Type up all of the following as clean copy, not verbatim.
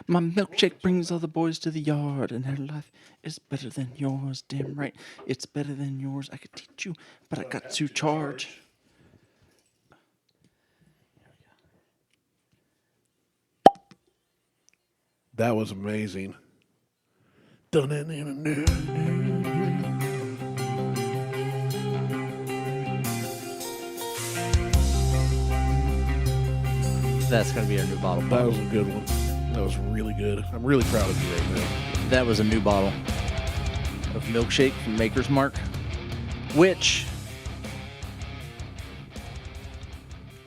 My milkshake brings all the boys to the yard, and her life is better than yours. Damn right, it's better than yours. I could teach you, but I got to charge. That was amazing. That's going to be our new bottle. That was a good one. That was really good. I'm really proud of you right now. That was a new bottle of milkshake from Makers Mark, which...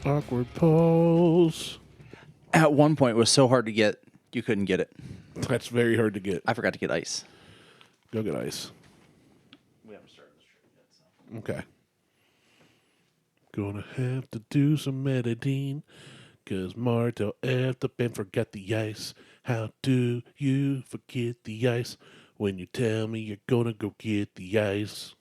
Awkward pause. At one point, it was so hard to get, you couldn't get it. That's very hard to get. I forgot to get ice. Go get ice. We haven't started this trip yet, so. Okay. Gonna have to do some editing, 'cause Martelle effed up and forgot the ice. How do you forget the ice when you tell me you're gonna go get the ice?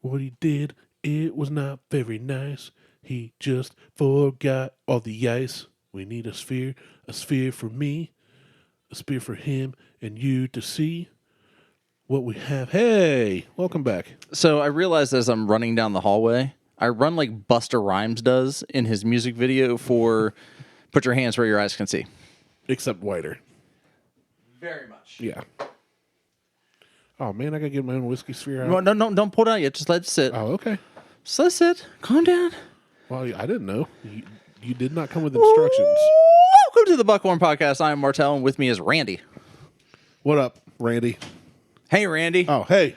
What he did, it was not very nice. He just forgot all the ice. We need a sphere for me, a sphere for him, and you to see what we have. Hey, welcome back. So I realized as I'm running down the hallway, I run like Busta Rhymes does in his music video for Put Your Hands Where Your Eyes Can See. Except whiter. Very much. Yeah. Oh, man, I got to get my own whiskey sphere out. No, don't pull it out yet. Just let it sit. Oh, okay. Just let it sit. Calm down. Well, I didn't know. You did not come with instructions. Welcome to the Buckhorn Podcast. I am Martelle, and with me is Randy. What up, Randy? Hey, Randy. Oh, hey.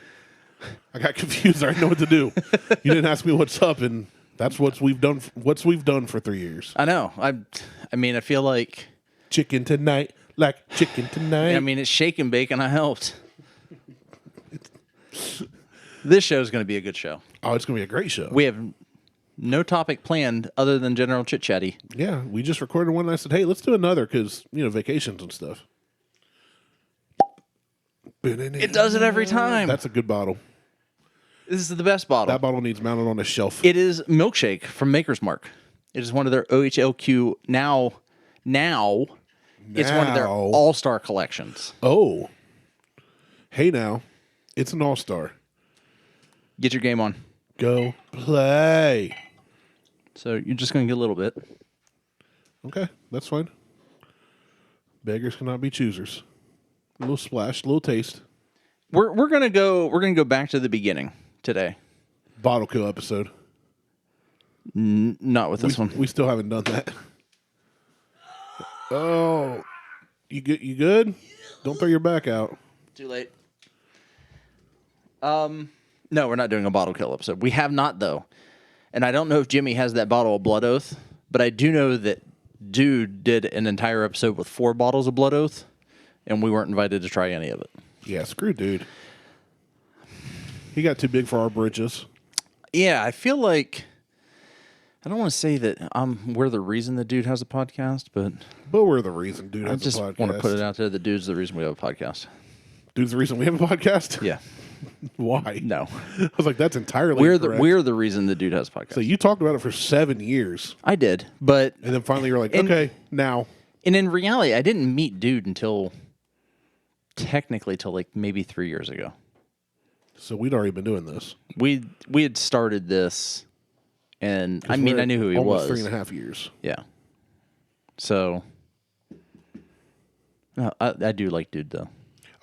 I got confused. I didn't know what to do. You didn't ask me what's up, and that's what we've done for 3 years. I know. I mean, I feel like... Chicken tonight, like chicken tonight. I mean, it's shake and bake, and I helped. This show is going to be a good show. Oh, it's going to be a great show. We have no topic planned other than general chit-chatty. Yeah, we just recorded one, and I said, hey, let's do another, because, vacations and stuff. It does it every time. That's a good bottle. This is the best bottle. That bottle needs mounted on a shelf. It is Milkshake from Makers Mark. It is one of their OHLQ now it's one of their all-star collections. Oh. Hey now. It's an all-star. Get your game on. Go play. So you're just going to get a little bit. Okay, that's fine. Beggars cannot be choosers. A little splash, a little taste. We're gonna go back to the beginning today. Bottle kill episode. Not with this one. We still haven't done that. Oh, you good? Don't throw your back out. Too late. No, we're not doing a bottle kill episode. We have not though, and I don't know if Jimmy has that bottle of Blood Oath, but I do know that Dude did an entire episode with 4 bottles of Blood Oath, and we weren't invited to try any of it. Yeah, screw Dude. He got too big for our britches. Yeah, I feel like I don't want to say that we're the reason the Dude has a podcast, but we're the reason Dude has a podcast. I just want to put it out there that Dude's the reason we have a podcast. Dude's the reason we have a podcast? Yeah. Why? No. I was like, that's entirely correct. We're the reason the Dude has a podcast. So you talked about it for 7 years. I did, but... And then finally you're like, okay, now. And in reality, I didn't meet Dude until... Technically till like maybe 3 years ago. So we'd already been doing this. We had started this, and I mean, I knew who he was. Almost 3.5 years. Yeah. So... No, I do like Dude, though.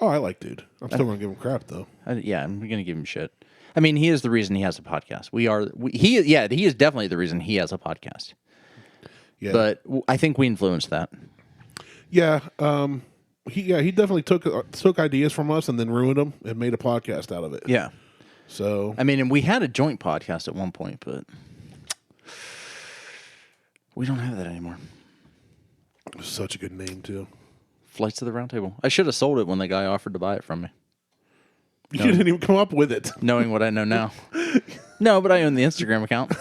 Oh, I like Dude. I'm still going to give him crap, though. I'm going to give him shit. I mean, he is the reason he has a podcast. He is definitely the reason he has a podcast. Yeah. But I think we influenced that. Yeah. He definitely took ideas from us and then ruined them and made a podcast out of it. Yeah. So. I mean, and we had a joint podcast at one point, but we don't have that anymore. Such a good name, too. Flights to the Round Table. I should have sold it when the guy offered to buy it from me. You didn't even come up with it. Knowing what I know now. No, but I own the Instagram account.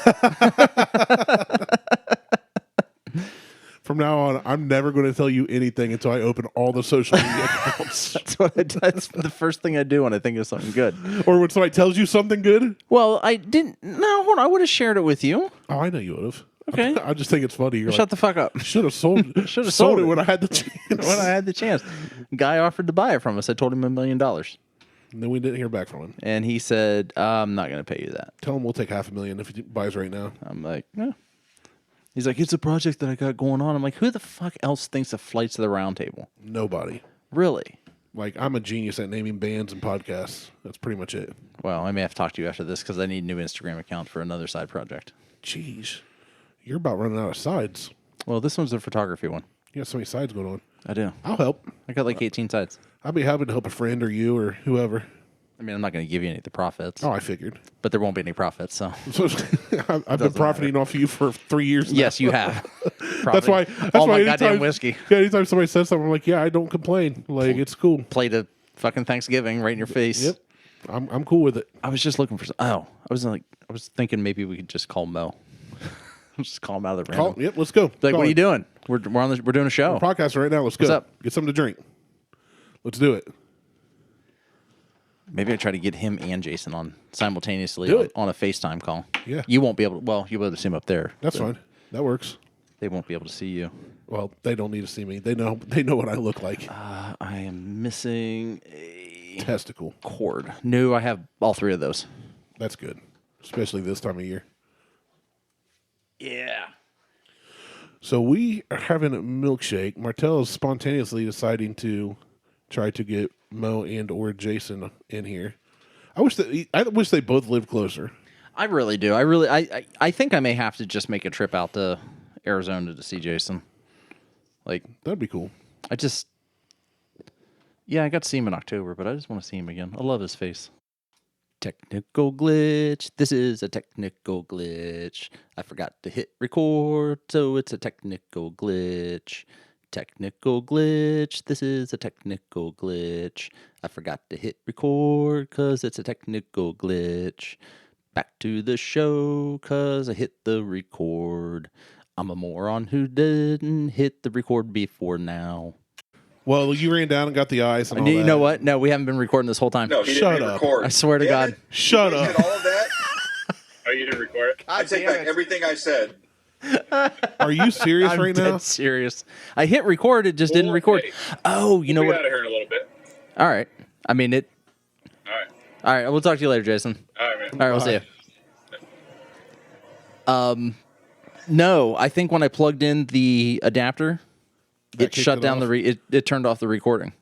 From now on, I'm never going to tell you anything until I open all the social media accounts. That's the first thing I do when I think of something good. Or when somebody tells you something good? Well, I didn't. No, hold on. I would have shared it with you. Oh, I know you would have. Okay. I just think it's funny. You're Shut the fuck up. should have sold Should've sold sold it it. when I had the chance. When I had the chance. Guy offered to buy it from us. I told him $1 million. And then we didn't hear back from him. And he said, I'm not going to pay you that. Tell him we'll take $500,000 if he buys right now. I'm like, no. He's like, it's a project that I got going on. I'm like, who the fuck else thinks of Flights to the Round Table? Nobody. Really? Like, I'm a genius at naming bands and podcasts. That's pretty much it. Well, I may have to talk to you after this because I need a new Instagram account for another side project. Jeez. You're about running out of sides. Well, this one's a photography one. You got so many sides going on. I do. I'll help. I got like 18 sides. I'll be happy to help a friend or you or whoever. I mean, I'm not going to give you any of the profits. Oh, I figured. But there won't be any profits, so. So I've been profiting off of you for 3 years now. Yes, you have. That's why. all my anytime- goddamn whiskey. Yeah, anytime somebody says something, I'm like, yeah, I don't complain. Like, it's cool. Plate of fucking Thanksgiving right in your face. Yep. I'm cool with it. I was just looking for I was thinking maybe we could just call Mo. Just call him out of the random. Yep, let's go. Like, Call what are you it. doing? We're doing a show. Podcast right now. Let's go. What's up? Get something to drink. Let's do it. Maybe I try to get him and Jason on simultaneously Do it. on a FaceTime call. Yeah. You won't be able to, well, you'll be able to see him up there. That's but fine. That works. They won't be able to see you. Well, they don't need to see me. They know what I look like. I am missing a Testicle. cord. No, I have all three of those. That's good, especially this time of year. Yeah. So we are having a milkshake. Martelle is spontaneously deciding to try to get Mo and or Jason in here. I wish they both lived closer. I really do. I think I may have to just make a trip out to Arizona to see Jason. Like, That'd be cool. I got to see him in October, but I just want to see him again. I love his face. Technical glitch. This is a technical glitch. I forgot to hit record, so it's a technical glitch. Technical glitch. This is a technical glitch. I forgot to hit record, cause it's a technical glitch. Back to the show, cause I hit the record. I'm a moron who didn't hit the record before now. Well, you ran down and got the ice and all You that. know what? No, we haven't been recording this whole time. No, he Shut didn't up. record. I swear to Damn God. it. Shut He up. did all of that? Oh, you didn't record it? I take back everything I said. Are you serious I'm right dead now? serious. I hit record, it just didn't record. Okay. Oh, you know We'll be out what? of here in a little bit. All right. I mean, it. All right. All right. We'll talk to you later, Jason. All right, man. All right. We'll see you. No, I think when I plugged in the adapter, That it kicked shut it down off? it turned off the recording.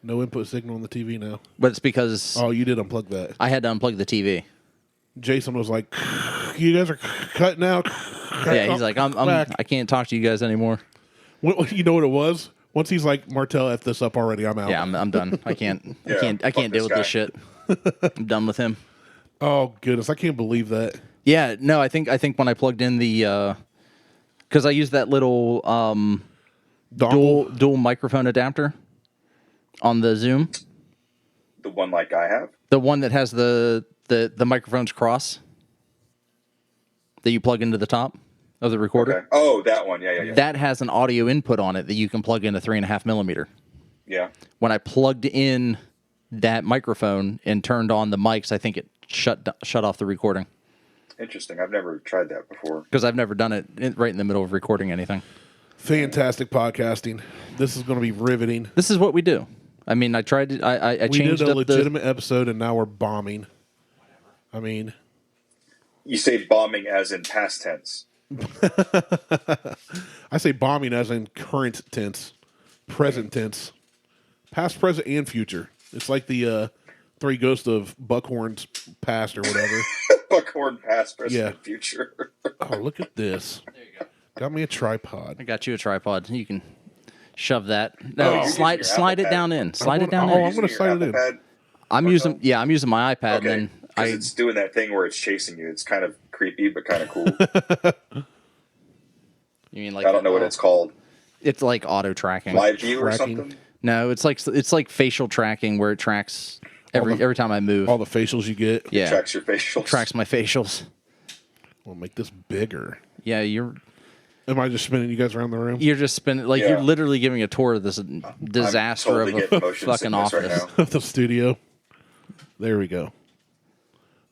No input signal on the TV now. But it's because Oh, you did unplug that. I had to unplug the TV. Jason was like, "You guys are cutting out." Yeah, he's like, I can't talk to you guys anymore. You know what it was? Once he's like, "Martelle, f this up already. I'm out." Yeah, I'm done. I can't fuck deal this with guy. this shit. I'm done with him. Oh goodness, I can't believe that. Yeah, no, I think when I plugged in the because I used that little Dongle? dual microphone adapter on the Zoom, The one like I have. the one that has the microphones cross that you plug into the top of the recorder. Okay. Oh, that one. Yeah. That has an audio input on it that you can plug in a 3.5 millimeter. Yeah. When I plugged in that microphone and turned on the mics, I think it shut off the recording Interesting. I've never tried that before. because I've never done it right in the middle of recording anything. Fantastic podcasting. This is going to be riveting. This is what we do. I mean, I tried to. I We changed did a up the. legitimate episode, and now we're bombing. I mean, You say bombing as in past tense. I say bombing as in current tense, present tense, past, present, and future. It's like the Three Ghosts of Buckhorn's past or whatever. Buckhorn past, present, Yeah. and future. Oh, look at this. There you go. Got me a tripod. I got you a tripod. You can shove that. No, you're slide using your Apple it Pad? down in. Slide it down Oh, in. I'm gonna Using your slide it Apple in. Pad? I'm using my iPad. Okay. And then 'Cause it's doing that thing where it's chasing you. It's kind of creepy, but kind of cool. you mean like I don't know what it's called. It's like auto tracking. Live view or Tracking. something? No, it's like facial tracking where it tracks every time I move. All the facials you get. Yeah, Tracks your facials. tracks my facials. We'll make this bigger. Yeah, you're Am I just spinning you guys around the room? you're just spinning like Yeah. you're literally giving a tour of this disaster totally of a getting motion fucking sickness office. right now. The studio. There we go.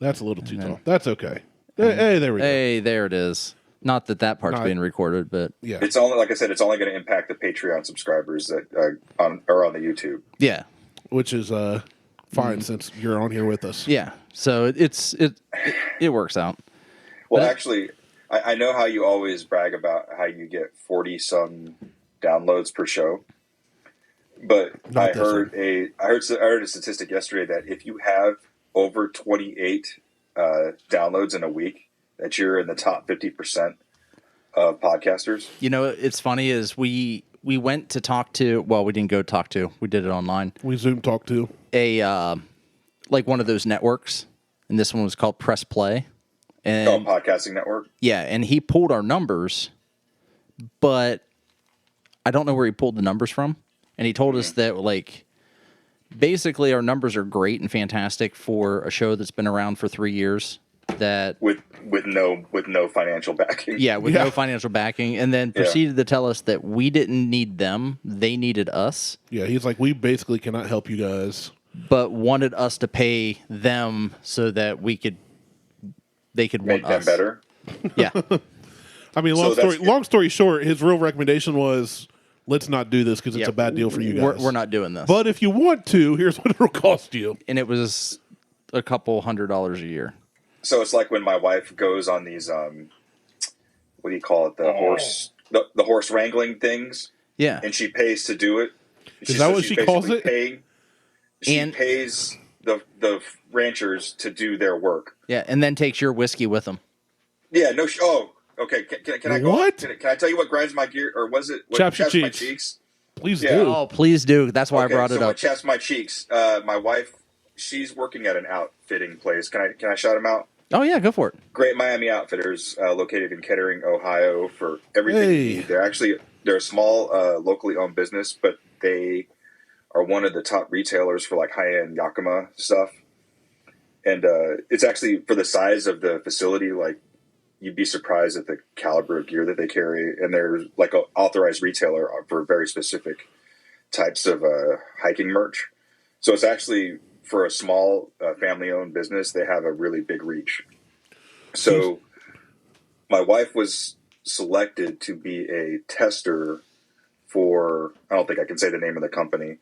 That's a little too tall. That's okay. Hey, there we go. Hey, there it is. Not that part's No, being recorded, but Yeah. It's only, like I said, it's only going to impact the Patreon subscribers that are on the YouTube. yeah. Which is fine since you're on here with us. Yeah. So it works out. Well, But actually, I know how you always brag about how you get 40-some downloads per show. But Not I this heard a statistic yesterday that if you have over 28 downloads in a week, that you're in the top 50% of podcasters. You know, it's funny is we went to talk to, well, we didn't go talk to, we did it online. We Zoom talk to. Like one of those networks, and this one was called Press Play. Called And Podcasting Network. yeah, and he pulled our numbers, but I don't know where he pulled the numbers from. And he told us that, like, basically our numbers are great and fantastic for a show that's been around for 3 years. That With no financial backing. yeah, with Yeah. no financial backing, and then proceeded to tell us that we didn't need them; they needed us, Yeah, he's like, we basically cannot help you guys. but wanted us to pay them so that they could Make want them us better. Yeah, I mean, So long story short, his real recommendation was, let's not do this because it's Yeah. a bad deal for you guys. we're not doing this. But if you want to, here's what it'll cost you. And it was a couple $100 a year. So it's like when my wife goes on these what do you call it, the horse wrangling things, Yeah, and she pays to do it. Is that what she calls basically it? She And- pays the ranchers to do their work. yeah, and then takes your whiskey with them. Yeah, no. Okay. Can I go? What? Can I tell you what grinds my gear, or was it what Chaps your my cheeks. cheeks? Please Yeah. do. Oh, please do. That's why Okay, I brought it so up. what chaps my cheeks? My wife, she's working at an outfitting place. Can I shout them out? Oh yeah, go for it. Great Miami Outfitters, located in Kettering, Ohio, for everything Hey. you need. They're a small, locally owned business, but they are one of the top retailers for like high-end Yakima stuff. And it's actually, for the size of the facility, like, you'd be surprised at the caliber of gear that they carry. And they're like an authorized retailer for very specific types of hiking merch. So it's actually, for a small family-owned business, they have a really big reach. So my wife was selected to be a tester for, I don't think I can say the name of the company,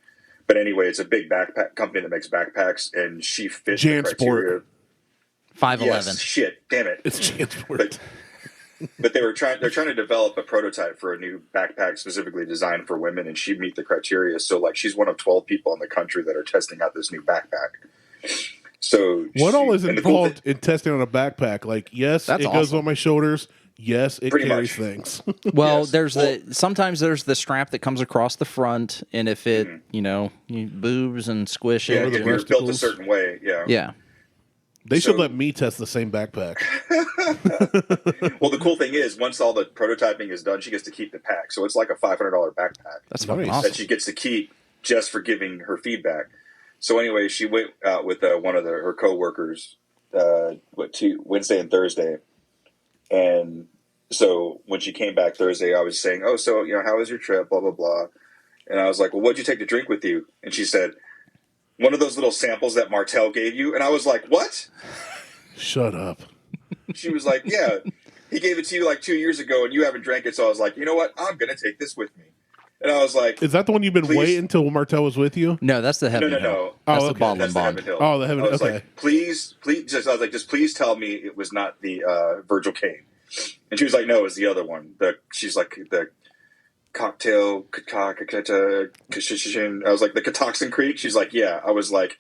but anyway, it's a big backpack company that makes backpacks, and she fit the Jansport. criteria. 5'11". Yes, shit, damn it. It's Jansport. But they're trying to develop a prototype for a new backpack specifically designed for women, and she meet the criteria. So like, she's one of 12 people in the country that are testing out this new backpack. So What all is and the cool involved in testing on a backpack? Like, yes, That's it goes awesome. on my shoulders. Yes, it Pretty carries much. things. Well, Yes. sometimes there's the strap that comes across the front, and if it, you boobs and squish Yeah, it. the if you're built a testicles. certain way, Yeah. They should So- let me test the same backpack. Well, the cool thing is, once all the prototyping is done, she gets to keep the pack. So it's like a $500 backpack That's fucking Nice. awesome. that she gets to keep just for giving her feedback. So anyway, she went out with one of her coworkers, Wednesday and Thursday, and so when she came back Thursday, I was saying, "Oh, so how was your trip?" Blah blah blah, and I was like, "Well, what'd you take to drink with you?" And she said, "One of those little samples that Martelle gave you," and I was like, "What?" Shut up. She was like, "Yeah, he gave it to you like 2 years ago, and you haven't drank it." So I was like, "You know what? I'm gonna take this with me." And I was like, Is that the one you've been Please. waiting until Martell was with you? No, that's the heavy. No. Hill. Oh, That's the okay. bottle That's and the bond. Heaven Hill. Oh, the Heaven- I was okay. like, please, I was like, just please tell me it was not the Virgil Cane. And she was like, no, it was the other one. She's like, the cocktail, I was like, the Catoxin Creek? She's like, yeah. I was like,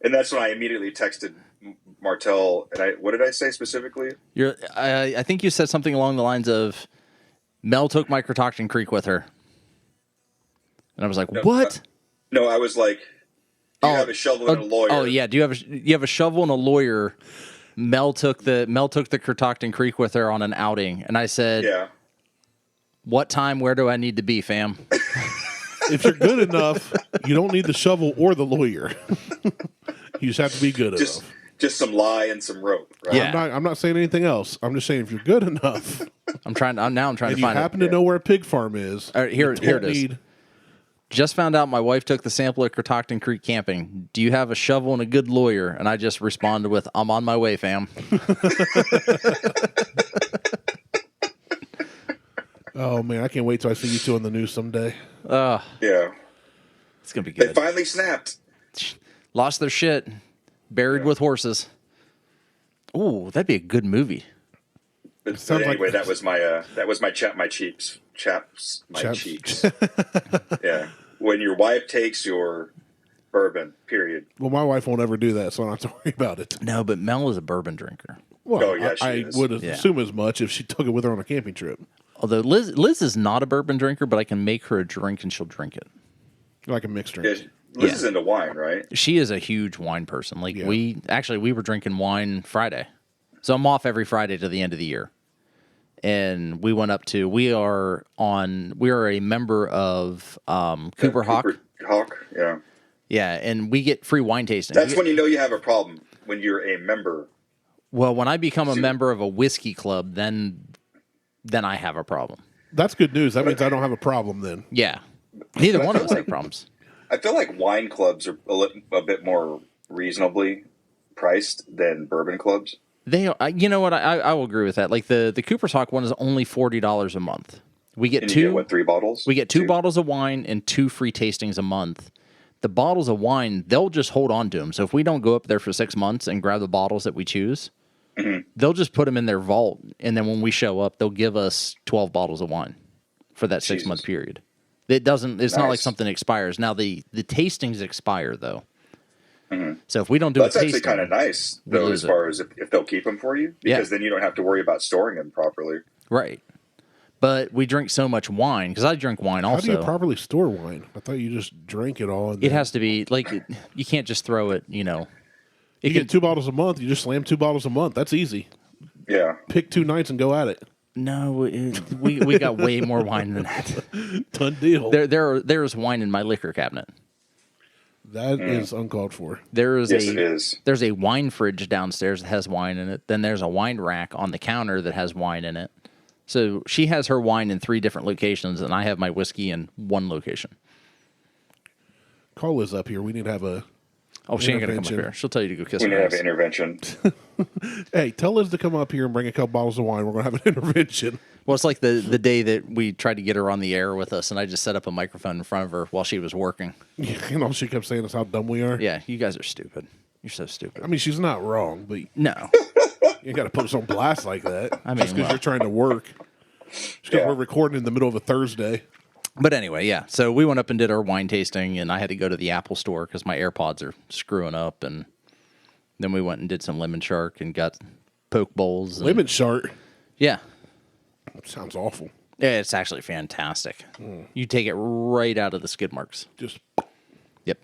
and that's when I immediately texted Martell, and what did I say specifically? I think you said something along the lines of, Mel took my Cratoxin Creek with her. And I was like, what? No, I was like, do you have a shovel and a lawyer? Oh yeah, do you have a shovel and a lawyer? Mel took the Cratoxin Creek with her on an outing, and I said, Yeah. what time? Where do I need to be, fam? If you're good enough, you don't need the shovel or the lawyer. You just have to be good enough. Just some lye and some rope, right? Yeah. I'm not saying anything else. I'm just saying if you're good enough I'm trying and to you find happen it. to know where a pig farm is, All right, here you don't it is. need- Just found out my wife took the sample at Cratoxin Creek camping. Do you have a shovel and a good lawyer? And I just responded with, I'm on my way, fam. Oh man, I can't wait till I see you two on the news someday. Yeah. It's gonna be They good. finally snapped. Lost their shit, buried with horses. Ooh, that'd be a good movie. But sounds anyway, like- that was my cheeks. Yeah. When your wife takes your bourbon, period. Well, my wife won't ever do that, so I don't have to worry about it. No, but Mel is a bourbon drinker. Well, Oh, yeah, she I is. would Yeah. assume as much if she took it with her on a camping trip. Although Liz is not a bourbon drinker, but I can make her a drink and she'll drink it. Like a mixed Yeah, drink. Liz Yeah. is into wine, right? She is a huge wine person. Like Yeah. we were drinking wine Friday. So I'm off every Friday to the end of the year. And we went up to we are a member of Cooper Hawk. Hawk, yeah. Yeah, and we get free wine tasting. That's when you know you have a problem, when you're a member. Well, when I become a member of a whiskey club, then I have a problem. That's good news. That means I don't have a problem then. Yeah. Neither But I one of feel us like- have problems. I feel like wine clubs are a bit more reasonably priced than bourbon clubs. They are, you know what? I will agree with that. Like the Cooper's Hawk one is only $40 a month. We get And two. you get, what, 3 bottles? We get two bottles of wine and 2 free tastings a month. The bottles of wine, they'll just hold on to them. So if we don't go up there for 6 months and grab the bottles that we choose, they'll just put them in their vault. And then when we show up, they'll give us 12 bottles of wine for that 6-month Jesus. period. It's not like Nice. something expires. Now the tastings expire though. So if we don't do That's a actually tasting, kind of nice, we though, lose as far as if they'll keep them for you, Yeah. because then you don't have to worry about storing them properly. right? But we drink so much wine because I drink wine How do also. you properly store wine? I thought you just drank it all. And It then- has to be like you can't just throw it. You know, You get 2 bottles a month. You just slam 2 bottles a month. That's easy. Yeah. Pick 2 nights and go at it. no, we got way more wine than that. Done deal. There's wine in my liquor cabinet. That is uncalled for. There is Yes, it is. There's a wine fridge downstairs that has wine in it. Then there's a wine rack on the counter that has wine in it. So she has her wine in 3 different locations, and I have my whiskey in 1 location. Call Liz up here. We need to have a. Oh, she ain't gonna come up Intervention. here. She'll tell you to go kiss We need her to have ass. an intervention. Hey, tell Liz to come up here and bring a couple bottles of wine. We're going to have an intervention. Well, it's like the day that we tried to get her on the air with us, and I just set up a microphone in front of her while she was working. And all she kept saying is how dumb we are. Yeah, you guys are stupid. You're so stupid. I mean, she's not wrong, but No. you got to put us on blast like that. I mean, just because well. you're trying to work. Just because Yeah. we're recording in the middle of a Thursday. But anyway, yeah. So we went up and did our wine tasting, and I had to go to the Apple store because my AirPods are screwing up. And then we went and did some lemon shark and got poke bowls. And, Lemon Shart. Yeah. Sounds awful. Yeah, it's actually fantastic. You take it right out of the skid marks. Just Yep.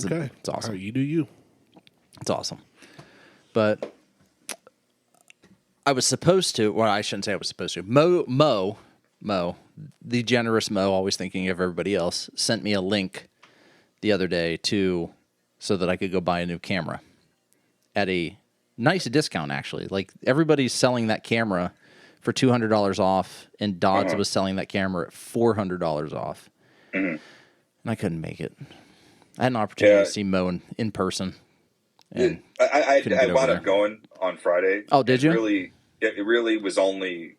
okay. it's awesome. How you do you. It's awesome. But I was supposed to, well, I shouldn't say I was supposed to. Mo, the generous Mo, always thinking of everybody else, sent me a link the other day so that I could go buy a new camera at a nice discount, actually. Like, everybody's selling that camera for $200 off, and Dodds was selling that camera at $400 off. And I couldn't make it. I had an opportunity Yeah. to see Mo in person. And I couldn't get wound over up there. going on Friday. Oh, did you? It really was only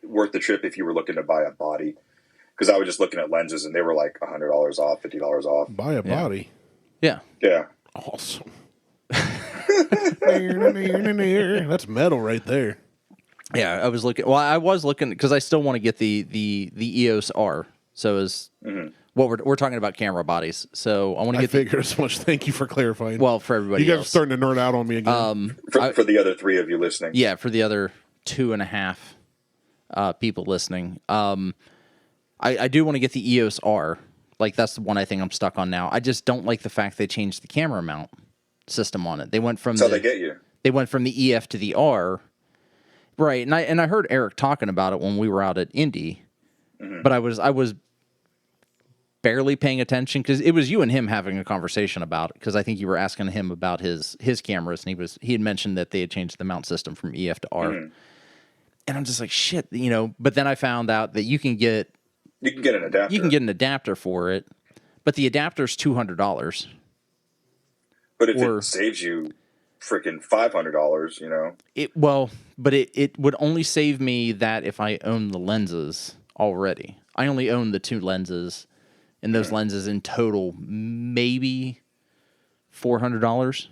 worth the trip if you were looking to buy a body. Because I was just looking at lenses, and they were like $100 off, $50 off. Buy a body. yeah. Yeah. Awesome. That's metal right there. Yeah, I was looking. Well, I was looking because I still want to get the EOS R. So is what we're talking about camera bodies. So I want to I get figured as much. Thank you for clarifying. well for everybody you guys are else. starting to nerd out on me again. For the other 3 of you listening. Yeah, for the other 2.5 people listening. I do want to get the EOS R. Like, that's the one I think I'm stuck on now. I just don't like the fact they changed the camera mount system on it. They went from That's how they get you. They went from the EF to the R. Right, and I heard Eric talking about it when we were out at Indy. But I was barely paying attention because it was you and him having a conversation about it, because I think you were asking him about his cameras, and he had mentioned that they had changed the mount system from EF to R. And I'm just like, shit, but then I found out that you can get an adapter. You can get an adapter for it, but the adapter's $200. But if or- it saves you freaking $500. You know. But it would only save me that if I own the lenses already. I only own the 2 lenses, and those lenses in total maybe $400.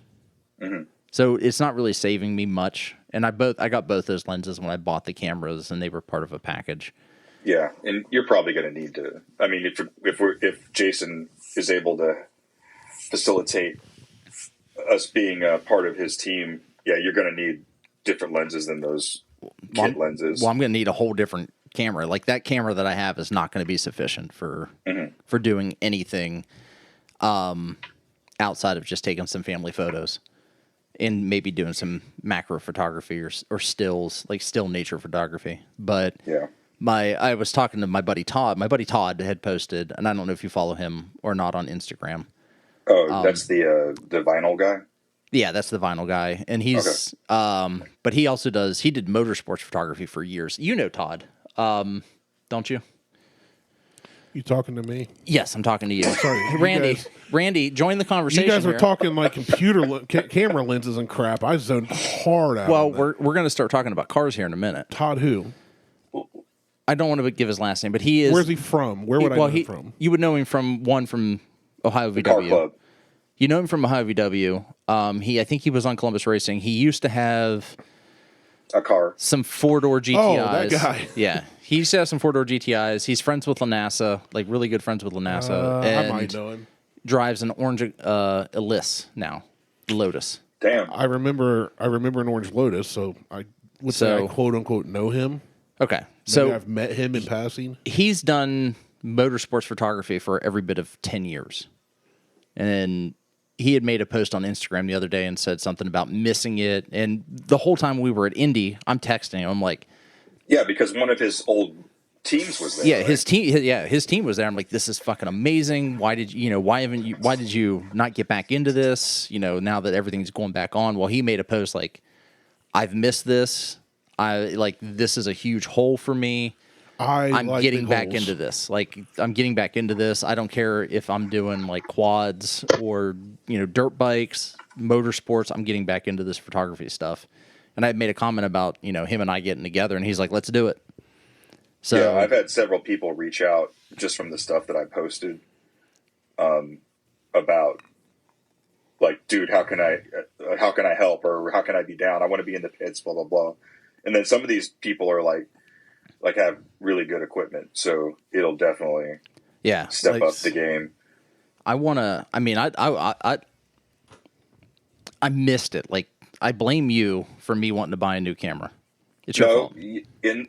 So it's not really saving me much. And I got both those lenses when I bought the cameras, and they were part of a package. Yeah, and you're probably going to need to. I mean, if Jason is able to facilitate us being a part of his team, yeah, you're going to need different lenses than those kit lenses. Well, I'm going to need a whole different camera. Like that camera that I have is not going to be sufficient for doing anything outside of just taking some family photos. And maybe doing some macro photography or stills, like still nature photography. But yeah, I was talking to my buddy Todd. My buddy Todd had posted, and I don't know if you follow him or not on Instagram. Oh, that's the vinyl guy? Yeah, that's the vinyl guy. And he's but he also he did motorsports photography for years. You know Todd, don't you? You talking to me? Yes, I'm talking to you. Sorry, Randy, join the conversation. You guys are here. talking like camera lenses and crap. I zoned hard out. Well, we're going to start talking about cars here in a minute. Todd who? I don't want to give his last name, but he is. Where's he from? Where would I know him from? You would know him from Ohio VW. Car Club. You know him from Ohio VW. I think he was on Columbus Racing. He used to have a car, some 4-door GTIs. Oh, that guy. Yeah, he used to have some 4-door GTIs. He's friends with Lanassa, like really good friends with Lanassa. I might know him. Drives an orange Elise now, Lotus. Damn. I remember an orange Lotus, so I would say I quote unquote know him. Okay, Maybe I've met him in passing. He's done motorsports photography for every bit of 10 years. And he had made a post on Instagram the other day and said something about missing it. And the whole time we were at Indy, I'm texting him. I'm like, yeah, because one of his old teams was there. Yeah, right? his team was there. I'm like, this is fucking amazing. Why did you not get back into this? Now that everything's going back on. Well, he made a post like, I've missed this. This is a huge hole for me. I'm getting back into this. I'm getting back into this. I don't care if I'm doing like quads or, dirt bikes, motorsports. I'm getting back into this photography stuff. And I made a comment about, him and I getting together, and he's like, let's do it. So yeah, I've had several people reach out just from the stuff that I posted about like, dude, how can I help, or how can I be down? I want to be in the pits, blah, blah, blah. And then some of these people are like have really good equipment, so it'll definitely step up the game. I missed it. Like, I blame you for me wanting to buy a new camera. It's your fault.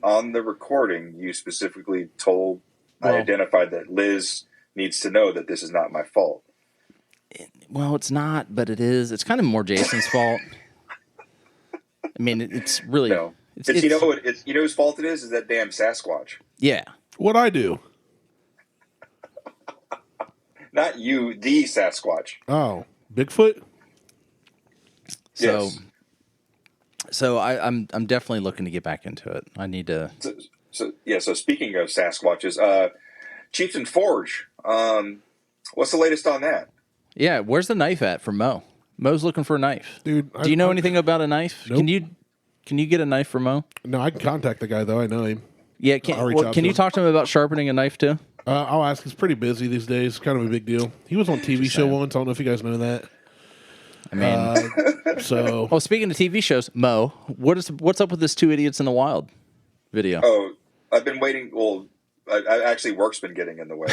On the recording, you specifically told, I identified that Liz needs to know that this is not my fault. Well, it's not, but it is. It's kind of more Jason's fault. I mean, it's really no. It's you know whose fault it is that damn Sasquatch. Yeah. What'd I do? Not you, the Sasquatch. Oh, Bigfoot? Yes. So I'm definitely looking to get back into it. I need to. So speaking of Sasquatches, Chieftain Forge. What's the latest on that? Yeah, where's the knife at for Mo? Mo's looking for a knife. Dude, do you know anything about a knife? Nope. Can you get a knife for Mo? No, I can contact the guy though. I know him. Yeah, can you talk to him about sharpening a knife too? I'll ask. He's pretty busy these days. Kind of a big deal. He was on a TV show once. I don't know if you guys know that. I mean, so. Oh, speaking of TV shows, Mo, what's up with this Two Idiots in the Wild video? Oh, I've been waiting. Well, I actually work's been getting in the way.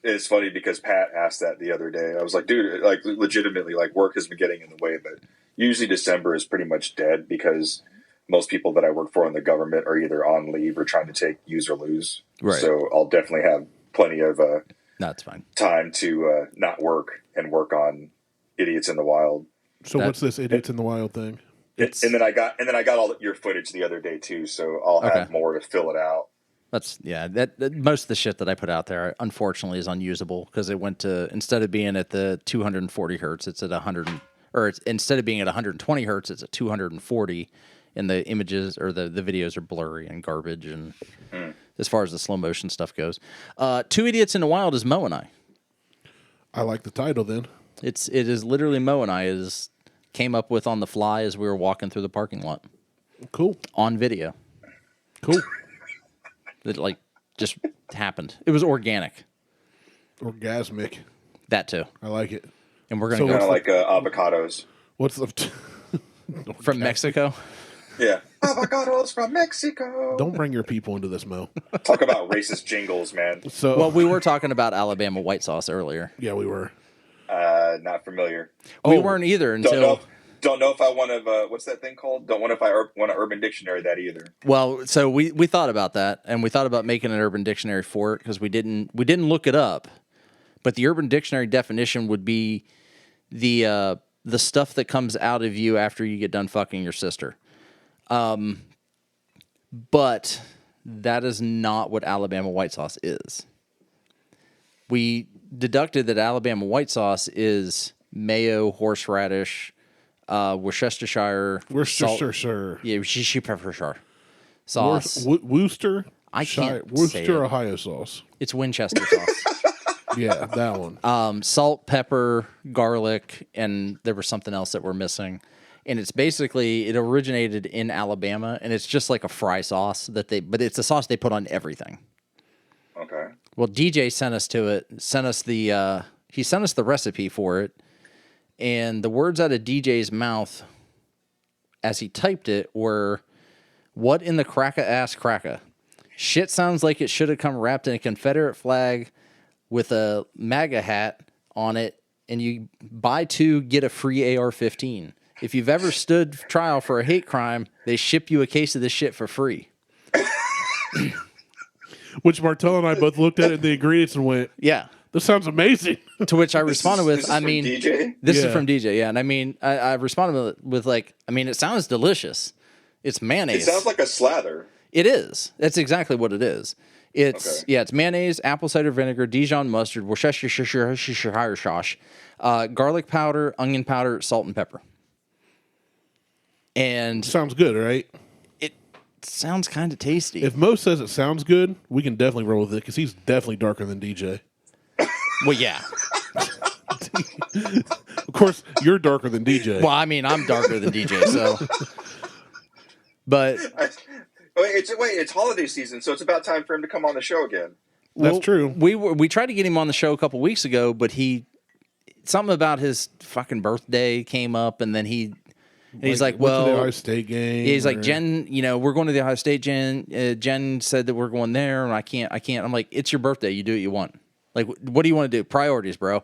It's funny because Pat asked that the other day. I was like, dude, like legitimately, like work has been getting in the way, but usually December is pretty much dead because most people that I work for in the government are either on leave or trying to take use or lose. Right. So I'll definitely have plenty of that's fine. time to not work and work on Idiots in the Wild. So what's this Idiots in the Wild thing? And then I got all your footage the other day too, so I'll have more to fill it out. That most of the shit that I put out there unfortunately is unusable because it went to, instead of being at the 240 hertz, it's at 100, or instead of being at 120 hertz, it's at 240, and the images or the videos are blurry and garbage. And as far as the slow motion stuff goes, Two Idiots in the Wild is Mo and I. I like the title then. It is literally Mo and I. Is came up with on the fly as we were walking through the parking lot Cool. on video. Cool. It like just happened. It was organic. Orgasmic. That too. I like it. And we're So gonna Kind go of like avocados. What's the... from Mexico. Yeah. Avocados from Mexico. Don't bring your people into this, Mo. Talk about racist jingles, man. So, Well, we were talking about Alabama white sauce earlier. yeah, we were. Not familiar. We weren't either until. Don't know if I want to. What's that thing called? Don't want if I want an Urban Dictionary that either. Well, so we thought about that, and we thought about making an Urban Dictionary for it because we didn't look it up, but the Urban Dictionary definition would be the stuff that comes out of you after you get done fucking your sister. But that is not what Alabama white sauce is. We deducted that Alabama white sauce is mayo, horseradish, Worcestershire, Worcestershire. yeah, she Worcestershire sauce. Worcester. I can't say Worcester, it. Ohio sauce. It's Winchester sauce. Yeah, that one. Salt, pepper, garlic, and there was something else that we're missing. And it's basically, it originated in Alabama, and it's just like a fry sauce but it's a sauce they put on everything. Okay. Well, DJ sent us he sent us the recipe for it, and the words out of DJ's mouth as he typed it were, "What in the cracka-ass cracka? Shit sounds like it should have come wrapped in a Confederate flag with a MAGA hat on it, and you buy 2, get a free AR-15. If you've ever stood trial for a hate crime, they ship you a case of this shit for free." Which Martelle and I both looked at it in the ingredients and went, Yeah. this sounds amazing. To which I responded This with, is I from mean, DJ? this Yeah. is from DJ, yeah. And I mean, I responded with like, I mean, it sounds delicious. It's It mayonnaise. sounds like a slather. It is. That's exactly what it is. It's, Okay. yeah, it's mayonnaise, apple cider vinegar, Dijon mustard, Worcestershire sauce, garlic powder, onion powder, salt, and pepper. And Sounds good, right? it sounds kind of tasty. If Mo says it sounds good, we can definitely roll with it because he's definitely darker than DJ. Well, yeah. Of course, you're darker than DJ. Well, I mean, I'm darker than DJ, so. But It's holiday season, so it's about time for him to come on the show again. That's true. We tried to get him on the show a couple weeks ago, but something about his fucking birthday came up, and then he's like, went to the well, Ohio State game. he's like, Jen, we're going to the Ohio State. Jen said that we're going there, and I can't. I'm like, it's your birthday. You do what you want. Like, what do you want to do? Priorities, bro.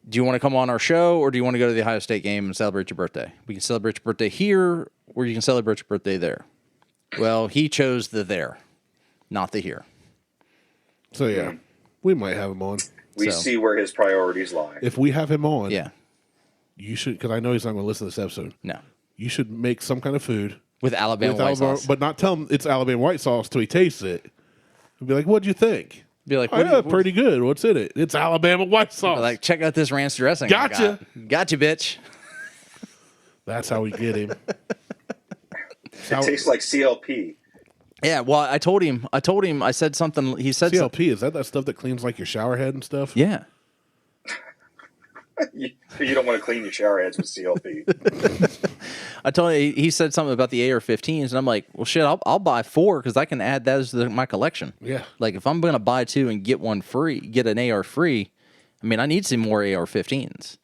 Do you want to come on our show, or do you want to go to the Ohio State game and celebrate your birthday? We can celebrate your birthday here, or you can celebrate your birthday there. Well, he chose the there, not the here. So, yeah, we might have him on. We So. see where his priorities lie. If we have him on, Yeah. you should, because I know he's not going to listen to this episode. No. You should make some kind of food. With Alabama with white Alabama, sauce. but not tell him it's Alabama white sauce till he tastes it. And be like, what'd you think? Be like, Oh, yeah, pretty good. What's in it? It's Alabama white sauce. Like, check out this ranch dressing. I Gotcha. got. Gotcha, bitch. That's how we get him. It tastes like CLP. Yeah, well, I told him, I said something. He said something. CLP, is that stuff that cleans like your shower head and stuff? Yeah. You don't want to clean your shower heads with CLP. I told him, he said something about the AR-15s, and I'm like, well, shit, I'll buy 4 because I can add those to my collection. Yeah. Like, if I'm going to buy 2 and get one free, get an AR free, I mean, I need some more AR-15s.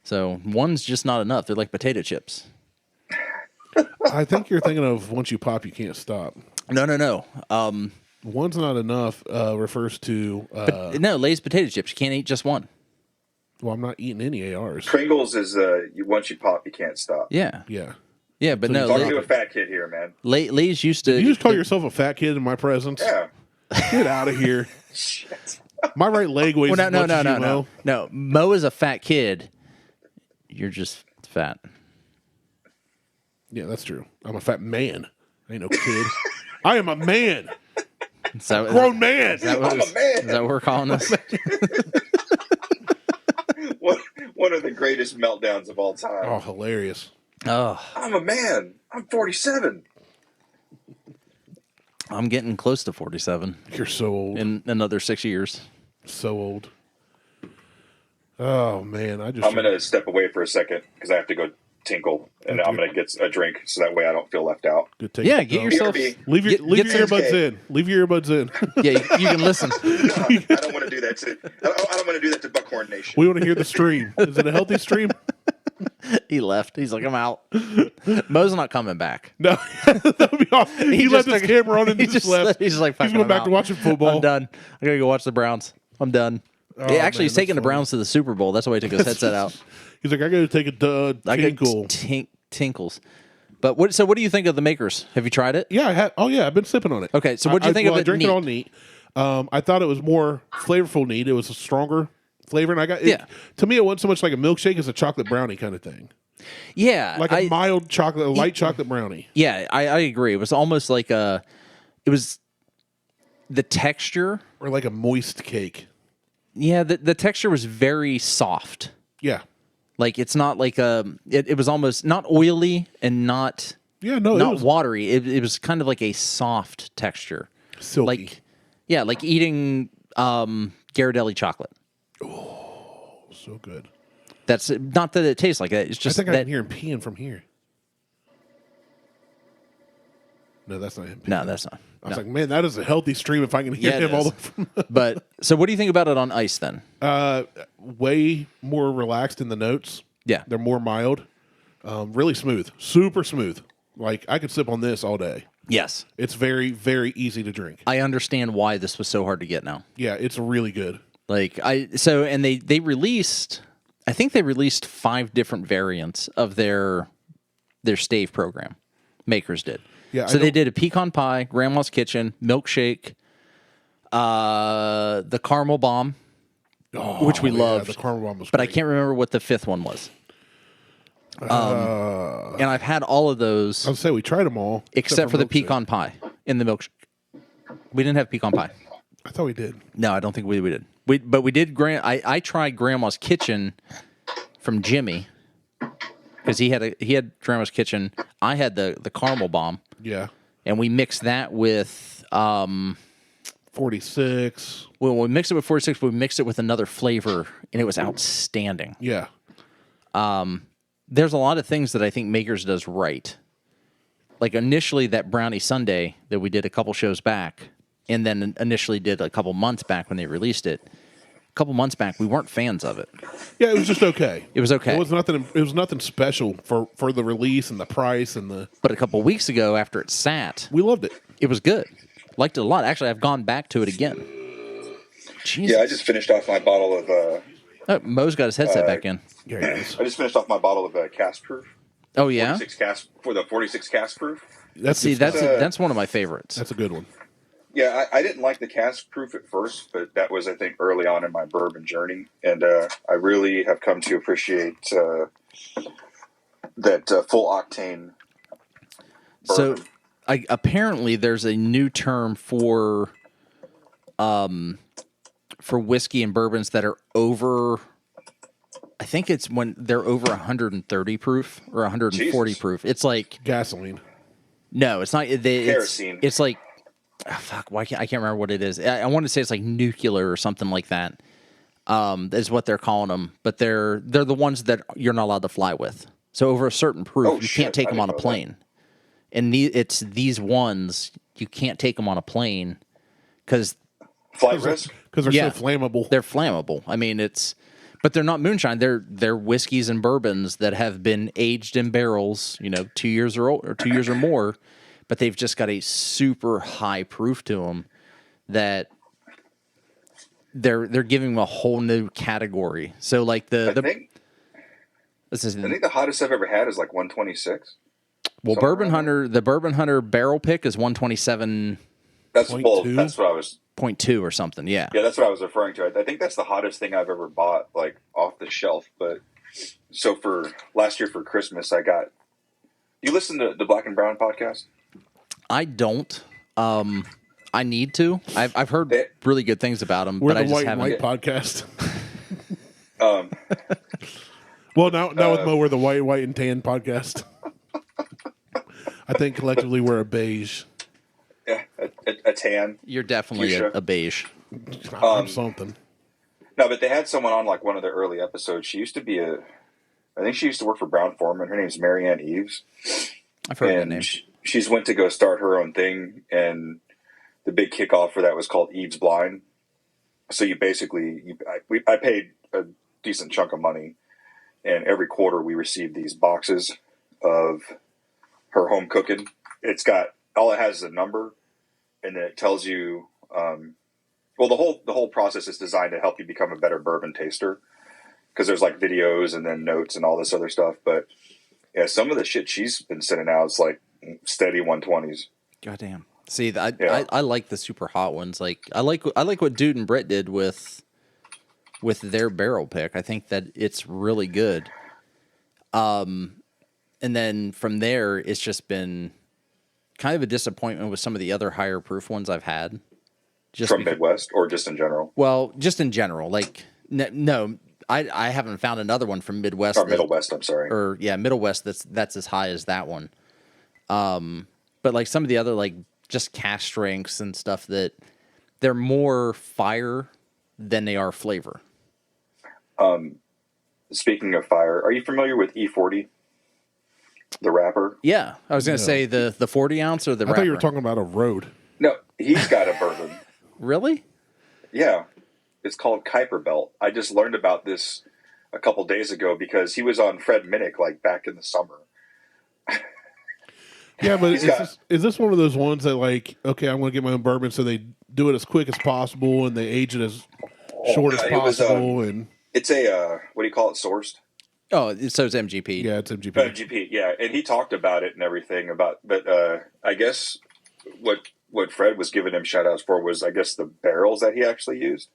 So one's just not enough. They're like potato chips. I think you're thinking of once you pop, you can't stop. No. One's not enough refers to. No, Lay's potato chips. You can't eat just one. Well, I'm not eating any ARs. Pringles is once you pop, you can't stop. Yeah. Yeah. Yeah, but no, Talking to a fat kid here, man. Lay's used to. You just call yourself a fat kid in my presence? Yeah. Get out of here. Shit. My right leg weighs Well, as much as you, Mo. No, Mo is a fat kid. You're just fat. Yeah, that's true. I'm a fat man. I ain't no kid. I am a man. So Grown man. Is that what I'm a man. Is that what we're calling this? One of the greatest meltdowns of all time. Oh, hilarious. Oh, I'm a man. I'm 47. I'm getting close to 47 You're so old. in another 6 years. So old. Oh man, I'm gonna step away for a second because I have to go tinkle, and I'm gonna get a drink so that way I don't feel left out. Yeah, get yourself. Leave your earbuds in. Leave your earbuds in. Yeah, you can listen. No, I don't want to do that to. I don't want to do that to Buckhorn Nation. We want to hear the stream. Is it a healthy stream? He left. He's like, I'm out. Mo's not coming back. No, that would be awesome. He left his camera on and he just left. He's like, he's going back to watching football. I'm done. I gotta go watch the Browns. I'm done. Oh, Actually, man, he's taking the funny. Browns to the Super Bowl. That's why he took his headset out. He's like, I got to take a tinkle. Tinkles. But what? So, what do you think of the Makers? Have you tried it? Yeah, I had. Oh yeah, I've been sipping on it. Okay, so what do you think of it? I drank neat? it all neat. I thought it was more flavorful neat. It was a stronger flavor, and I got. To me, it wasn't so much like a milkshake as a chocolate brownie kind of thing. Yeah, Like a mild chocolate, a light chocolate brownie. Yeah, I agree. It was almost like it was the texture. Or like a moist cake. Yeah, the texture was very soft. Yeah. Like it's not like it was almost not oily and not not watery. It was kind of like a soft texture. Silky. Like eating Ghirardelli chocolate. Oh, so good. That's not that it tastes like that. It's just I think that I can hear him peeing from here. No, that's not him peeing. No, that's not. I was like, man, that is a healthy stream if I can hear him all the way from But so what do you think about it on ice then? way more relaxed in the notes. Yeah. They're more mild. Really smooth. Super smooth. Like I could sip on this all day. Yes. It's very, very easy to drink. I understand why this was so hard to get now. Yeah, it's really good. And they released, I think they released 5 different variants of their stave program. Makers did. Yeah. So they did a pecan pie, grandma's kitchen, milkshake, the caramel bomb, which we loved. The caramel bomb was but I great. can't remember what the 5th one was. And I've had all of those I would say we tried them all. except for the milkshake. pecan pie in the milkshake. We didn't have pecan pie. I thought we did. No, I don't think we did. But we did. I tried Grandma's Kitchen from Jimmy because he had Grandma's Kitchen. I had the caramel bomb. Yeah. And we mixed that with 46. Well, we mixed it with 46, but we mixed it with another flavor, and it was outstanding. Yeah. There's a lot of things that I think Makers does right. Like initially that brownie sundae that we did a couple shows back, and then initially did a couple months back when they released it. A couple months back, we weren't fans of it. Yeah, it was just okay. It was okay. It was nothing special for the release and the price and the. But a couple weeks ago, after it sat, We loved it. it was good. Liked it a lot. Actually, I've gone back to it again. Jesus. Yeah, I just finished off my bottle of. Oh, Mo's got his headset back in. Yeah, it is. I just finished off my bottle of cask proof. Oh yeah. 46 cask proof. That's See, good stuff. that's one of my favorites. That's a good one. Yeah, I didn't like the cask proof at first, but that was, I think, early on in my bourbon journey. And I really have come to appreciate that full octane bourbon. So, apparently, there's a new term for whiskey and bourbons that are over. I think it's when they're over 130 proof or 140 Jesus. proof. It's like Gasoline. no, it's not. Kerosene. It's like fuck. Why can't I can't remember what it is. I want to say it's like nuclear or something like that. Is what they're calling them, but they're the ones that you're not allowed to fly with. So over a certain proof, you shit, can't take I them on a didn't know plane. And it's these ones you can't take them on a plane because Flight risk? Because they're Yeah. so flammable. they're flammable. I mean, but they're not moonshine. They're whiskeys and bourbons that have been aged in barrels, 2 years or 2 years or more, but they've just got a super high proof to them that they're giving them a whole new category. So like I think the hottest I've ever had is like 126. well, Bourbon Hunter, the Bourbon Hunter barrel pick is 127.2 That's Point well, two? that's what I was. or something. Yeah. Yeah, that's what I was referring to. I think that's the hottest thing I've ever bought, like off the shelf. But so for last year for Christmas, I got. You listen to the Black and Brown podcast? I don't. I need to. I've heard really good things about them, We're but I the just White and haven't. White podcast. Um, Well, now with Mo, we're the White and Tan podcast. I think collectively we're a beige. yeah, a tan. You're definitely Fuchsia. a beige. I'm something. No, but they had someone on like one of the early episodes. She used to be I think she used to work for Brown Forman. Her name's Marianne Eves. I've heard that And name. she's went to go start her own thing, and the big kickoff for that was called Eve's Blind. So you basically, I paid a decent chunk of money, and every quarter we received these boxes of her home cooking. It's got, all it has is a number, and then it tells you, well, the whole process is designed to help you become a better bourbon taster, because there's like videos and then notes and all this other stuff. But yeah, some of the shit she's been sending out is like steady 120s. Goddamn. See, I like the super hot ones. Like I like what Dude and Brett did with their barrel pick. I think that it's really good. And then from there, it's just been kind of a disappointment with some of the other higher proof ones I've had. Just From Midwest or just in general? Well, just in general. Like no, I haven't found another one from Midwest. Or Middle West, I'm sorry. Or yeah, Middle West. That's as high as that one. But like some of the other like just cash strengths and stuff that they're more fire than they are flavor. Speaking of fire, are you familiar with E40, the rapper? Yeah, I was gonna say the 40 ounce or the. I thought you were talking about a road. No, he's got a bourbon. Really? Yeah, it's called Kuiper Belt. I just learned about this a couple days ago because he was on Fred Minnick like back in the summer. Yeah, but is this one of those ones that like, okay, I'm going to get my own bourbon, so they do it as quick as possible and they age it as short as possible? And it's a what do you call it? Sourced. Oh, so it's MGP. Yeah, it's MGP. MGP, yeah, and he talked about it and everything but I guess what Fred was giving him shout outs for was, I guess, the barrels that he actually used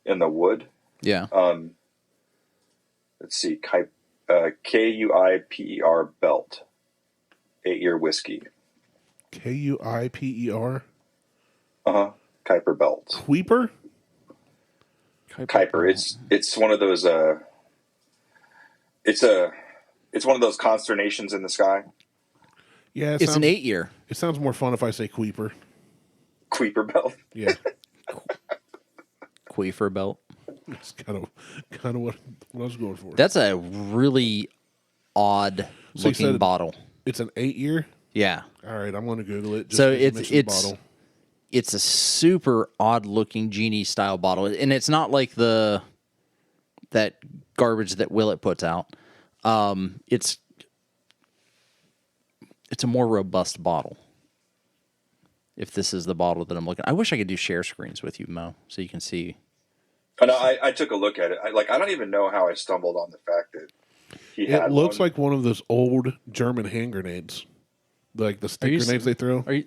in the wood. Yeah. Let's see, Kuiper Belt, 8-year whiskey. Kuiper. Kuiper Belt. Kuiper. Kuiper. It's one of those. It's one of those consternations in the sky. Yeah, it's an 8-year. It sounds more fun if I say Kuiper. Kuiper Belt. Yeah. Queefer belt. That's kind of what I was going for. That's a really odd looking bottle. It's an 8-year. Yeah. All right, I'm going to Google it. So it's a super odd looking genie style bottle, and it's not like that garbage that Willett puts out. It's a more robust bottle. If this is the bottle that I'm looking, I wish I could do share screens with you, Mo, so you can see. Oh, no, I took a look at it. I don't even know how I stumbled on the fact that he had. It looks like one of those old German hand grenades, like the stick grenades they throw. Are you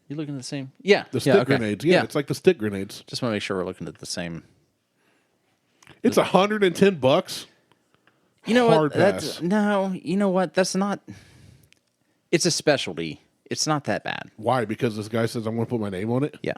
looking at the same? Yeah, the stick grenades. Yeah, it's like the stick grenades. Just want to make sure we're looking at the same. It's $110. You know Hard what? pass. You know what? That's not. It's a specialty. It's not that bad. Why? Because this guy says I'm going to put my name on it. Yeah,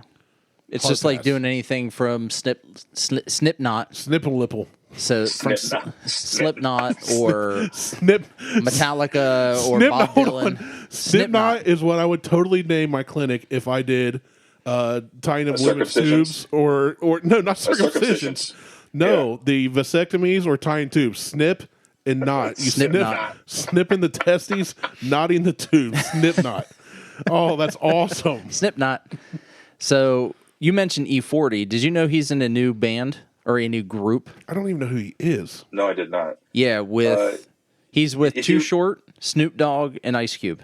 it's Hard just like pass. doing anything from Slipknot. Snip and Lipple. So from Slipknot or Snip. Metallica or Snip, Bob hold Dylan. on. Slipknot is what I would totally name my clinic if I did tying of women's tubes or no, not circumcisions. No, the vasectomies or tying tubes. Snip and knot. You snipping the testes, knotting the tubes. Snip knot. Oh, that's awesome. Slipknot. So you mentioned E40. Did you know he's in a new band or a new group? I don't even know who he is. No, I did not. Yeah, he's with Too Short, Snoop Dogg, and Ice Cube.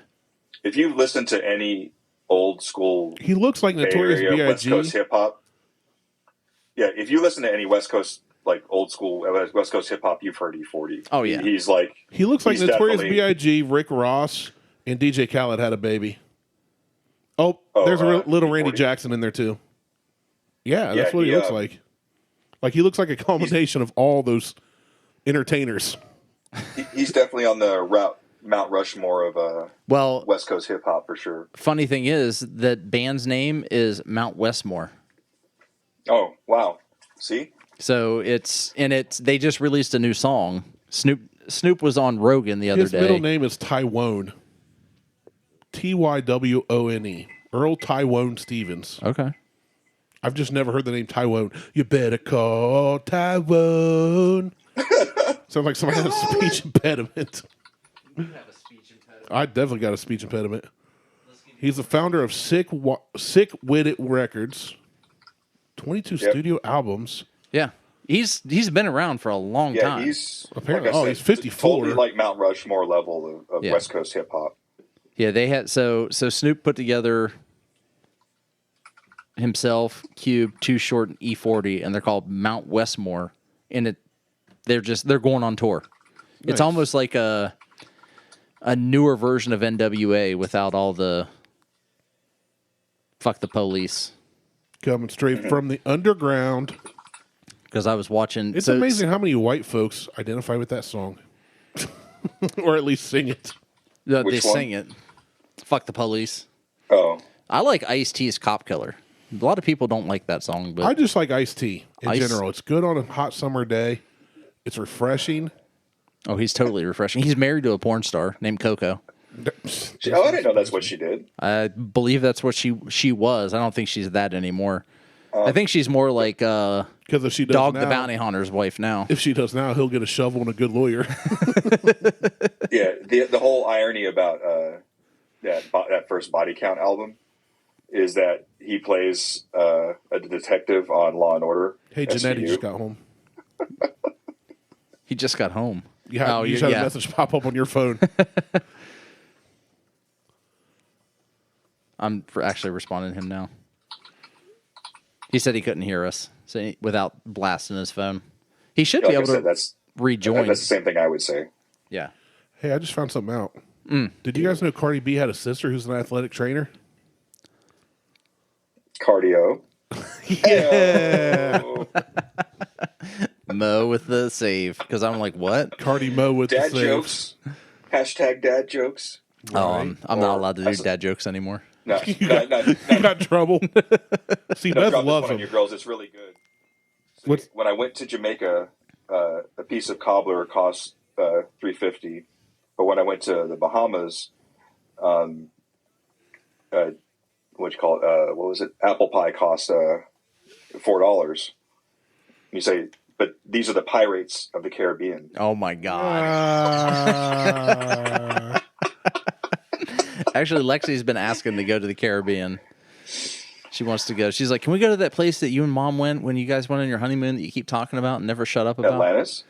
If you've listened to any old school, He looks like Notorious Area, West B.I.G. Coast hip hop. Yeah, if you listen to any West Coast, like old school West Coast hip hop, you've heard E40. Oh yeah, he's like He looks like he's Notorious definitely- B.I.G., Rick Ross, and DJ Khaled had a baby. Oh, there's a little Randy E40. Jackson in there too. Yeah, that's Yeah, what he he, looks like. Like he looks like a combination of all those entertainers. He's definitely on the Mount Rushmore of West Coast hip hop for sure. Funny thing is that band's name is Mount Westmore. Oh wow! See, So they just released a new song. Snoop was on Rogan the other His day. middle name is Tywone. Tywone. Earl Tywone Stevens. Okay. I've just never heard the name Tyrone. You better call Tyrone. Sounds like somebody has a speech impediment. You have a speech impediment. I definitely got a speech impediment. He's the founder of Sick-Witted Records, 22 studio albums. Yeah. He's been around for a long time. He's Apparently, like I said, he's 54. Totally like Mount Rushmore level of West Coast hip hop. Yeah, they had so Snoop put together himself, Cube, Too Short, and E40, and they're called Mount Westmore. And they're going on tour. Nice. It's almost like a newer version of NWA without all the fuck the police. Coming straight from the underground. Because I was watching. It's amazing how many white folks identify with that song, or at least sing it. They Which one? sing it. Fuck the police. Oh, I like Ice-T's Cop Killer. A lot of people don't like that song, but I just like iced tea in Ice- general. It's good on a hot summer day. It's refreshing. oh, he's totally refreshing. He's married to a porn star named Coco. I didn't know that's what she did. I believe that's what she was. I don't think she's that anymore. I think she's more like Because if she does Dog now, the Bounty Hunter's wife now. if she does now, he'll get a shovel and a good lawyer. Yeah, the whole irony about that first Body Count album is that he plays a detective on Law and Order. Hey, Janetti SVU. just got home. He just got home. You just had a message pop up on your phone. I'm actually responding to him now. He said he couldn't hear us without blasting his phone. He should be Like I able said, to that's rejoin. the same thing I would say. Yeah. Hey, I just found something out. Did you guys know Cardi B had a sister who's an athletic trainer? Cardio. Yeah. Oh, Mo with the save. Because I'm like, what? Cardi Mo with dad the save. jokes. Hashtag dad jokes. Oh, I'm not Or- allowed to do dad jokes anymore. No, You got in trouble. See, Beth drop this loves one on them. your girls. It's really good. So What's- when I went to Jamaica, a piece of cobbler cost $3.50, but when I went to the Bahamas, what you call it? What was it? Apple pie cost $4. You say, but these are the pirates of the Caribbean. Oh, my God. Ah. Actually, Lexi's been asking to go to the Caribbean. She wants to go. She's like, can we go to that place that you and Mom went when you guys went on your honeymoon that you keep talking about and never shut up about? Atlantis?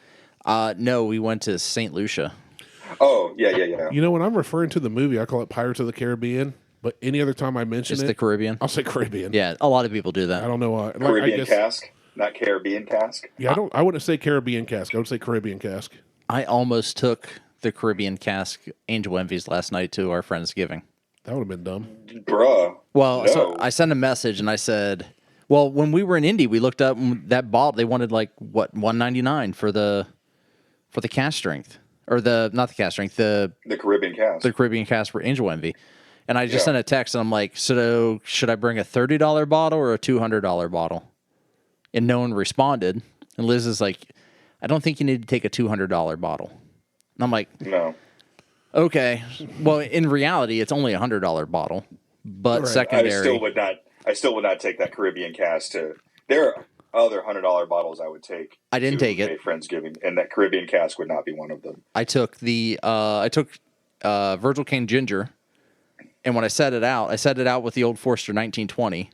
No, we went to St. Lucia. Oh, yeah. You know, when I'm referring to the movie, I call it Pirates of the Caribbean. But any other time I mention It's it, the Caribbean. I'll say Caribbean. Yeah, a lot of people do I that. don't know why. Like, Caribbean I guess, cask, not Caribbean cask. Yeah, I wouldn't say Caribbean cask. I would say Caribbean cask. I almost took the Caribbean cask Angel Envies last night to our Friendsgiving. That would have been dumb. Bruh. Well, no. so I sent a message and I said, well, when we were in Indy, we looked up that bottle. They wanted like what $1.99 for the cask strength, or not the cask strength, the Caribbean cask. Caribbean cask for Angel Envy. And I just Yeah. sent a text and I'm like, so should I bring a $30 bottle or a $200 bottle? And no one responded. And Liz is like, I don't think you need to take a $200 bottle. And I'm like, No. okay. Well, in reality, it's only a $100 bottle, but Right. secondary. I still would not take that Caribbean cask to. There are other $100 bottles I would take. I didn't to take it. a Friendsgiving, and that Caribbean cask would not be one of them. I took Virgil Cane Ginger, and when I set it out with the Old Forester 1920,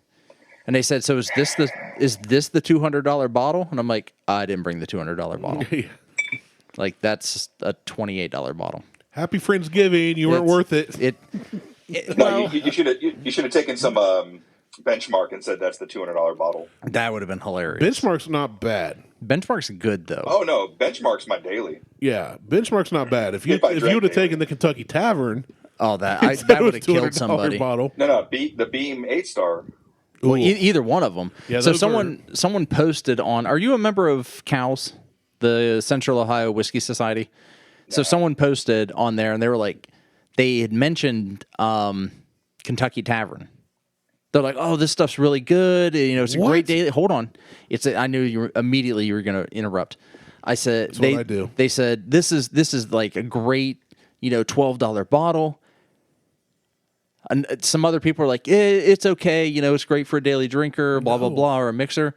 and they said, "So is this the $200 bottle?" And I'm like, "I didn't bring the $200 bottle. Like that's a $28 bottle." Happy Friendsgiving. You weren't worth it. No, you should have taken some benchmark and said that's the $200 bottle. That would have been hilarious. Benchmark's not bad. Benchmark's good though. Oh no, benchmark's my daily. Yeah, Benchmark's not bad. If you If I drank would have daily. taken the Kentucky Tavern, Oh, that instead would of have a killed $200 somebody. bottle. No, the Beam 8-star. Well, Ooh. either one of them. Yeah, so those someone posted on. Are you a member of COWS, the Central Ohio Whiskey Society? So someone posted on there, and they were like, they had mentioned Kentucky Tavern. They're like, "Oh, this stuff's really good. You know, it's a What? great daily." Hold on, I knew you were going to interrupt. I said, That's what I do. They said this is like a great, $12 bottle. And some other people are like, it's okay, it's great for a daily drinker, blah, blah, blah, or a mixer.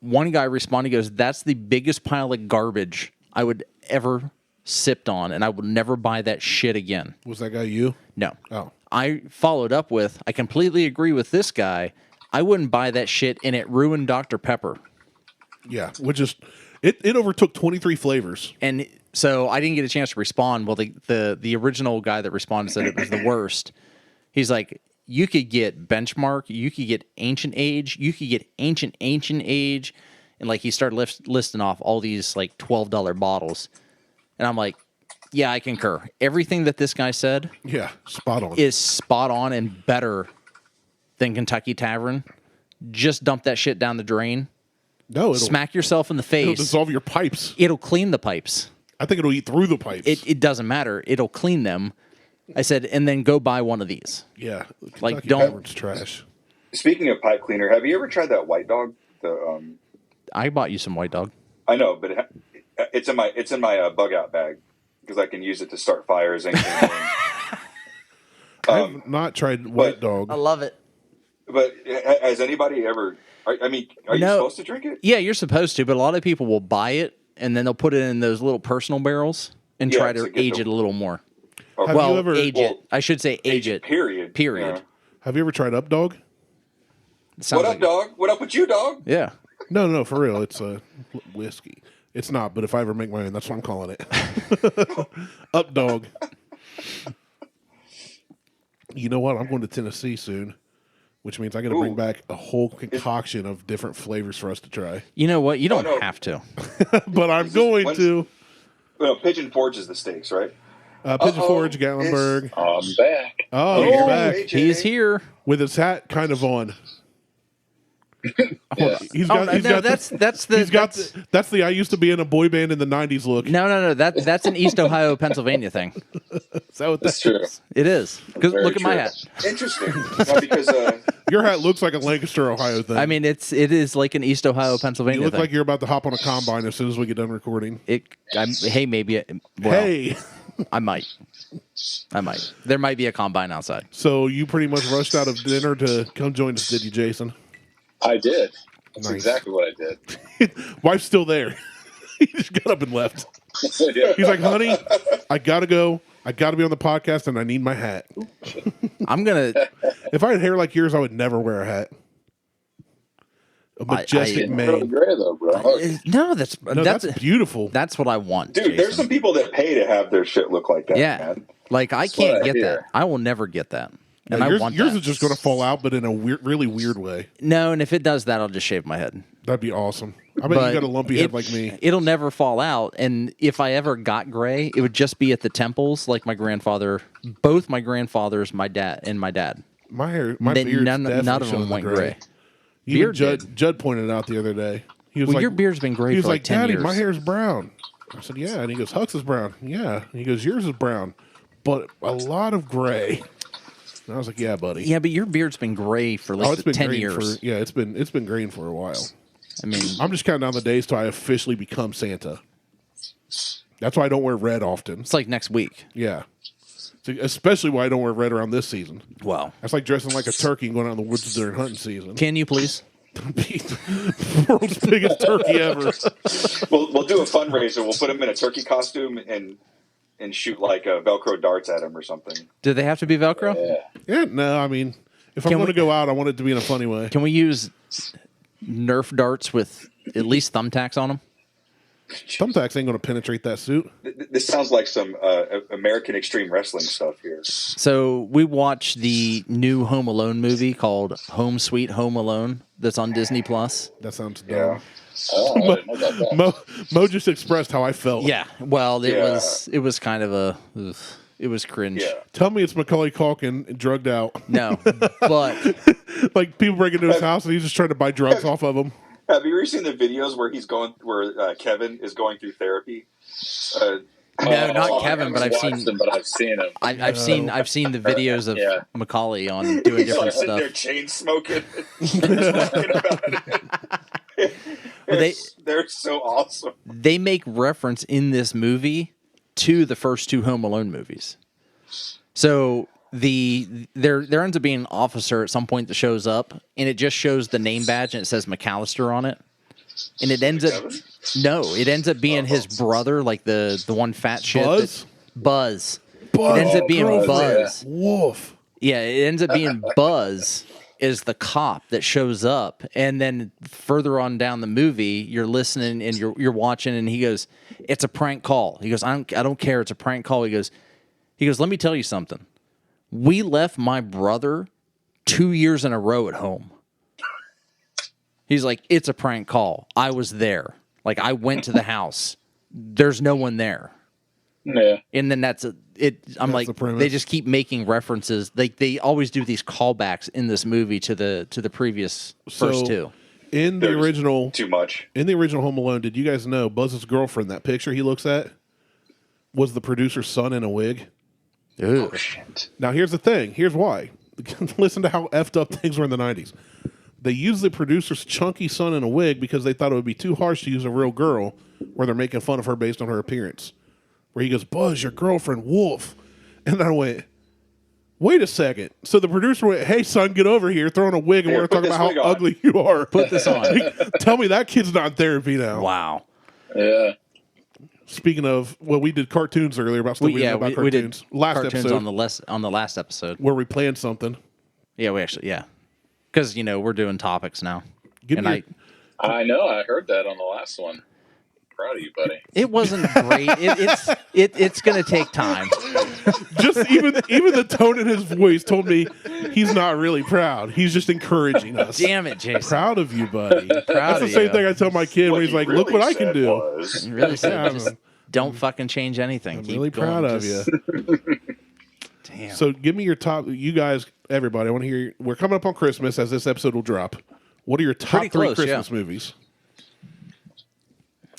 One guy responded, he goes, that's the biggest pile of garbage I would ever sipped on, and I will never buy that shit again. Was that guy you? No. Oh. I followed up with, I completely agree with this guy. I wouldn't buy that shit, and it ruined Dr. Pepper. Yeah, which is, it overtook 23 flavors. And so I didn't get a chance to respond. Well, the original guy that responded said it was the worst. He's like, you could get Benchmark, you could get Ancient Age, you could get Ancient Age, and like he started listing off all these like $12 bottles, and I'm like, yeah, I concur. Everything that this guy said, Yeah, spot on. is spot on and better than Kentucky Tavern. Just dump that shit down the drain. No, Smack yourself in the it'll face. dissolve your pipes. It'll clean the pipes. I think it'll eat through the pipes. It doesn't matter. It'll clean them. I said, and then go buy one of these. Yeah, Like, Kentucky don't- Tavern's trash. Speaking of pipe cleaner, have you ever tried that White Dog? I bought you some White Dog. I know, but it's in my bug out bag because I can use it to start fires. I've not tried White Dog. love it. But has anybody ever? Are you No. supposed to drink it? Yeah, you're supposed to, but a lot of people will buy it and then they'll put it in those little personal barrels and Yeah, try to to get age the- it a little more. Or, Have you ever- age it. I should say age it. Period. Period. Yeah. Have you ever tried Up Dog? It sounds What up, like- dog? What up with you, dog? Yeah. No, for real. It's a whiskey. It's not, but if I ever make my own, that's what I'm calling it. Up Dog. You know what? I'm going to Tennessee soon, which means I got to bring Ooh. back a whole concoction of different flavors for us to try. You know what? You don't no. have to. But I'm going when's- to. Well, Pigeon Forge is the steaks, right? Pigeon Uh-oh, Forge, Gatlinburg. I'm back. Oh, Hey, he's back AJ. He's here. with his hat kind of on. Yeah. He's Oh, got. no, He's got. that's the. He's got. that's- That's the I used to be in a boy band in the '90s look. No. That's an East Ohio, Pennsylvania thing. Is that what That's that true. is? It is. Because Very look at my true. hat. Interesting. Well, because Your hat looks like a Lancaster, Ohio thing. I mean, it is like an East Ohio, Pennsylvania you look thing. like you're about to hop on a combine as soon as we get done recording. Hey, maybe. Well, Hey, I might. There might be a combine outside. so you pretty much rushed out of dinner to come join us, did you, Jason? I did. That's Nice. exactly what I did. Wife's still there. He just got up and left. Yeah. He's like, honey, I gotta go. I gotta be on the podcast, and I need my hat. I'm gonna. If I had hair like yours, I would never wear a hat. A majestic It's really mane. gray though, bro. No, that's No, that's beautiful. That's what I want, dude, Jason. there's some people that pay to have their shit look like that. Yeah, man. like I what can't I get hear. that. I will never get that, and Now, I yours want yours that. is just going to fall out, but in a really weird way. No, and if it does that, I'll just shave my head. That'd be awesome. I bet you got a lumpy head like me. It'll never fall out, and if I ever got gray, it would just be at the temples, like my grandfather. Both my grandfathers, my dad. My hair, my Then beard's none of definitely them showing went the gray. Even Beard Judd pointed it out the other day. He was Well, like, your beard's been gray he was for like, like 10 Daddy, years. my hair's brown. I said, yeah. And he goes, Hux is brown. Yeah. And he goes, yours is brown, but a lot of gray. And I was like, yeah, buddy. Yeah, but your beard's been gray for like Oh, it's been 10 green years. for it's been green for a while. I mean, I'm just counting down the days till I officially become Santa. That's why I don't wear red often. it's like next week. Yeah. So, especially why I don't wear red around this season. Wow. That's like dressing like a turkey and going out in the woods during hunting season. Can you please? World's biggest turkey ever. We'll do a fundraiser. We'll put him in a turkey costume and shoot like Velcro darts at him or something. Do they have to be Velcro? Yeah. Yeah, no, I mean, if I'm Can going to we- go out, I want it to be in a funny way. Can we use Nerf darts with at least thumbtacks on them? Thumbtacks ain't going to penetrate that suit. This sounds like some American Extreme Wrestling stuff here. So we watched the new Home Alone movie called Home Sweet Home Alone that's on Disney Plus. That sounds dumb. Yeah. Oh, I didn't know about that. Mo just expressed how I felt. Yeah. Well, Yeah. it was kind of a it was cringe. Yeah. Tell me it's Macaulay Culkin drugged out. No, but Like people break into his house and he's just trying to buy drugs off of them. Have you ever seen the videos where Kevin is going through therapy? no, not I Kevin, but haven't I've watched seen them, but I've seen them. I've seen the videos of Yeah. Macaulay on doing He's different like sitting stuff. there chain smoking. talking about it. Well, They're so awesome. They make reference in this movie to the first two Home Alone movies. So there ends up being an officer at some point that shows up, and it just shows the name badge and it says McAllister on it, and it ends up being his brother, like the one fat shit. Buzz. It ends up being Buzz. Yeah. Wolf. Yeah, it ends up being Buzz is the cop that shows up, and then further on down the movie, you're listening and you're watching, and he goes, "It's a prank call." He goes, "I don't care. It's a prank call." He goes, "Let me tell you something. We left my brother 2 years in a row at home." He's like, "It's a prank call. I was there. Like, I went to the house. There's no one there." Yeah. And then I'm like, they just keep making references. They always do these callbacks in this movie to the previous first two. In the original, too much. In the original Home Alone, did you guys know Buzz's girlfriend, that picture he looks at, was the producer's son in a wig? Ooh. Oh, shit. Now, here's the thing. Here's why. Listen to how effed up things were in the 90s. They used the producer's chunky son in a wig because they thought it would be too harsh to use a real girl where they're making fun of her based on her appearance. Where he goes, "Buzz, your girlfriend, Wolf." And I went, wait a second. So the producer went, "Hey, son, get over here," throwing a wig, and we're talking about how ugly you are. Put this on. Tell me that kid's not in therapy now. Wow. Yeah. Speaking of, well, we did cartoons earlier about stuff we didn't know about we cartoons. did Last cartoons episode on the last episode where we planned something. Yeah, because we're doing topics now. I know. I heard that on the last one. Proud of you, buddy. It wasn't great. It's going to take time. Just even the tone in his voice told me he's not really proud. He's just encouraging us. Damn it, Jason. Proud of you, buddy. That's the same thing I tell my kid when he's like, "Look what I can do." He really said, just don't fucking change anything. I'm Keep really going. proud of you. Damn. So give me your top. You guys, everybody, I want to hear. We're coming up on Christmas as this episode will drop. What are your top Pretty three close, Christmas movies?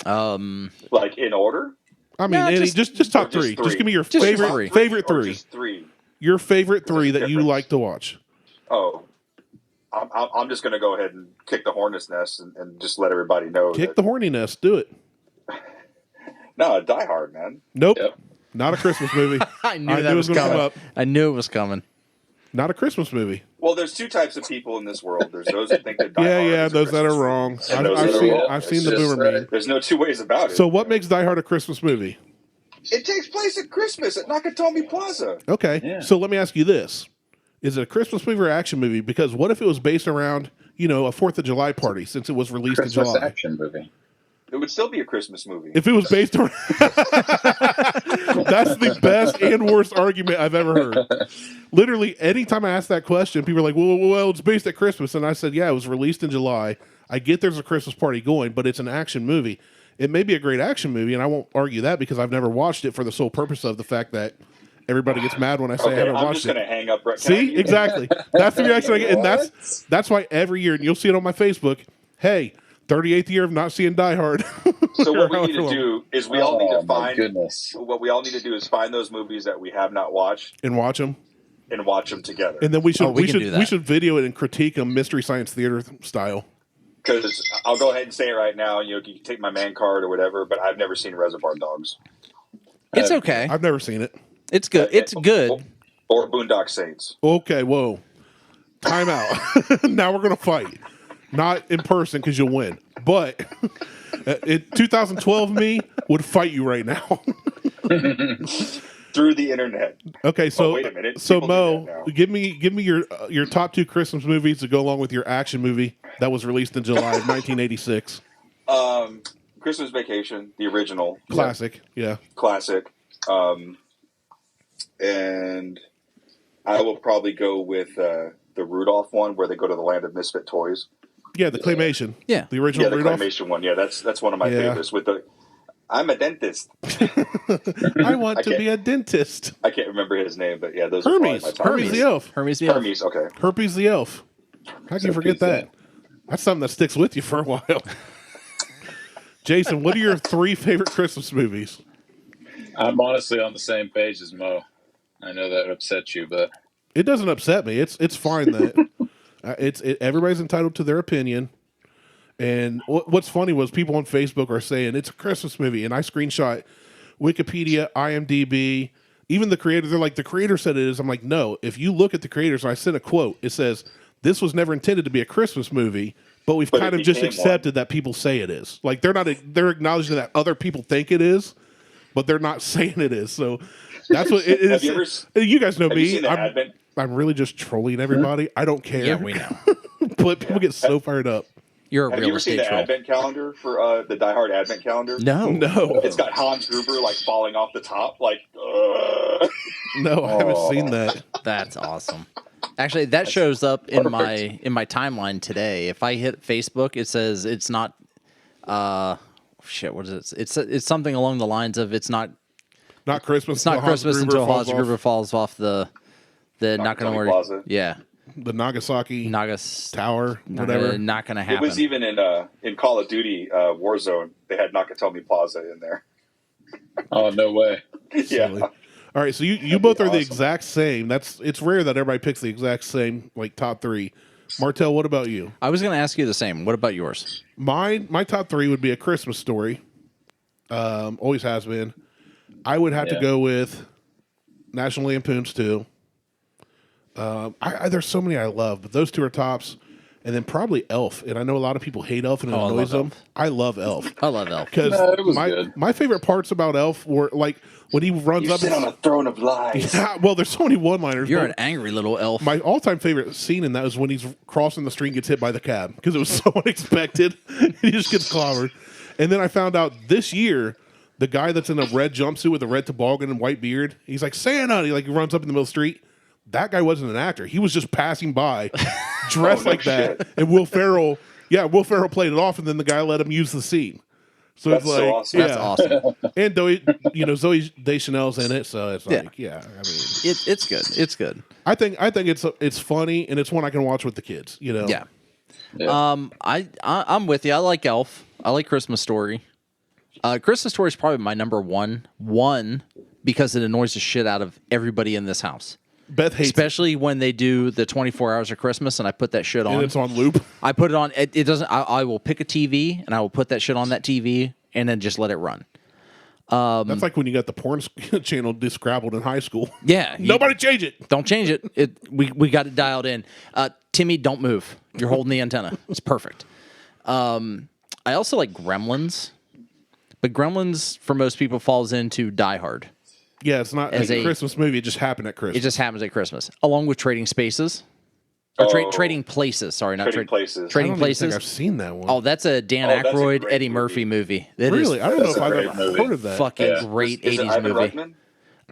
Like in order? I mean, just top three. Just give me your favorite three. Just three. Your favorite three that you like to watch. Oh, I'm just going to go ahead and kick the hornet's nest and just let everybody know. Kick the horny nest. Do it. No, Die Hard, man. Nope. Yep. Not a Christmas movie. I knew that was gonna coming. come up. I knew it was coming. Not a Christmas movie. Well, there's two types of people in this world. There's those that think that Die Hard is a those that are Christmas wrong. movie, and those that are wrong. I've seen It's the just- boomer meme. There's no two ways about it. So what makes Die Hard a Christmas movie? It takes place at Christmas at Nakatomi Plaza. Okay. Yeah. So let me ask you this. Is it a Christmas movie or action movie? Because what if it was based around, a 4th of July party since it was released Christmas in July? action movie. It would still be a Christmas movie. If it was based on... That's the best and worst argument I've ever heard. Literally, anytime I ask that question, people are like, well, it's based at Christmas. And I said, yeah, it was released in July. I get there's a Christmas party going, but it's an action movie. It may be a great action movie, and I won't argue that because I've never watched it for the sole purpose of the fact that everybody gets mad when I say I haven't I'm watched just it. going to hang up right now. See, exactly. That's the reaction I get, and that's why every year, and you'll see it on my Facebook. Hey, 38th year of not seeing Die Hard. So what we need to do is we all need to my find. goodness. What we all need to do is find those movies that we have not watched and watch them, and watch them together. and then we should we can do that. we should video it and critique them Mystery Science Theater style. Because I'll go ahead and say it right now. You can take my man card or whatever, but I've never seen Reservoir Dogs It's okay. I've never seen it. It's good. It's good. or Boondock Saints. Okay, whoa, time out. Now we're gonna fight, not in person because you'll win, but. 2012 me would fight you right now. Through the internet. Okay, so wait a minute. so People do Mo, that now. give me your top two Christmas movies to go along with your action movie that was released in July of 1986. Christmas Vacation, the original Classic, yeah. classic, and I will probably go with the Rudolph one where they go to the land of misfit toys. Yeah, the claymation. Yeah. The original Yeah, the Rudolph. claymation one. Yeah, that's one of my Yeah. favorites. I'm a dentist. I want to be a dentist. I can't remember his name, but yeah, those Hermes. are probably my top. Hermes the elf. Hermes the elf. Hermes, okay. Herpes the elf. How can you forget that? That's something that sticks with you for a while. Jason, what are your three favorite Christmas movies? I'm honestly on the same page as Mo. I know that upsets you, but It doesn't upset me. It's fine that everybody's entitled to their opinion. And what's funny was people on Facebook are saying it's a Christmas movie, and I screenshot Wikipedia, IMDb, Even the creator, they're like, the creator said it is. I'm like, no. If you look at the creators, I sent a quote. It says, this was never intended to be a Christmas movie, but we've kind of just accepted that people say it is. Like, they're acknowledging that other people think it is, but they're not saying it is. So that's what it is. You guys know me. I'm really just trolling everybody. I don't care. Yeah, we know. But people get so fired up. You're a Have real you ever seen estate the troll. advent calendar for the Die Hard advent calendar? No. It's got Hans Gruber like falling off the top, like. No, I haven't seen that. That's awesome. Actually, that shows up in my timeline today. If I hit Facebook, it says it's not. What is it? It's something along the lines of it's not Christmas. It's not Christmas until Hans Gruber falls off the not going to worry. Plaza. Yeah. The Nagasaki Tower, whatever. Not going to happen. It was even in Call of Duty Warzone. They had Nakatomi Plaza in there. Oh, no way. Yeah. Silly. All right, so you both are the exact same. It's rare that everybody picks the exact same like top three. Martell, what about you? I was going to ask you the same. What about yours? My top three would be A Christmas Story. Always has been. I would have to go with National Lampoon's 2. There's so many I love, but those two are tops. And then probably Elf. And I know a lot of people hate Elf and it annoys them. I love Elf. I love Elf. Because my favorite parts about Elf were like when he runs up. Sit on a throne of lies. Yeah, well, there's so many one-liners. You're an angry little elf. My all-time favorite scene in that is when he's crossing the street and gets hit by the cab because it was so unexpected. He just gets clobbered. And then I found out this year, the guy that's in a red jumpsuit with a red toboggan and white beard, he's like, Santa! He runs up in the middle of the street. That guy wasn't an actor. He was just passing by, dressed like that. And Will Ferrell played it off, and then the guy let him use the scene. So That's it's like, so awesome. That's awesome. And Zoe Deschanel's in it, so it's like, I mean, it's good. It's good. I think it's funny, and it's one I can watch with the kids. Yeah. I'm with you. I like Elf. I like Christmas Story. Christmas Story is probably my number one. One, because it annoys the shit out of everybody in this house. Beth hates especially when they do the 24 hours of Christmas, and I put that shit on. And it's on loop. I put it on. It doesn't. I will pick a TV and I will put that shit on that TV and then just let it run. That's like when you got the porn channel descrabbled in high school. Yeah, Nobody change it. Don't change it. We got it dialed in. Timmy, don't move. You're holding the antenna. It's perfect. I also like Gremlins, but Gremlins for most people falls into Die Hard. Yeah, it's not like a Christmas movie. It just happened at Christmas. It just happens at Christmas, along with Trading Spaces. Or Trading Places. Sorry, not Trading Places. Trading I don't even Places. think I've seen that one. Oh, that's a Dan Aykroyd, Eddie Murphy movie. That really? Is I don't know if I've great ever movie. heard of that. fucking great Is it 80s Ivan movie. Reitman?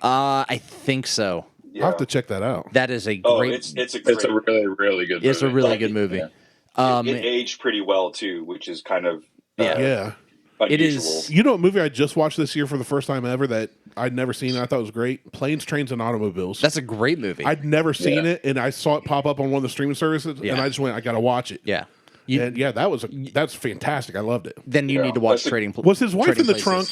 I think so. Yeah. I'll have to check that out. That is a Oh, great. it's a great. It's a really, really good movie. It's a really good movie. Yeah. It aged pretty well too, which is kind of Yeah. unusual. It is. You know what movie I just watched this year for the first time ever that I'd never seen and I thought was great? Planes, Trains, and Automobiles. That's a great movie. I'd never seen it, and I saw it pop up on one of the streaming services, and I just went, I got to watch it. Yeah. And that's fantastic. I loved it. Then you need to watch Trading Places. Was his wife in the trunk?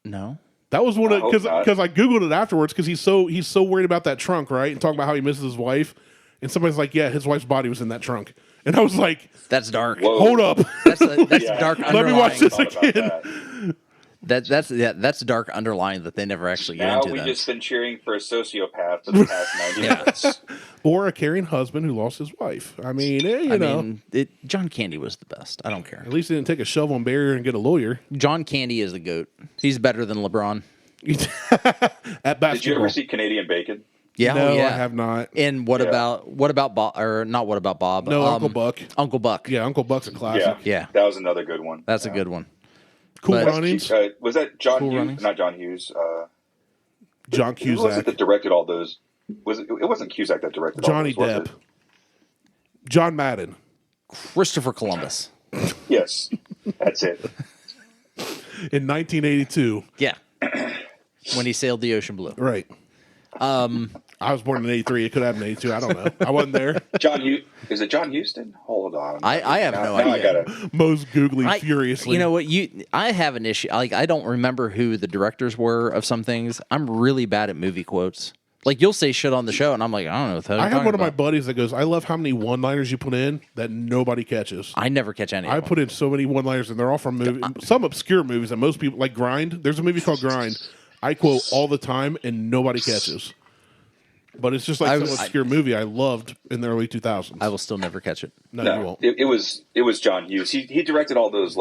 No. That was one of I hope not. because I googled it afterwards because he's so worried about that trunk, right? And talking about how he misses his wife, and somebody's like, "Yeah, his wife's body was in that trunk," and I was like, That's dark. Whoa. "Hold up, That's Yeah. dark. let me watch this Thought about again." that. That's dark underlying that they never actually get Now into. we've That. just been cheering for a sociopath for the past 90 minutes. Or a caring husband who lost his wife. I mean, you know, John Candy was the best. I don't care. at least he didn't take a shovel and barrier and get a lawyer John Candy is the GOAT. He's better than LeBron. at basketball. Did you ever see Canadian Bacon? Yeah, No, yeah. I have not. And what about Bob? Or not? What about Bob? No, Uncle Buck. Uncle Buck. Yeah, Uncle Buck's a classic. Yeah. That was another good one. That's a good one. Cool But- Runnings. Was that John Cool Hughes? Runnings? Not John Hughes. John Who was it Cusack. that directed all those? It wasn't Cusack that directed Johnny all those, was Depp. John Madden. Christopher Columbus. it? Yes, that's it. In 1982. Yeah. When he sailed the ocean blue. Right. I was born in 83. It could have been 82. I don't know. I wasn't there. Is it John Houston? Hold on. I have no Now idea. I gotta. Mo's googling furiously. You know what? I have an issue. Like I don't remember who the directors were of some things. I'm really bad at movie quotes. Like, you'll say shit on the show, and I'm like, I don't know what the hell I you're have one talking of my about. buddies that goes, I love how many one-liners you put in that nobody catches. I never catch any of I them. put in so many one-liners, and they're all from movies, some obscure movies that most people like. Grind. There's a movie called Grind. I quote all the time, and nobody catches. But it's just like some obscure movie I loved in the early 2000s. I will still never catch it. No, you won't. It was John Hughes. He directed all those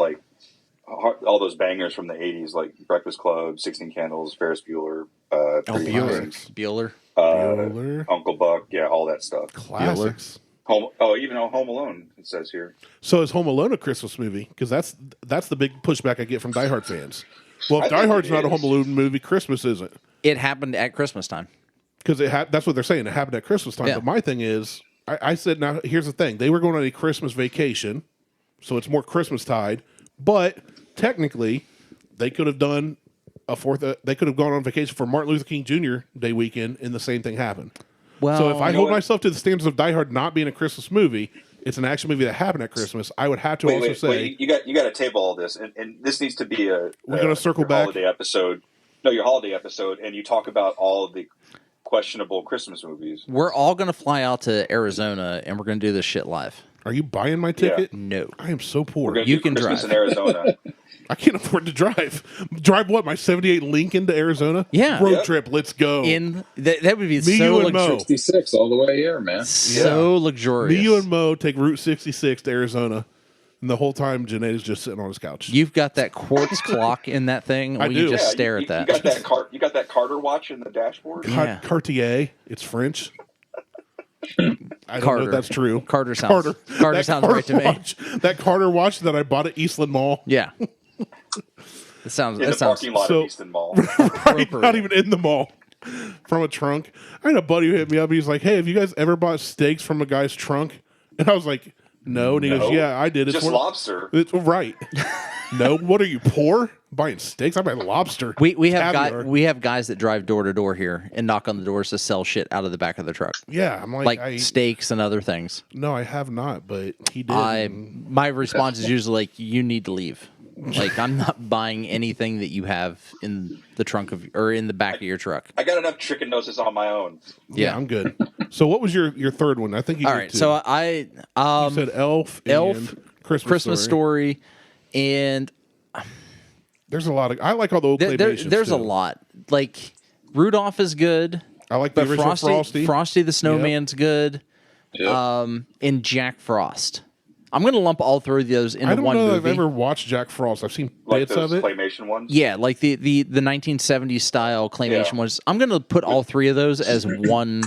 bangers from the 80s, like Breakfast Club, 16 Candles, Ferris Bueller, Bueller. Bueller. Uncle Buck, yeah, all that stuff. Classics. Home Alone, it says here. So is Home Alone a Christmas movie? Because that's the big pushback I get from Die Hard fans. Well, if Die Hard's not a Home Alone movie, Christmas isn't. It happened at Christmas time. Because that's what they're saying. It happened at Christmas time. Yeah. But my thing is, I said, now, here's the thing. They were going on a Christmas vacation, so it's more Christmas tied. But technically, they could have done they could have gone on vacation for Martin Luther King Jr. Day weekend, and the same thing happened. Well, So if I hold myself to the standards of Die Hard not being a Christmas movie, it's an action movie that happened at Christmas, I would have to also say... you got to table all this, and this needs to be we're going to circle back. Holiday episode. No, your holiday episode, and you talk about all of the questionable Christmas movies. we're all going to fly out to Arizona, and we're going to do this shit live. Are you buying my ticket? No. I am so poor. We're going to You do can Christmas drive. in Arizona. I can't afford to drive. Drive what? My 78 Lincoln to Arizona? Yeah. Road Yep. trip. Let's go. That would be Me, so you, and Mo. 66 all the way here, man. so luxurious. Me, you, and Mo take Route 66 to Arizona. And the whole time, Janae is just sitting on his couch. You've got that quartz clock in that thing. I We do. can just Yeah, stare you, at that. You got that Carter watch in the dashboard. Yeah. Cartier. It's French. I don't know Carter. if that's true. Carter sounds That sounds right to me. watch, that Carter watch that I bought at Eastland Mall. Yeah. That sounds. In That the sounds. parking lot so- of Easton Mall. Right, not even in the mall. From a trunk. I had a buddy who hit me up. He's like, "Hey, have you guys ever bought steaks from a guy's trunk?" And I was like, "No." And he goes, "Yeah, I did. It's Just lobster. It's right." No, what are you, poor? Buying steaks? I buy lobster. We have Caviar. guys that drive door to door here and knock on the doors to sell shit out of the back of the truck, Yeah, I'm like steaks and other things. No, I have not, but he did. My response is usually like, "You need to leave." Like, I'm not buying anything that you have in the trunk of or in the back of your truck. I got enough trichinosis on my own. Yeah, I'm good. So, what was your third one? I think you All did right. two. So I you said Elf, and Christmas Story, and There's a lot of. I like all the old claymations. there's too. a lot. Like, Rudolph is good. I like the But original Frosty the Snowman's good. Yep. And Jack Frost. I'm going to lump all three of those into I don't one know movie. if I've ever watched Jack Frost. I've seen Like bits those of it. claymation ones. Yeah, like the 1970s style claymation Yeah. ones. I'm going to put all three of those as one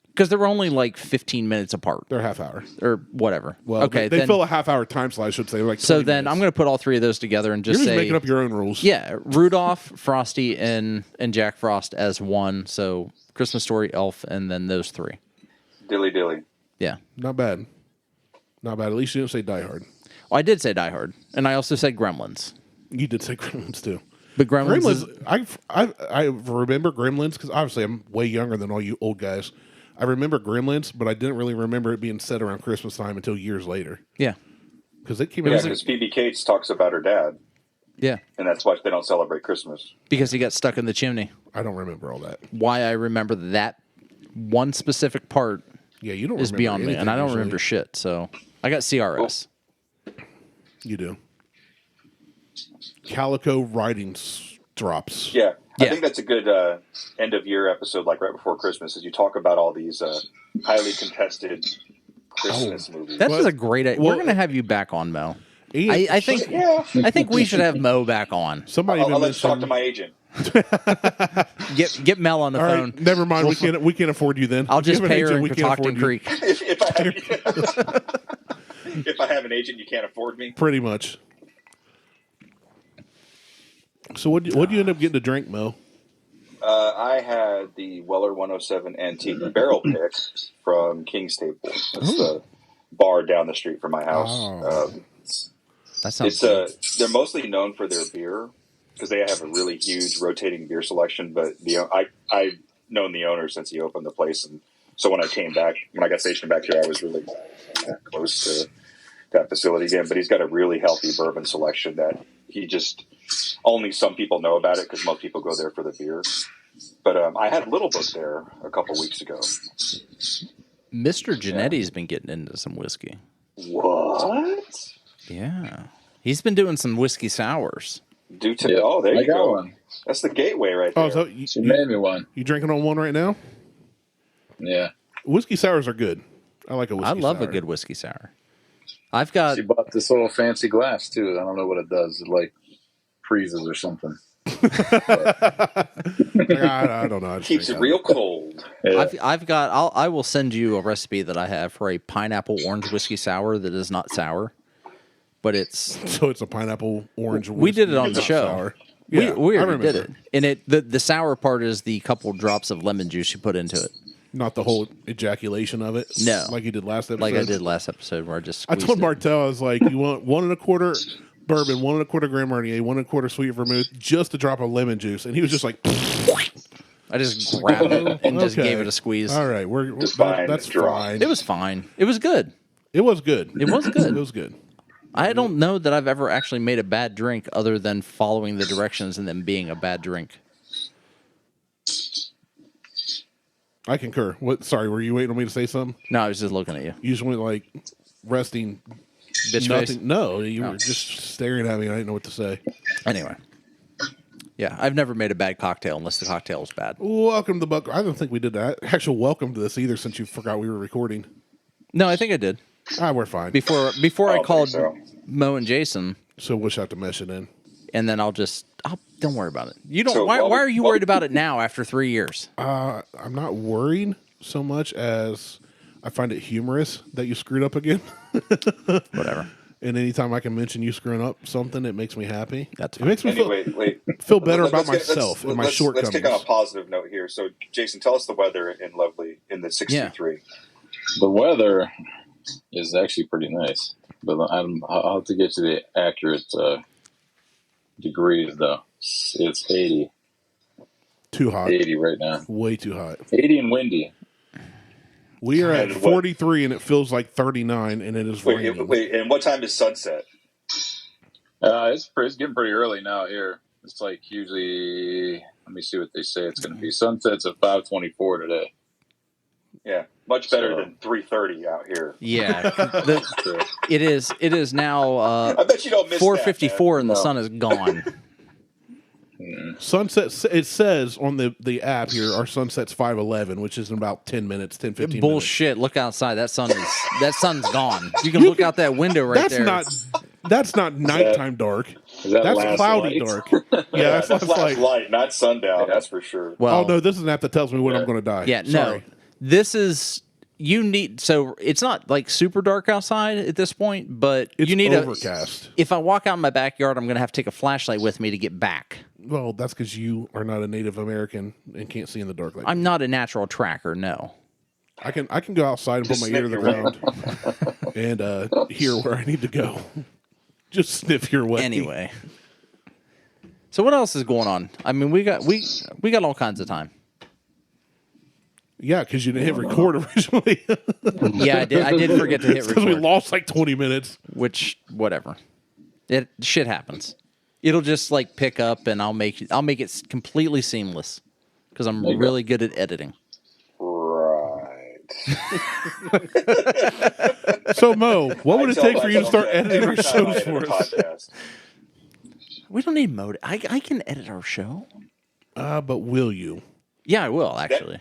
because they were only like 15 minutes apart They're half hour. or whatever. Well, okay, they then, fill a half hour time slot. I should say. Like so 20 then I'm minutes. going to put all three of those together and You're just just say, making up your own rules. yeah, Rudolph, Frosty, and Jack Frost as one. So Christmas Story, Elf, and then those three. Dilly dilly. Yeah. Not bad. Not bad. At least you didn't say Die Hard. Well, I did say Die Hard, and I also said Gremlins. You did say Gremlins too. But Gremlins, is, I remember Gremlins because obviously I'm way younger than all you old guys. I remember Gremlins, but I didn't really remember it being set around Christmas time until years later yeah, because it came Yeah, out. because Phoebe Cates talks about her dad, yeah, and that's why they don't celebrate Christmas. because he got stuck in the chimney. I don't remember all that. Why I remember that one specific part Yeah, you don't is remember beyond me, and anything I don't usually. remember shit. So I got CRS. You do. Calico writing drops. Yeah, Yeah. I think that's a good end of year episode, like right before Christmas, as you talk about all these highly contested Christmas movies. That Well- is a great. well- We're gonna have you back on, Mo. Ian, I think. Yeah. I think we should have Mo back on. somebody I'll even let you talk mentioned. to my agent. Get Mel on the All phone. right, never mind. We can't afford you then. I'll If you just have an pay her agent, in we can't afford Catoctin you. Creek. if I have, if I have an agent, you can't afford me. Pretty much. So what do you end up getting to drink, Mo? I had the Weller 107 Antique Barrel Pick from King's Table. It's the bar down the street from my house. Oh. That sounds. It's good. they're mostly known for their beer because they have a really huge rotating beer selection. But I've known the owner since he opened the place, and so when I got stationed back here, I was really close to that facility again. But he's got a really healthy bourbon selection that he just only some people know about it because most people go there for the beer. But I had a little book there a couple weeks ago. Mr. Genetti's been getting into some whiskey. What? Yeah. He's been doing some whiskey sours. Oh, there you go. One. That's the gateway right there. Oh, so She made me one. you drinking on one right now? Yeah. Whiskey sours are good. I like a whiskey sour. I love a good whiskey sour. I've got. She bought this little fancy glass too. I don't know what it does. It like freezes or something. I don't know. I just Keeps it drink real cold. Yeah. I've got. I will send you a recipe that I have for a pineapple orange whiskey sour that is not sour, but it's. So it's a pineapple orange. We did it on whiskey the show. sour. We Yeah, already I remember. did it, and the sour part is the couple drops of lemon juice you put into it, Not the whole ejaculation of it. No. like you did last episode. like I did last episode where I just. I Squeezed told it. Martelle, I was like, you want 1 1/4 bourbon, 1 1/4 Grand Marnier, 1 1/4 sweet vermouth, just a drop of lemon juice, and he was just like, I just grabbed it and just Okay. gave it a squeeze. all right, fine, that's draw. fine. It was fine. It was good. It was good. It was good. It was good. I don't know that I've ever actually made a bad drink other than following the directions and then being a bad drink. I concur. What? Sorry, were you waiting on me to say something? No, I was just looking at you. You just went like resting. Bitch nothing. face. No, you Oh. were just staring at me. I didn't know what to say. Anyway. Yeah, I've never made a bad cocktail unless the cocktail is bad. Welcome to the Buck. I don't think we did that. Actual welcome to this either, since you forgot we were recording. No, I think I did. We're fine. Before I I don't called think so. Mo and Jason, So we'll just have to mesh it in. and then don't worry about it. You don't. So why while are you while- worried about it now after 3 years? I'm not worried so much as I find it humorous that you screwed up again. Whatever. And anytime I can mention you screwing up something, it makes me happy. That's it fine. makes me Wait. feel better Let's about get- myself and my let's shortcomings. take on a positive note here. So, Jason, tell us the weather in Lovely in the 63. The weather is actually pretty nice, but I'll have to get you the accurate degrees though. It's 80 Too hot. right now. Way too hot. 80 and windy. We are at And what- 43 and it feels like 39 and it is raining. Wait, and what time is sunset? It's getting pretty early now here. It's like usually. Let me see what they say it's going to be. Sunsets at 5:24 today. Yeah, much better So- than 3:30 out here. Yeah, So, it is. It is now I bet you don't miss 4:54 and the No. sun is gone. Sunset, it says on the app here, our sunset's 5:11, which is in about 10 minutes, 10, 15 minutes. Bullshit! Look outside. That sun's gone. You can look out that window right there. That's not nighttime dark. is that That's last cloudy light? dark. Yeah, that's last like, light, not sundown. Yeah. That's for sure. Well, oh no, this is an app that tells me when Yeah. I'm going to die. yeah, Sorry. no. This is you need. So it's not like super dark outside at this point, but It's you need overcast. If I walk out in my backyard, I'm going to have to take a flashlight with me to get back. Well, that's because you are not a Native American and can't see in the dark. Like I'm not a natural tracker. No. I can go outside and Just put my ear to the sniff ground and hear where I need to go. Just sniff your way. Anyway. So what else is going on? I mean, we got all kinds of time. Yeah, because you didn't hit record originally. Yeah, I did forget to hit Because we record. lost like 20 minutes. Which whatever. Shit happens. It'll just like pick up and I'll make it completely seamless because I'm There you go. really good at editing. Right. So Mo, what would it take for you to I start tell that editing every our time I shows edit for a us? podcast. We don't need mode. I can edit our show. But will you? Yeah, I will actually.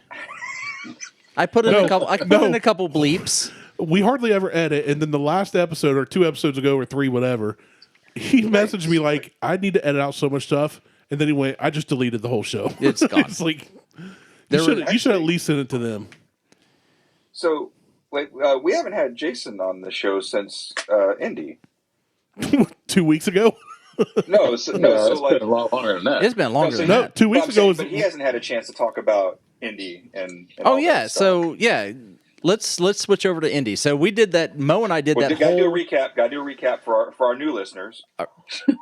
I put in No, a couple. I put no. in a couple bleeps. We hardly ever edit, and then the last episode or 2 episodes ago or 3, whatever, he messaged me like, I need to edit out so much stuff, and then he went, I just deleted the whole show. It's gone. It's like There you should at least send it to them. So, like, we haven't had Jason on the show since Indy. 2 weeks ago. No, so It's like, been a lot longer than that. It's been longer so than No, that. 2 weeks I'm ago saying, was but he hasn't had a chance to talk about Indy and Oh all yeah. that stuff. So yeah, let's switch over to Indy. So we did that. Mo and I did Well, that gotta do a whole recap. Gotta do a recap for our new listeners,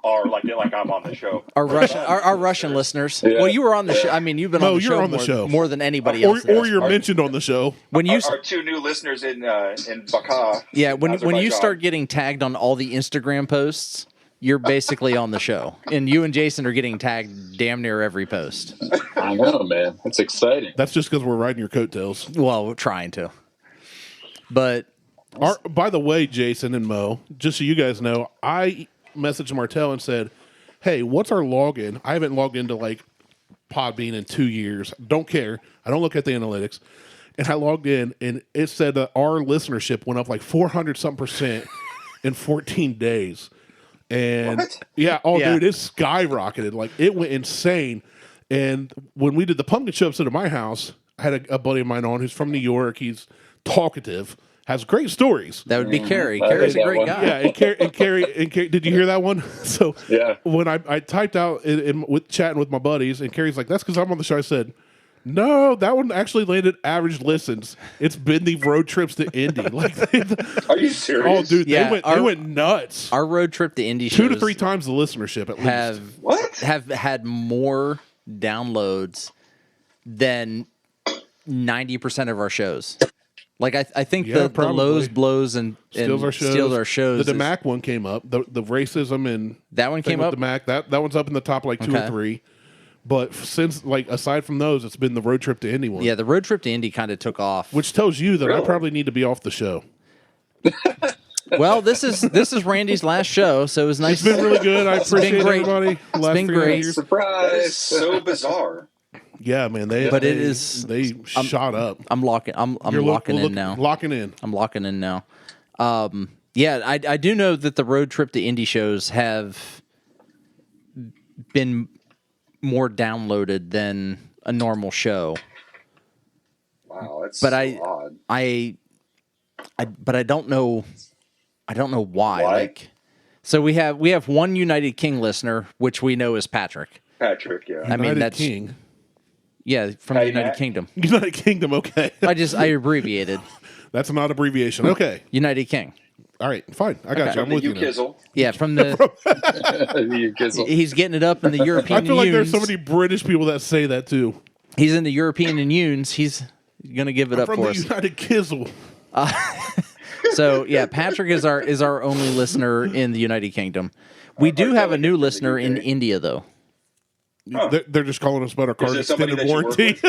or like I'm on the show. our Russian listeners. Yeah. Well, you were on the show. I mean, you've been Mo, on the you're show, on the more, show. more than anybody Or else. at this you're point. mentioned on the show. when you Our 2 new listeners in Baka. yeah when you Azerbaijan. start getting tagged on all the Instagram posts, you're basically on the show, and you and Jason are getting tagged damn near every post. I know, man. It's exciting. That's just because we're riding your coattails. Well, we're trying to, but By the way, Jason and Mo, just so you guys know, I messaged Martelle and said, "Hey, what's our login? I haven't logged into like Podbean in 2 years. Don't care. I don't look at the analytics." And I logged in, and it said that our listenership went up like 400% in 14 days. And What? yeah, Yeah. dude, it skyrocketed. Like it went insane. And when we did the pumpkin show episode at my house, I had a buddy of mine on who's from New York. He's talkative, has great stories. that would be Carrie. I Carrie's heard a that great one. guy. Yeah, and Carrie, did you hear that one? So Yeah. when I typed out with chatting with my buddies, and Carrie's like, "That's because I'm on the show." I said, "No, that one actually landed average listens. It's been the road trips to Indy. Like, Are you serious? oh, dude, Yeah, they went nuts. Our road trip to Indy 2 to shows 3 times the listenership at least. What? have had more downloads than 90% of our shows. Like I think Yeah, the probably. lows, blows, and Steals our shows. steals our shows. The is- DeMac one came up. The racism and That one thing came with up? DeMac, that one's up in the top like 2 or Okay. 3. But since like aside from those, it's been the road trip to Indy one. Yeah, the road trip to Indy kind of took off. Which tells you that I Really? probably need to be off the show. Well, this is Randy's last show, so it was nice. It's been really good. I appreciate great. everybody. Last been 3 great. years. That Surprise. is so bizarre. Yeah, man. They shot up. I'm locking. I'm You're locking in now. Locking in. I'm locking in now. Yeah, I do know that the road trip to Indy shows have been more downloaded than a normal show. Wow, that's But so odd. But I don't know. I don't know why. Why? Like, so we have one United King listener, which we know is Patrick. Patrick, yeah. I mean, United that's King. yeah from the Hey, United Matt. Kingdom. United Kingdom. Okay, I abbreviated that's not abbreviation. Okay, United King. all right, fine. I got you. I'm The with you. Now. Kizzle. Yeah, from the You kizzle. he's getting it up in the European. I feel like there's so Unions. many British people that say that too. He's in the European Unions. He's gonna give it up From for the us. United Kizzle. So yeah, Patrick is our only listener in the United Kingdom. We do have a new listener in India though. They're just calling us about our car's it somebody extended that you work warranty.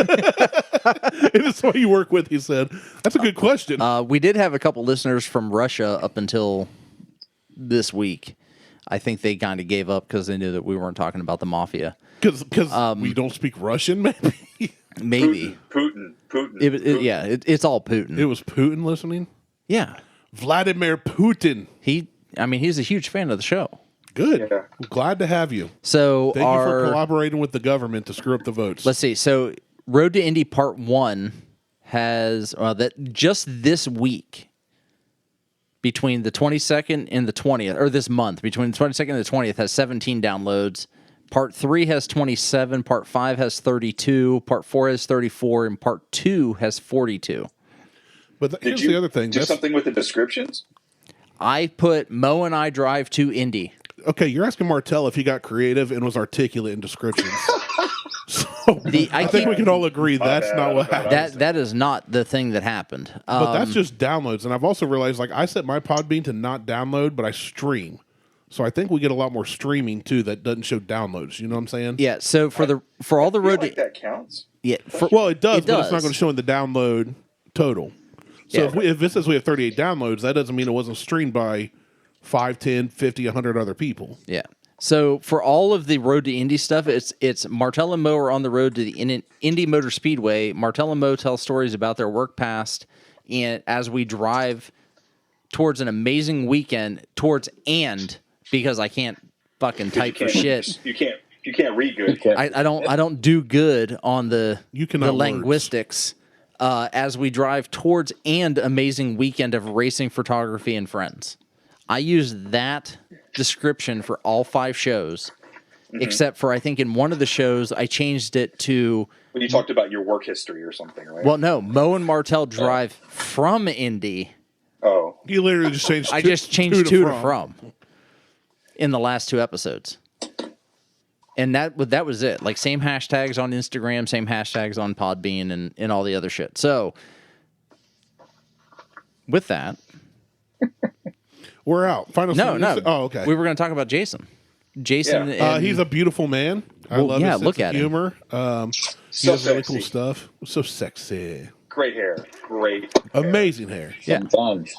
It is somebody you work with, he said. That's a good question. We did have a couple listeners from Russia up until this week. I think they kind of gave up because they knew that we weren't talking about the mafia. Because we don't speak Russian, maybe? Maybe. Putin. Yeah, it's all Putin. It was Putin listening? Yeah. Vladimir Putin. He's a huge fan of the show. Good. Yeah. I'm glad to have you. So Thank you for collaborating with the government to screw up the votes. let's see. So Road to Indy Part 1 has that just this week between the 22nd and the 20th, or this month between the 22nd and the 20th has 17 downloads. Part 3 has 27, Part 5 has 32, Part 4 has 34, and Part 2 has 42. But here's Did you the other thing. do something with the descriptions? I put Mo and I drive to Indy. Okay, you're asking Martelle if he got creative and was articulate in descriptions. So I think can't- we can all agree that's bad, not what my bad. happened. That is not the thing that happened. But that's just downloads. And I've also realized, like, I set my Podbean to not download, but I stream. So I think we get a lot more streaming, too, that doesn't show downloads. You know what I'm saying? yeah. So for all the I feel road like to that counts. yeah. Well, it does, It but it's not does. going to show in the download total. So Yeah. if it says we have 38 downloads, that doesn't mean it wasn't streamed by 5, 10, 50, 100 other people. Yeah. So for all of the Road to Indy stuff, it's Martelle and Mo are on the road to the Indy Motor Speedway. Martelle and Mo tell stories about their work past, and as we drive towards an amazing weekend, because I can't fucking type for shit. You can't read good. I don't do good on the cannot words. linguistics. As we drive towards and amazing weekend of racing, photography, and friends. I use that description for all 5 shows, except for I think in one of the shows I changed it to. When you talked about your work history or something, right? Well, no, Mo and Martelle drive from Indy. Oh, You literally just changed I just changed to from in the last 2 episodes. And that was it. Like same hashtags on Instagram, same hashtags on Podbean and all the other shit. So with that, We're out. Final No, no. Oh, okay. We were going to talk about Jason. Jason, Yeah. and, He's a beautiful man. I Well, love yeah, his sense look of at him. humor. He So does really cool sexy. stuff. So sexy. Great hair. Great. Amazing hair. Yeah. Sometimes.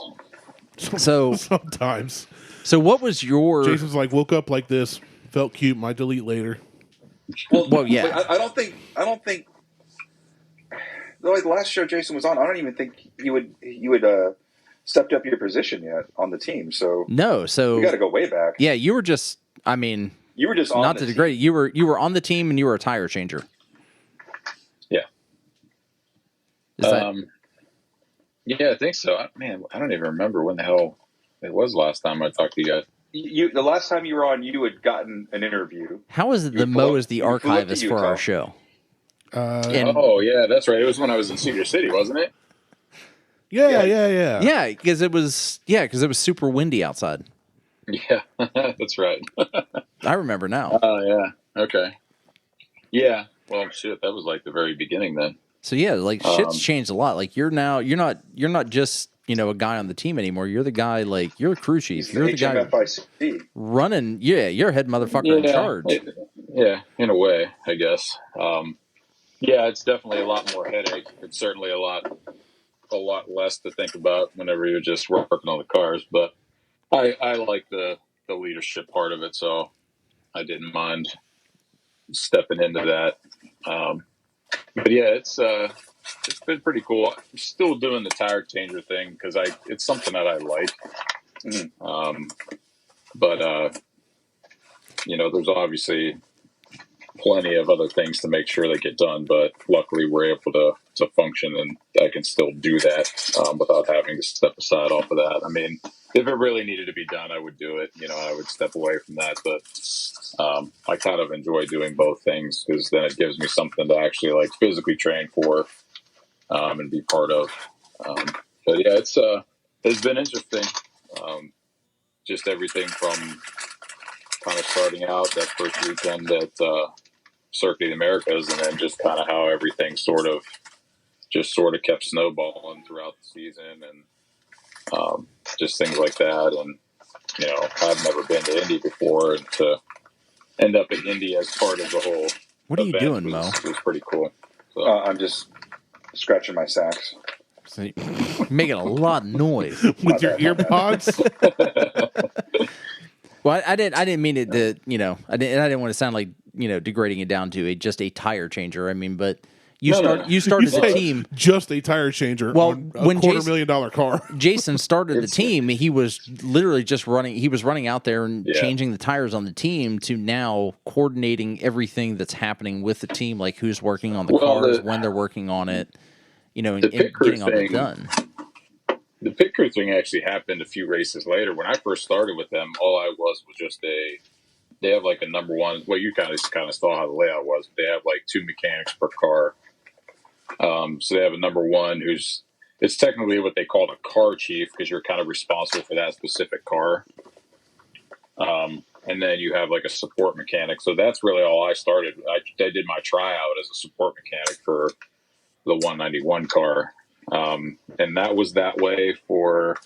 So- Sometimes. So what was your? Jason's like, woke up like this, felt cute, might delete later. Well, yeah. But I don't think. Like the last show Jason was on, I don't even think you would stepped up your position yet on the team. So No, so we got to go way back. yeah, you were just. I mean, You were just on not the to degrade. You were on the team and you were a tire changer. Yeah. Is that, Yeah, I think so. Man, I don't even remember when the hell it was last time I talked to you guys. The last time you were on, you had gotten an interview. how is it You the flew Mo up- is the you flew up to archivist for Utah. our show? And Oh, yeah, that's right. It was when I was in Cedar City, wasn't it? Yeah. yeah, because it was super windy outside. Yeah, that's right. I remember now. Oh, yeah. Okay. Yeah. Well, shit, that was like the very beginning then. So yeah, like shit's changed a lot. Like you're not just a guy on the team anymore. You're the guy, like you're the crew chief. You're the guy HMFIC. running. Yeah, you're head motherfucker in charge. Yeah, in a way, I guess. Yeah, it's definitely a lot more headache. It's certainly a lot less to think about whenever you're just working on the cars. But I like the leadership part of it, so I didn't mind stepping into that. But yeah, it's been pretty cool. I'm still doing the tire changer thing because it's something that I like. Mhm. But there's obviously plenty of other things to make sure they get done, but luckily we're able to function, and I can still do that without having to step aside off of that. I mean, if it really needed to be done, I would do it. I would step away from that, but I kind of enjoy doing both things because then it gives me something to actually like physically train for and be part of. But yeah, it's been interesting. Just everything from kind of starting out that first weekend at Circuit of the Americas, and then just kind of how everything sort of kept snowballing throughout the season, and just things like that. And I've never been to Indy before, and to end up at Indy as part of the whole What are you event doing, Mo? was pretty cool. So, I'm just scratching my sacks. So you're making a lot of noise. With your ear pods. Well, I didn't mean it to, I didn't want to sound like, degrading it down to just a tire changer. I mean, but you started You the say team. just a tire changer Well, on a when $250,000 car. Jason started the team. He was literally just running. He was running out there and changing the tires on the team to now coordinating everything that's happening with the team, like who's working on the cars, when they're working on it, and getting all that done. The pit crew thing actually happened a few races later. When I first started with them, all I was just they have like a number one. Well, you kind of saw how the layout was. They have like 2 mechanics per car. So they have a number one it's technically what they call a car chief because you're kind of responsible for that specific car. And then you have like a support mechanic. So that's really all I started. I did my tryout as a support mechanic for the 191 car. And that was that way for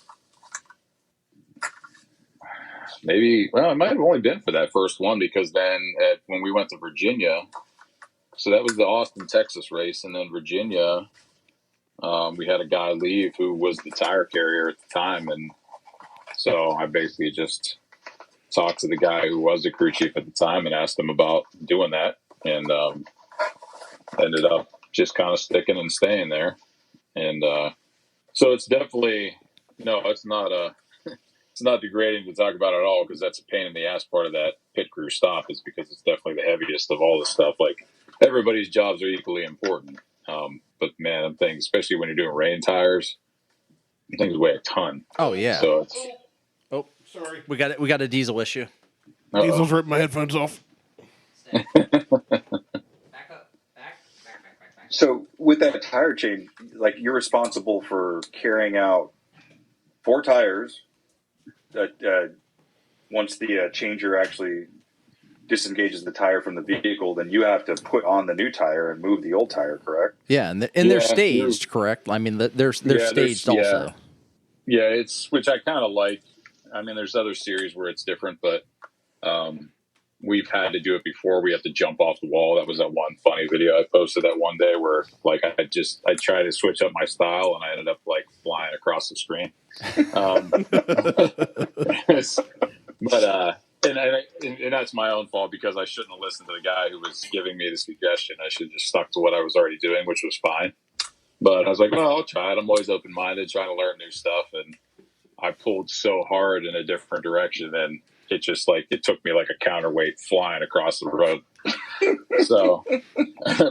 it might have only been for that first one, because then when we went to Virginia, so that was the Austin, Texas race. And then Virginia, we had a guy leave who was the tire carrier at the time. And so I basically just talked to the guy who was the crew chief at the time and asked him about doing that, and ended up just kind of sticking and staying there. And so it's definitely, it's not it's not degrading to talk about it at all, because that's a pain in the ass part of that pit crew stop, is because it's definitely the heaviest of all the stuff. Like, everybody's jobs are equally important. But man, I'm thinking, especially when you're doing rain tires, things weigh a ton. Oh yeah. So it's, Sorry. We got a diesel issue. Diesel's ripping my headphones off. So with that tire change, like, you're responsible for carrying out 4 tires. Once the changer actually disengages the tire from the vehicle, then you have to put on the new tire and move the old tire, correct? Yeah, and they're staged, correct? I mean, they're staged also. Yeah, which I kind of like. I mean, there's other series where it's different, but we've had to do it before. We have to jump off the wall. That was that one funny video I posted that one day where like I tried to switch up my style and I ended up like flying across the screen. And that's my own fault because I shouldn't have listened to the guy who was giving me the suggestion. I should have just stuck to what I was already doing, which was fine. But I was like, well, I'll try it. I'm always open-minded, trying to learn new stuff. And I pulled so hard in a different direction, and it just like it took me like a counterweight flying across the road. So,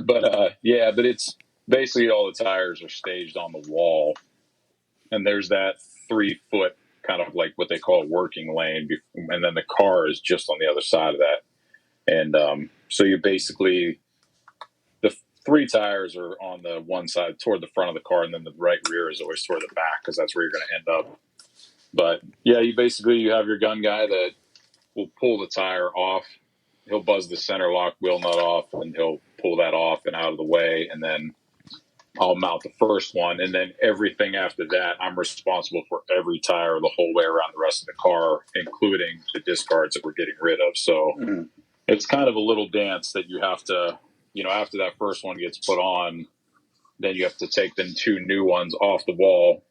but it's basically all the tires are staged on the wall, and there's that 3-foot kind of like what they call a working lane, and then the car is just on the other side of that. And so you basically, the 3 tires are on the one side toward the front of the car, and then the right rear is always toward the back because that's where you're going to end up. But yeah, you have your gun guy that will pull the tire off. He'll buzz the center lock wheel nut off, and he'll pull that off and out of the way, and then I'll mount the first one, and then everything after that, I'm responsible for every tire the whole way around the rest of the car, including the discards that we're getting rid of. So It's kind of a little dance that you have to, after that first one gets put on, then you have to take the 2 new ones off the wall.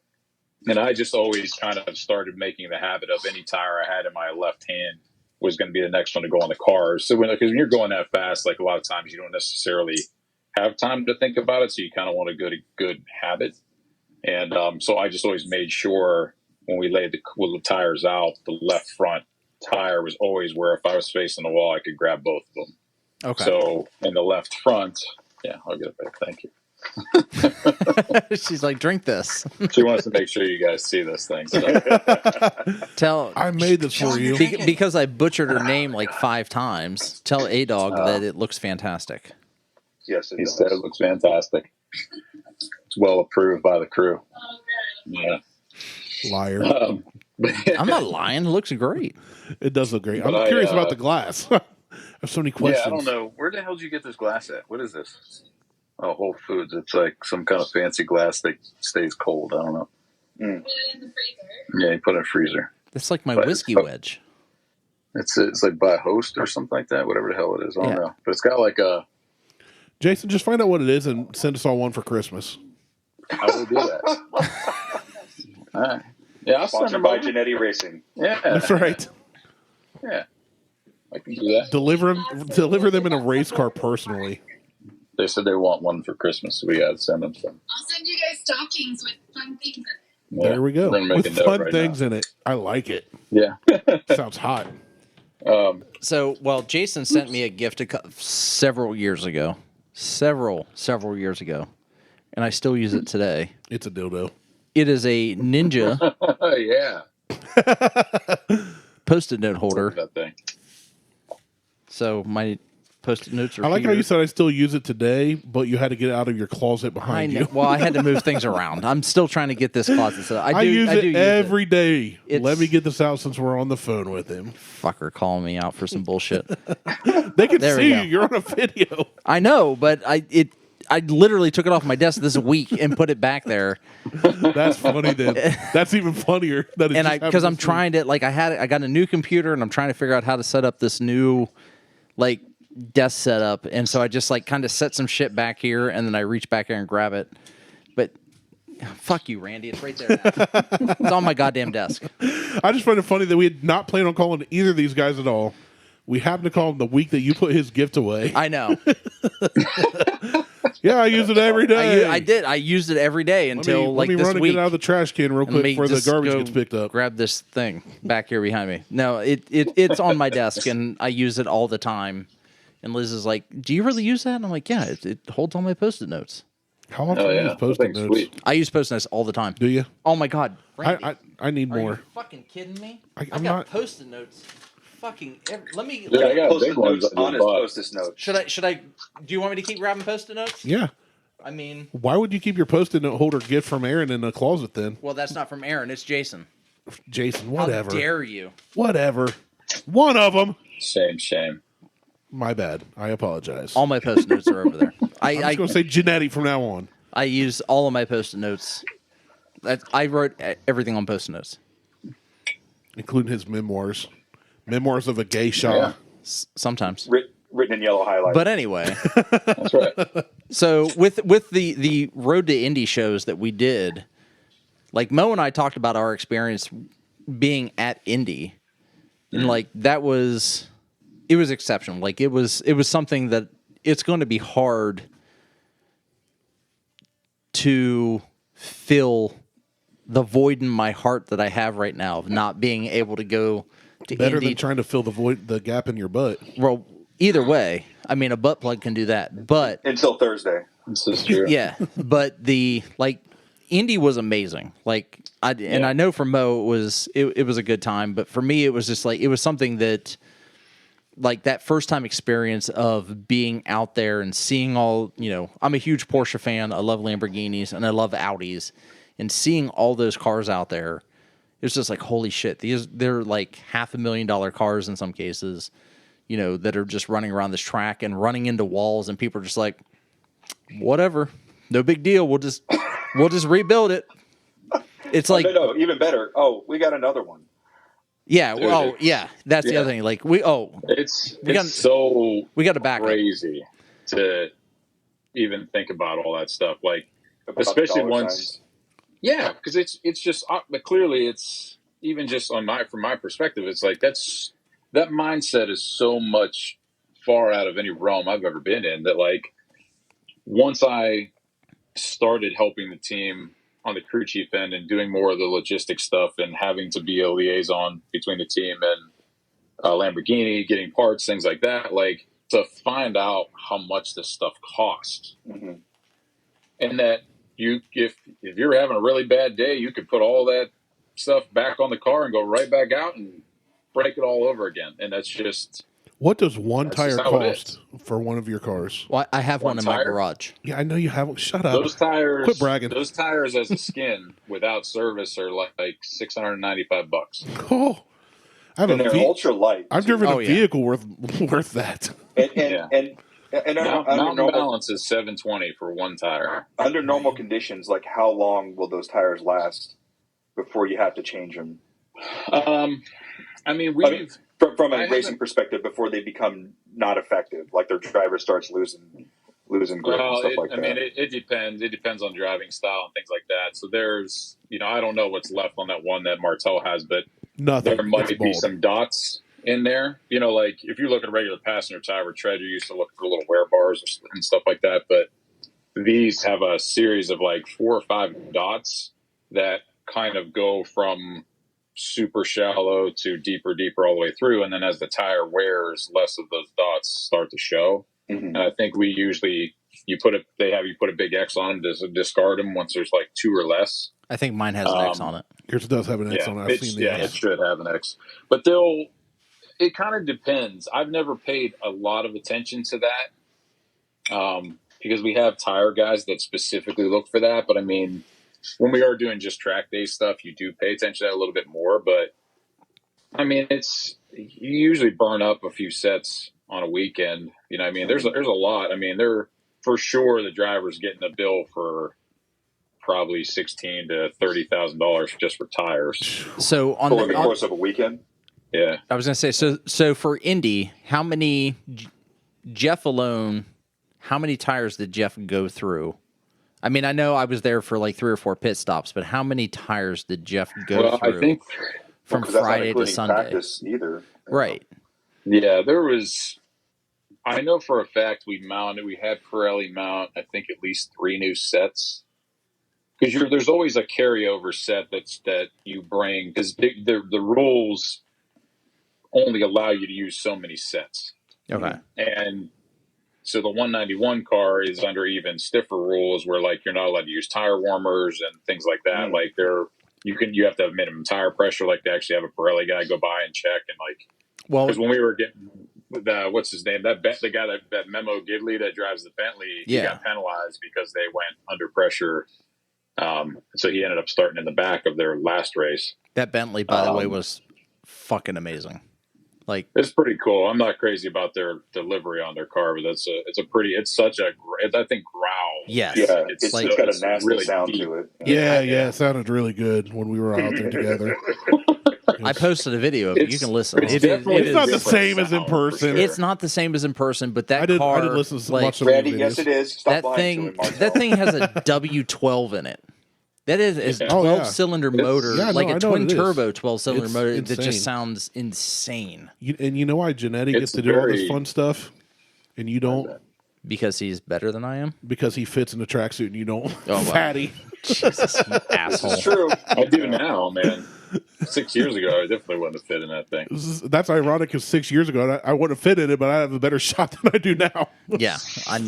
And I just always kind of started making the habit of any tire I had in my left hand was going to be the next one to go on the car. So because when you're going that fast, like a lot of times you don't necessarily have time to think about it, so you kind of want a good habit. And so I just always made sure when we laid the tires out, the left front tire was always where if I was facing the wall, I could grab both of them. Okay. So in the left front, yeah, I'll get it back. Thank you. She's like, drink this. She wants to make sure you guys see this thing. So. I made this for you. Because I butchered her name like 5 times. Tell A-Dog that it looks fantastic. Yes, he said it looks fantastic. It's well approved by the crew. Yeah. Liar. I'm not lying. It looks great. It does look great. I'm curious about the glass. I have so many questions. Yeah, I don't know. Where the hell did you get this glass at? What is this? Oh, Whole Foods. It's like some kind of fancy glass that stays cold. I don't know. Put it in the freezer. Yeah, you put it in the freezer. It's like my whiskey wedge. It's like by Host or something like that. Whatever the hell it is. I don't know. But it's got like a... Jason, just find out what it is and send us all one for Christmas. I will do that. All right. Yeah, I'll send them by over. Genetti Racing. Yeah. That's right. Yeah. I can do that. Deliver them in a race car personally. They said they want one for Christmas, so we got to send them some. I'll send you guys stockings with fun things in it. Yeah. There we go. With fun things in it. I like it. Yeah. Sounds hot. Jason sent me a gift several years ago. Several years ago. And I still use it today. It's a dildo. It is a Ninja yeah. Post-it note holder. That thing. So my Post-it notes are I like here. how you said I still use it today, but you had to get it out of your closet behind you. Well, I had to move things around. I'm still trying to get this closet set up. I use it every day. Let me get this out since we're on the phone with him. Fucker calling me out for some bullshit. They can see you. You're on a video. I know, but I literally took it off my desk this week and put it back there. That's funny. Then that's even funnier. Because I'm trying to I got a new computer and I'm trying to figure out how to set up this new desk setup, and so I just kind of set some shit back here, and then I reach back here and grab it. But fuck you, Randy. It's right there. It's on my goddamn desk. I just find it funny that we had not planned on calling either of these guys at all. We happened to call him the week that you put his gift away. I know. Yeah, I use it every day. I did. I used it every day until let me this run and week. get it out of the trash can real quick before the garbage gets picked up. Grab this thing back here behind me. No, it's on my desk, and I use it all the time. And Liz is like, "Do you really use that?" And I'm like, "Yeah, it holds all my Post-it notes." How often do you use Post-it notes? Sweet. I use Post-it notes all the time. Do you? Oh my god, Randy, I need more. Are you fucking kidding me? I'm got not- Post-it notes. Fucking. Let me. Dude, I got big Post-it ones notes on his Post-it notes. Should I? Do you want me to keep grabbing Post-it notes? Yeah. I mean, Why would you keep your Post-it note holder gift from Aaron in the closet then? well, that's not from Aaron. It's Jason. Jason, whatever. How dare you? Whatever. One of them. Shame. My bad. I apologize. All my Post-it notes are over there. I'm just going to say Genetti from now on. I use all of my Post-it notes. I wrote everything on Post-it notes. including his memoirs. Memoirs of a Geisha. Yeah. Sometimes. Written in yellow highlights. But anyway, That's right. so with the Road to Indy shows that we did, like Mo and I talked about our experience being at Indy, and like it was exceptional. Like it was something that it's going to be hard to fill the void in my heart that I have right now of not being able to go to Better Indy. than trying to fill the gap in your butt. Well, either way, I mean, a butt plug can do that, but Until Thursday. This is true. yeah, but Indy was amazing. Like and I know for Mo it was a good time, but for me it was just like it was something that like that first time experience of being out there and seeing all, I'm a huge Porsche fan. I love Lamborghinis and I love Audis, and seeing all those cars out there, it's just like, holy shit. They're like $500,000 cars in some cases, that are just running around this track and running into walls, and people are just like, whatever, no big deal. We'll just rebuild it. It's like, no, even better. Oh, we got another one. yeah. Dude, Well, yeah, that's the other thing. Like we got to back crazy to even think about all that stuff. Like, About especially dollar once, signs. yeah, because it's just, but clearly it's even just from my perspective, it's like that mindset is so much far out of any realm I've ever been in that like once I started helping the team on the crew chief end and doing more of the logistic stuff and having to be a liaison between the team and Lamborghini, getting parts, things like that, like to find out how much this stuff costs. Mm-hmm. And that if you're having a really bad day, you could put all that stuff back on the car and go right back out and break it all over again. And that's just... What does one That's tire just how it cost for one of your cars? Well, I have one in my tire? garage. Yeah, I know you have. Shut up. Those tires, Quit bragging. Those tires as a skin without service are like $695. Oh, I have And they're ultra light. I've driven Oh, a yeah. vehicle worth that. And under Mountain normal balance is $720 for one tire. under normal conditions, like how long will those tires last before you have to change them? I mean, From a I racing haven't- perspective, before they become not effective, like their driver starts losing grip and stuff like that. I mean, it depends. It depends on driving style and things like that. So there's, I don't know what's left on that one that Martelle has, but Nothing. there might It's be bold. some dots in there. Like if you look at a regular passenger tire with tread, you used to look for little wear bars and stuff like that. But these have a series of like 4 or 5 dots that kind of go from super shallow to deeper all the way through. And then as the tire wears, less of those dots start to show. Mhm. And I think we usually, they have you put a big X on them to discard them once there's like 2 or less. I think mine has an X on it. Yours does have an X on it. I've seen the it X. should have an X. But it kind of depends. I've never paid a lot of attention to that because we have tire guys that specifically look for that. But I mean, when we are doing just track day stuff, you do pay attention to that a little bit more. But I mean, you usually burn up a few sets on a weekend. I mean, there's a lot. I mean, for sure the driver's getting a bill for probably $16,000 to $30,000 just for tires. So Over the course of a weekend. Yeah, I was going to say, so for Indy, how many Jeff alone? How many tires did Jeff go through? I mean, I know I was there for like 3 or 4 pit stops, but how many tires did Jeff go through? I think from 'Cause that's not Friday to including Sunday. practice either. Right. Yeah, there was. I know for a fact we had Pirelli mount, I think at least 3 new sets. Because there's always a carryover set that you bring, because the rules only allow you to use so many sets. Okay. And so the 191 car is under even stiffer rules where like you're not allowed to use tire warmers and things like that. Like you have to have minimum tire pressure. Like they actually have a Pirelli guy go by and check and like. Well, Because when we were getting what's his name, the guy that Memo Gidley that drives the Bentley, he got penalized because they went under pressure. So he ended up starting in the back of their last race. that Bentley, by the way, was fucking amazing. Like, it's pretty cool. I'm not crazy about their delivery on their car, but it's such a great, I think, growl. yes. Yeah, it's like- got a nasty really sound deep. to it. Yeah, it sounded really good when we were out there together. I posted a video of it. You can listen. It's It is- definitely it It's not is- the different same as in sound, for person. sure. It's not the same as in person, but that I did car, listen to like, watch some of Randy, the videos. yes, it is. Stop that lying to him, thing, Martell. that thing has a W12 in it. That is a Yeah. 12-cylinder motor, Yeah, like I a know what twin it is. turbo 12-cylinder It's motor that insane. just sounds insane. And you know why Genetti gets It's to do all this very- fun stuff, and you don't, Because he's better than I am. because he fits in a tracksuit and you don't. Oh, wow. Fatty. Jesus, you asshole. It's true. I do now, man. 6 years ago, I definitely wouldn't have fit in that thing. That's ironic because 6 years ago I would have fit in it, but I have a better shot than I do now. Yeah, I'm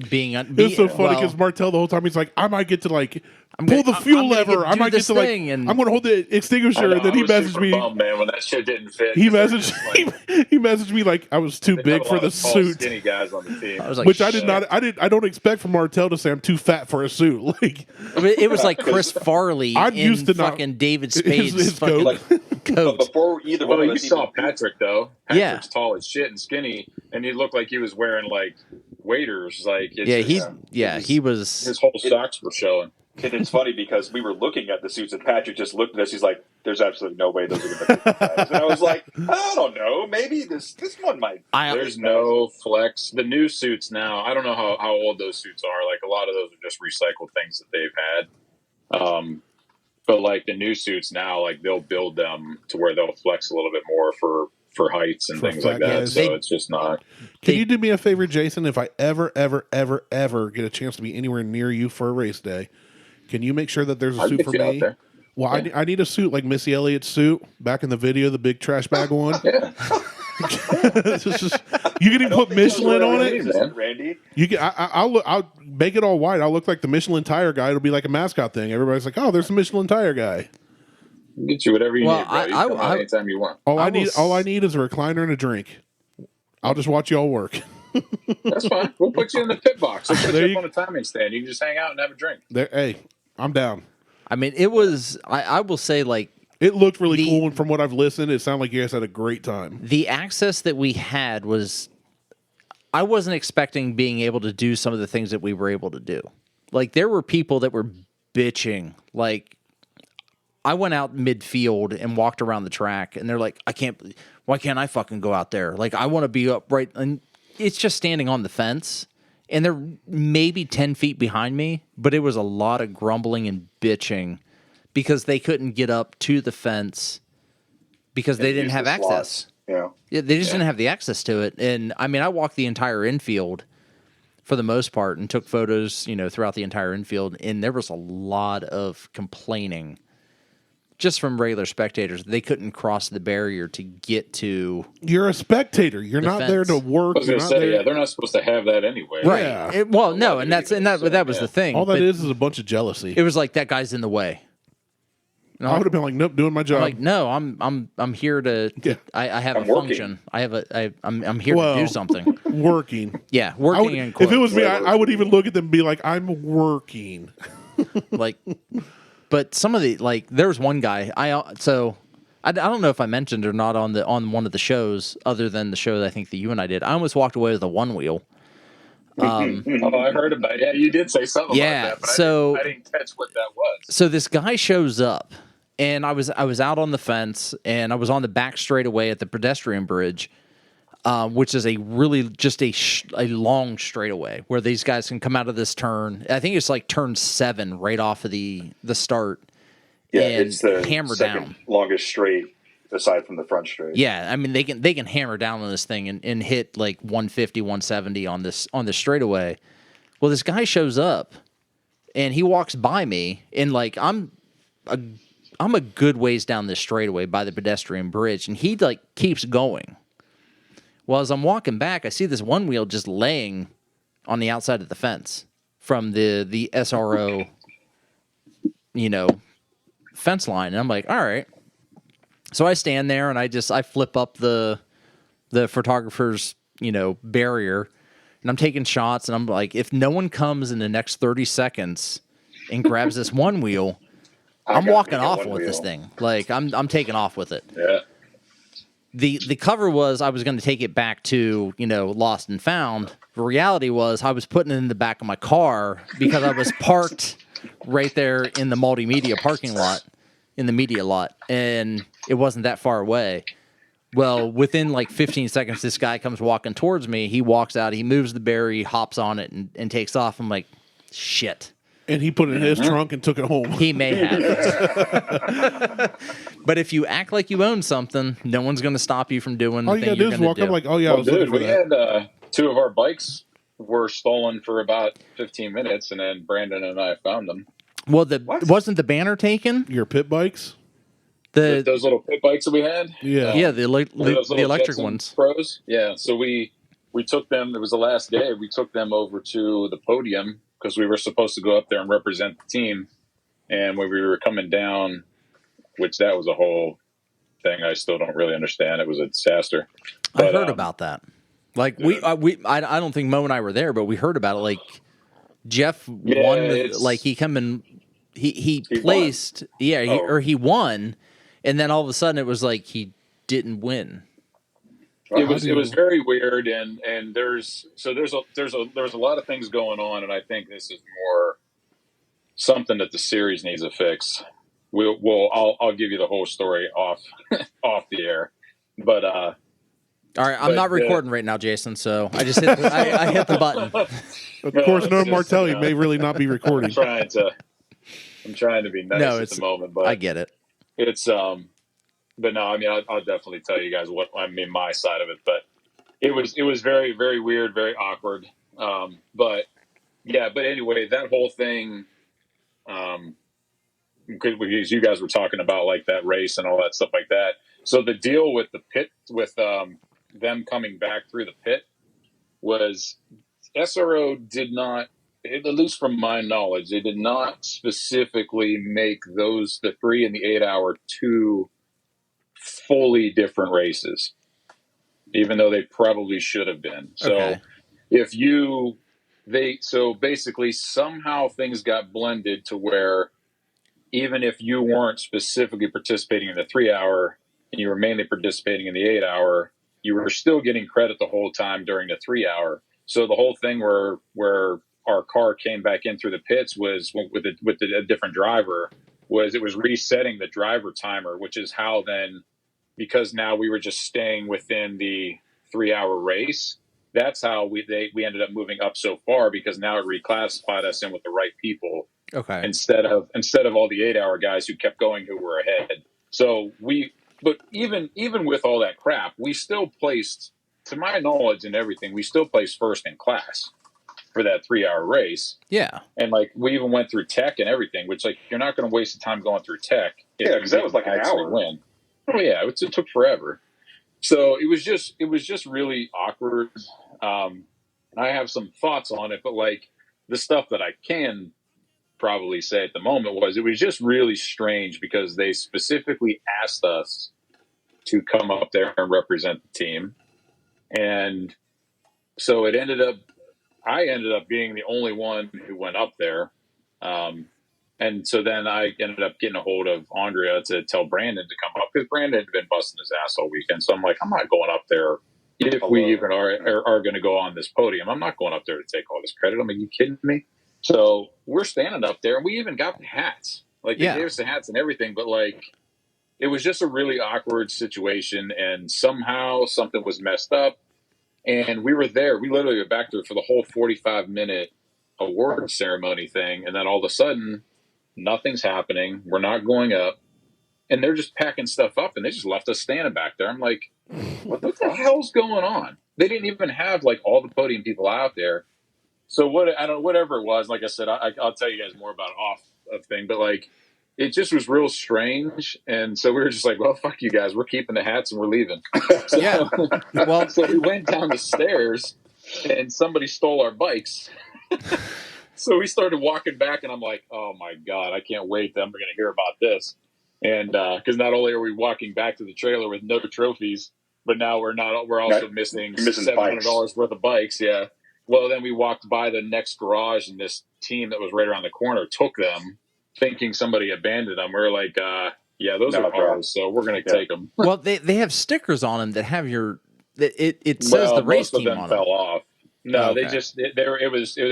being. It's so funny because Martell the whole time he's like, I might get to like pull the fuel I'm gonna lever. I do might get this to like thing and- I'm going to hold the extinguisher, and then he messaged me. Bummed, man, when that shit didn't fit. He 'cause messaged they're just, like, he messaged me like I was too they big have a for lot the of tall, suit. skinny guys on the team. I was like, Which I did shit. not. I don't expect from Martell to say I'm too fat for a suit. Like It was like Chris Farley I'm in used to not- fucking David Spade's his fucking coat. But coat. before either Well, one of you us saw even- Patrick though. Yeah. Patrick's tall as shit and skinny, and he looked like he was wearing like waders. Like it's Yeah, he was. his whole socks were showing. And it's funny because we were looking at the suits and Patrick just looked at us. He's like, "There's absolutely no way those are going to fit you guys." And I was like, "I don't know. Maybe this one might." There's no flex. The new suits now, I don't know how old those suits are. Like a lot of those are just recycled things that they've had. But like the new suits now, like they'll build them to where they'll flex a little bit more for heights and For things like fat that. guys. So it's just not. Can you do me a favor, Jason? If I ever get a chance to be anywhere near you for a race day, can you make sure that there's a I'll suit get for you out me? there. Well, I need a suit like Missy Elliott's suit back in the video, the big trash bag one. Yeah. It's just- you can even put Michelin on it. man. Randy. You can. I'll make it all white. I'll look like the Michelin tire guy. It'll be like a mascot thing. Everybody's like, "Oh, there's a Michelin tire guy." Get you whatever you Well, need, bro. You come out anytime you want. All I I will need, s- all I need is a recliner and a drink. I'll just watch y'all work. That's fine. We'll put you in the pit box. We'll put There you you- up on a timing stand. You can just hang out and have a drink. There, hey, I'm down. I mean, it was. I will say, like, It looked really The- cool, and from what I've listened, it sounded like you guys had a great time. the access that we had was. I wasn't expecting being able to do some of the things that we were able to do. Like, there were people that were bitching. Like, I went out midfield and walked around the track, and they're like, why can't I fucking go out there? Like, I want to be up right. And it's just standing on the fence, and they're maybe 10 feet behind me, but it was a lot of grumbling and bitching because they couldn't get up to the fence because they didn't Use have the access. slots. Yeah. Yeah, they just didn't have the access to it. And I mean, I walked the entire infield for the most part and took photos, throughout the entire infield. And there was a lot of complaining just from regular spectators. They couldn't cross the barrier to get to. You're a spectator. You're not there to fence. work. I was You're going not to say, there. yeah, they're not supposed to have that anyway. Right. Yeah. Well, no, lot and of that was yeah. the thing. All that But is a bunch of jealousy. it was like, that guy's in the way. And I would have been like, nope, doing my job. I'm like, no, I'm here to. Yeah. I have I'm a working. function. I'm here Well, to do something. working. Yeah, I working would, in if quotes. it was me, I would even look at them and be like, I'm working. Like, but some of the, like, there was one guy I don't know if I mentioned or not on one of the shows other than the show that I think that you and I did. I almost walked away with a one wheel. Oh, I heard about it. Yeah, you did say something Yeah, about that, but so- I didn't catch what that was. So this guy shows up, and I was out on the fence, and I was on the back straightaway at the pedestrian bridge, which is a really just a long straightaway where these guys can come out of this turn. I think it's like turn 7 right off of the start. Yeah, and it's the hammer second down. longest straight aside from the front straight. Yeah, I mean they can hammer down on this thing and hit like 150, 170 on this straightaway. Well, this guy shows up and he walks by me, and like I'm a good ways down this straightaway by the pedestrian bridge, and he like keeps going. Well, as I'm walking back, I see this one wheel just laying on the outside of the fence from the SRO, fence line, and I'm like, all right. So I stand there and I flip up the photographer's, barrier, and I'm taking shots, and I'm like, if no one comes in the next 30 seconds and grabs this one wheel, I'm gotta walking get off one with this wheel. thing. Like I'm taking off with it. Yeah. the cover was I was going to take it back to, Lost and Found. The reality was I was putting it in the back of my car because I was parked right there in the multimedia parking lot, in the media lot, and it wasn't that far away. Well, within like 15 seconds, this guy comes walking towards me. He walks out, he moves the berry, hops on it, and takes off. I'm like, shit. And he put it in his trunk and took it home. He may have. But if you act like you own something, no one's going to stop you from doing the All you thing gotta do you're is going walk to up do. like, oh yeah, I was looking for we that. had 2 of our bikes were stolen for about 15 minutes, and then Brandon and I found them. Well, wasn't the banner taken? Your pit bikes? Those little pit bikes that we had? Yeah. The electric Jetson ones. Pros? Yeah, so we took them, it was the last day, we took them over to the podium because we were supposed to go up there and represent the team. And when we were coming down, which that was a whole thing I still don't really understand. It was a disaster. I heard about that. Like I don't think Mo and I were there, but we heard about it. Like Jeff won. Like he come in, he placed. Won. He won, and then all of a sudden it was like he didn't win. It was very weird, and there's a lot of things going on, and I think this is more something that the series needs to fix. I'll give you the whole story off the air, but all right, I'm not recording right now, Jason. So I just hit I hit the button. Of course, no, Martelle may really not be recording. I'm trying to be nice at the moment, but I get it. It's but no, I mean I'll definitely tell you guys what I mean my side of it, but it was very, very weird, very awkward. But anyway, that whole thing. Because you guys were talking about like that race and all that stuff like that. So the deal with the pit, with them coming back through the pit, was SRO did not, at least from my knowledge, they did not specifically make the 3 and the 8 hour 2 fully different races, even though they probably should have been. So so basically somehow things got blended to where even if you weren't specifically participating in the 3 hour and you were mainly participating in the 8 hour, you were still getting credit the whole time during the 3 hour. So the whole thing where our car came back in through the pits was with a different driver, it was resetting the driver timer, which is how then, because now we were just staying within the 3 hour race, that's how we ended up moving up so far, because now it reclassified us in with the right people. Okay. Instead of all the 8 hour guys who kept going, who were ahead. So but even with all that crap, we still placed, to my knowledge and everything, we still placed first in class for that 3 hour race. Yeah. And like we even went through tech and everything, which like you're not going to waste the time going through tech. Yeah, because that was like an hour. Win. Oh yeah, it took forever. So it was just really awkward. I have some thoughts on it, but like the stuff that I can probably say at the moment it was just really strange, because they specifically asked us to come up there and represent the team. And so I ended up being the only one who went up there. And so then I ended up getting a hold of Andrea to tell Brandon to come up, because Brandon had been busting his ass all weekend. So I'm like, I'm not going up there. If we even are going to go on this podium, I'm not going up there to take all this credit. I'm like, you kidding me? So we're standing up there, and we even got the hats. Like, they gave us the hats and everything, but like, it was just a really awkward situation, and somehow something was messed up. And we were there. We literally were back there for the whole 45-minute award ceremony thing, and then all of a sudden, nothing's happening. We're not going up, and they're just packing stuff up, and they just left us standing back there. I'm like, what the hell's going on? They didn't even have like all the podium people out there. So whatever it was, like I said, I'll tell you guys more about it off of thing, but like, it just was real strange. And so we were just like, well, fuck you guys. We're keeping the hats and we're leaving. So, well, so we went down the stairs and somebody stole our bikes. So we started walking back, and I'm like, oh my God, I can't wait. I'm going to hear about this. And because not only are we walking back to the trailer with no trophies, but now we're also missing $700 worth of bikes. Yeah. Well, then we walked by the next garage, and this team that was right around the corner took them, thinking somebody abandoned them. We were like, Yeah, those No, are bro. ours, so we're going to take them. Well, they have stickers on them that have it says the race most of team them on fell them. off. No, Oh, they okay. just they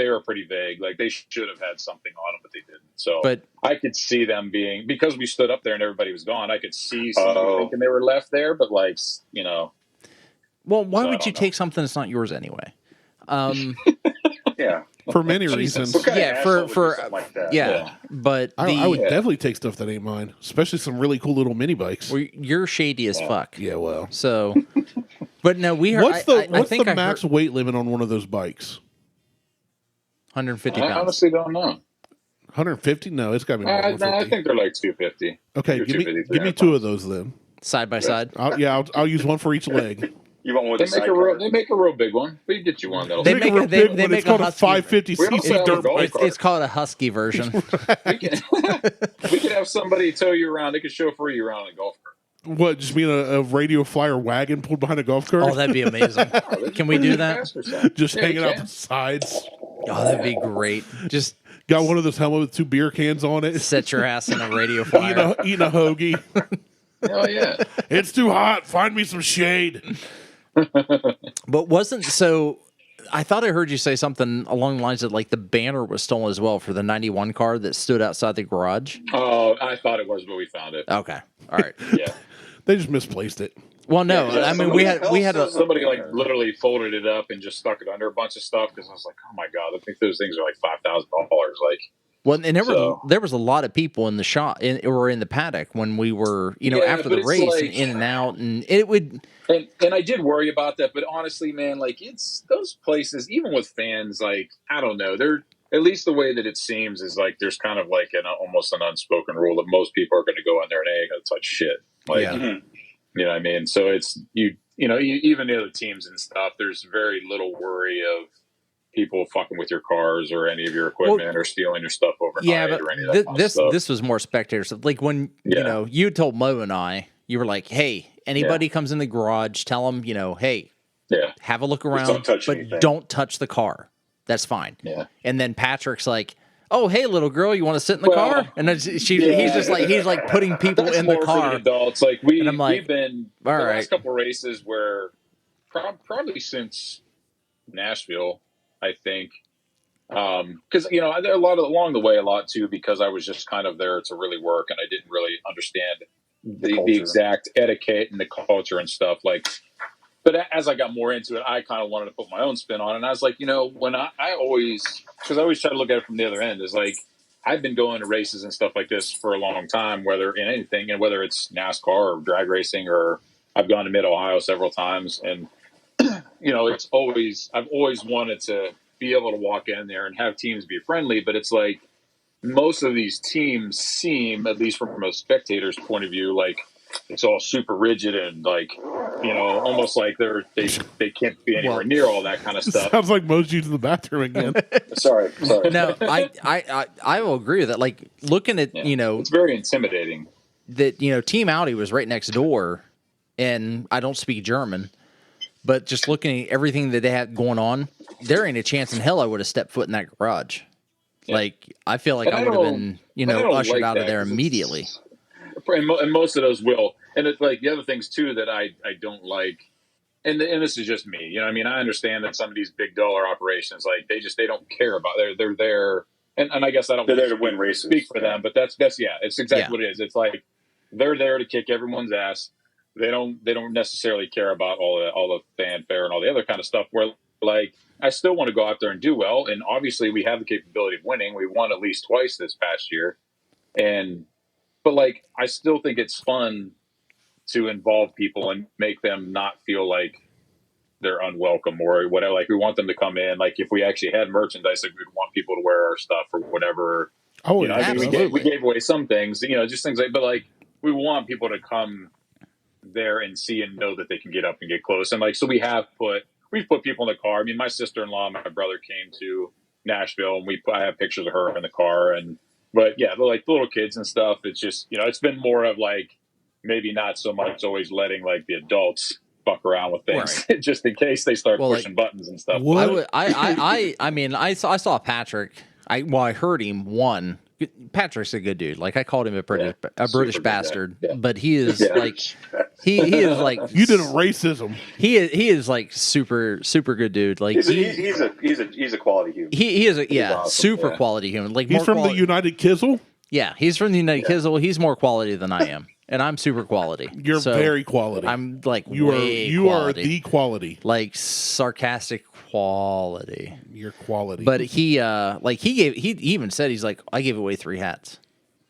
were pretty vague. Like they should have had something on them, but they didn't. So But I could see them being, because we stood up there and everybody was gone. I could see somebody Oh. thinking they were left there, but like well, why So I would you don't know. take something that's not yours anyway? Yeah. For many Jesus. reasons. What kind of Yeah, asshole would do for something like that? yeah, but I would Yeah. definitely take stuff that ain't mine, especially some really cool little mini bikes. well, you're shady as fuck. Yeah, well. So, but no, we heard. What's the I think I max heard weight limit on one of those bikes? 150 I pounds. honestly don't know. 150? No, it's got to be more than I 150. think they're like 250. Okay, Or give me 250, two of those then. Side by side. I'll use one for each leg. You want one with They the make sidecar? they make a real big one. We can get you one though. They Make make a real a- they big one. make It's a called a husky. 550 We also cc have a dirt golf bike. cart. It's called a husky version. we can have somebody tow you around. They can chauffeur you around in a golf cart. What, just being a radio flyer wagon pulled behind a golf cart? Oh, that'd be amazing. Can we do that? Fast or something. just Yeah, hanging we out can. the sides. Oh, that'd be great. Just Got one of those helmets with 2 beer cans on it. set your ass in a radio flyer. Eating a hoagie. Oh yeah. It's too hot. Find me some shade. But wasn't so? I thought I heard you say something along the lines of like the banner was stolen as well for the '91 car that stood outside the garage. Oh, I thought it was, but we found it. Okay, all right. Yeah. They just misplaced it. Well, no, Yeah, I mean somebody we had a else Somebody like literally folded it up and just stuck it under a bunch of stuff because I was like, oh my god, I think those things are like $5,000. Like, well, and So- there was a lot of people in the shop or in the paddock when we were Yeah, after but the it's race like- and in and out, and it would. and I did worry about that, but honestly, man, like it's those places, even with fans, like I don't know, they're at least the way that it seems is like there's kind of like almost an unspoken rule that most people are going to go in there and they ain't going to touch shit. Like, Yeah. Mhm. you know what I mean? So it's even the other teams and stuff. There's very little worry of people fucking with your cars or any of your equipment or stealing your stuff overnight Yeah, but or any of that kind of this stuff. this was more spectators. Like when Yeah. you told Mo and I, you were like, "Hey, anybody comes in the garage, tell them, hey, Yeah, have a look around, don't touch but anything." don't touch the car. That's fine." yeah. And then Patrick's like, "Oh, hey, little girl, you want to sit in the Well, car?" And then he's yeah. just like he's like putting people That's in the more for the car. adults. Like And I'm like, we've been all the right. last couple races where probably since Nashville, I think, because a lot along the way, a lot too, because I was just kind of there to really work, and I didn't really understand the culture. exact etiquette and the culture and stuff. Like, but as I got more into it, I kind of wanted to put my own spin on it. And I was like, when I always try to look at it from the other end, is like I've been going to races and stuff like this for a long time, whether in anything, and whether it's NASCAR or drag racing, or I've gone to Mid Ohio several times, and I've always wanted to be able to walk in there and have teams be friendly, but it's like most of these teams seem, at least from a spectator's point of view, like it's all super rigid and like almost like they can't be anywhere near all that kind of stuff. Sounds like Mo's using the bathroom again. Sorry. No, I will agree with that. Like looking at It's very intimidating. that Team Audi was right next door, and I don't speak German, but just looking at everything that they had going on, there ain't a chance in hell I would have stepped foot in that garage. Yeah. Like I feel like And I I would have don't- been I don't ushered like out of that, there 'cause immediately. And most of those will. And it's like the other things too that I don't like, and this is just me. I mean, I understand that some of these big dollar operations, like they don't care about. They're there, and I guess I don't. They're there to speak- win races. Speak for them, but that's it's exactly Yeah. what it is. It's like they're there to kick everyone's ass. They don't necessarily care about all the fanfare and all the other kind of stuff. Where like I still want to go out there and do well, and obviously we have the capability of winning. We won at least twice this past year, but like I still think it's fun to involve people and make them not feel like they're unwelcome or whatever. Like we want them to come in. Like if we actually had merchandise, like we'd want people to wear our stuff or whatever. Oh, I mean, absolutely. we gave away some things, just things like, but like we want people to come there and see and know that they can get up and get close. And like, so we've put people in the car. I mean, my sister-in-law, and my brother came to Nashville and I have pictures of her in the car but yeah, like the little kids and stuff. It's just, it's been more of like, maybe not so much always letting like the adults fuck around with things just in case they start pushing buttons and stuff. What? I mean, I saw Patrick. I heard him Patrick's a good dude. Like I called him a British Super good guy. bastard, Yeah. but he is Yeah. like he is like You did a racism. he is like super good dude. Like He's a quality human. he is a awesome, super yeah. quality human. Like He's more from quality, the United Kizzle. Yeah, he's from the United Kizzle. He's more quality than I am, and I'm super quality. You're So very quality. I'm like you are quality. the quality. Like sarcastic quality. You're quality. But he even said he's like, I gave away 3 hats.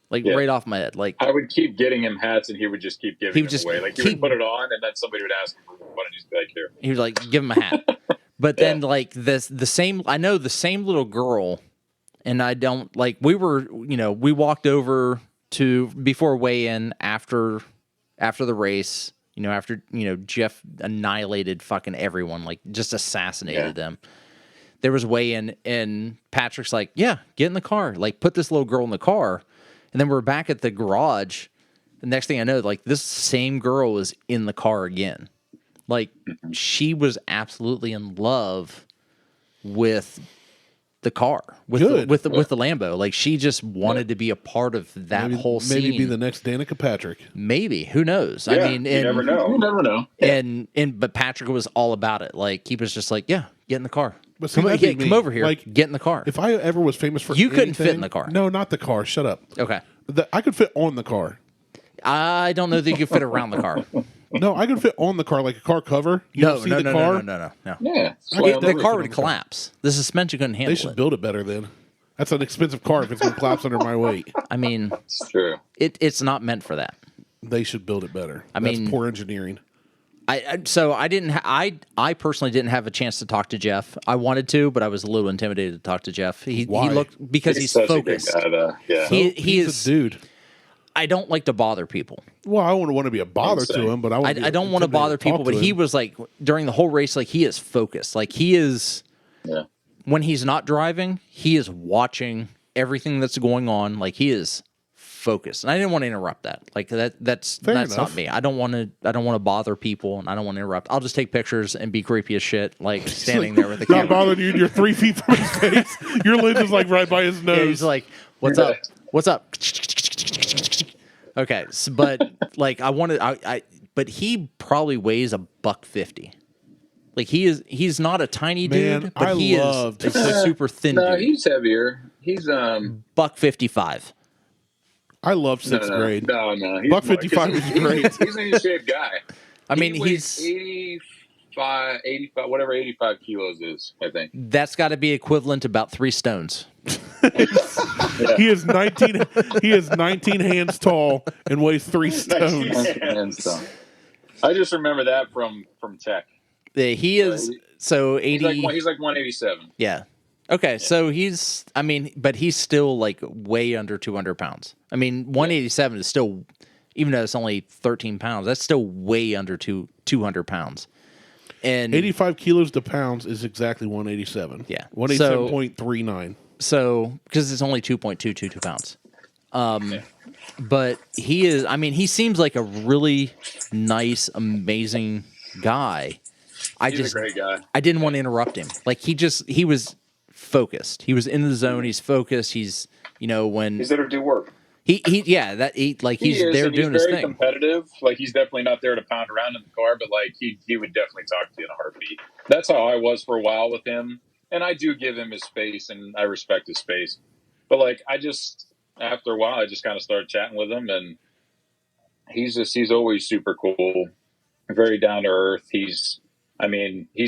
Like Yeah. right off my head. Like I would keep getting him hats, and he would just keep giving He them would just away. Like he keep- would put it on, and then somebody would ask him for one, and he's like, "Here." he was like, give him a hat. But then like the same little girl, and I don't like we walked over to before weigh-in after the race, after Jeff annihilated fucking everyone, like just assassinated them. There was weigh-in, and Patrick's like, yeah, get in the car, like put this little girl in the car. And then we're back at the garage. The next thing I know, like this same girl was in the car again. Like she was absolutely in love with the car, with the Lambo. Like she just wanted to be a part of that whole scene. Maybe be the next Danica Patrick. Maybe, who knows? Yeah, I mean, you never know. You never know. But Patrick was all about it. Like he was just like, yeah, get in the car. But see, Come that'd be me. over here. Like, get in the car. If I ever was famous for You couldn't fit anything- in the car. No, not the car. Shut up. Okay. I could fit on the car. I don't know that you could fit around the car. No, I could fit on the car like a car cover. You don't see the car? No. Yeah. The car fit would on the collapse. The suspension couldn't handle They should it. build it better then. That's an expensive car if it's going to collapse under my weight. I mean, It's true. it's not meant for that. They should build it better. I That's mean- poor engineering. I personally didn't have a chance to talk to Jeff. I wanted to, but I was a little intimidated to talk to Jeff. He Why? looked because he's such focused. a good guy, though. Yeah. He He's is. a dude. I don't like to bother people. Well, I wouldn't want to be a bother Insane. to him, but I don't want to bother people. But he was like during the whole race, like he is focused. Like he is Yeah. when he's not driving, he is watching everything that's going on. Like he is focused, and I didn't want to interrupt that. Like that's enough. not me. I don't want to bother people, and I don't want to interrupt. I'll just take pictures and be creepy as shit, like standing there with the not camera. bothering you. You're 3 feet from his face. Your lid is like right by his nose. Yeah, he's like, "What's up? What's up?" Okay, but like but he probably weighs $150. Like he's not a tiny Man, dude, but I he loved- is a super thin No, dude. he's heavier. He's $155. I loved sixth grade. No. He's Buck more- 55 is great. He's an in shape guy. I mean, He weighs 85, whatever 85 kilos is, I think. That's got to be equivalent to about 3 stones. He is 19. He is 19 hands tall and weighs 3 stones. And so, I just remember that from tech. He is so 80. He's like 187. Yeah. Okay, so but he's still like way under 200 pounds. I mean, 187 is still, even though it's only 13 pounds, that's still way under 200 pounds. And 85 kilos to pounds is exactly 187. Yeah. 187.39. so, because it's only 2.222 pounds. But he seems like a really nice, amazing guy. He's a great guy. I didn't want to interrupt him. Like he was focused. He was in the zone. He's focused. He's when He's there to do work. he's He is, there and doing he's his very thing. competitive. Like he's definitely not there to pound around in the car, but like he would definitely talk to you in a heartbeat. That's how I was for a while with him, and I do give him his space, and I respect his space. But like after a while, I just kind of started chatting with him, and he's always super cool, very down to earth. He's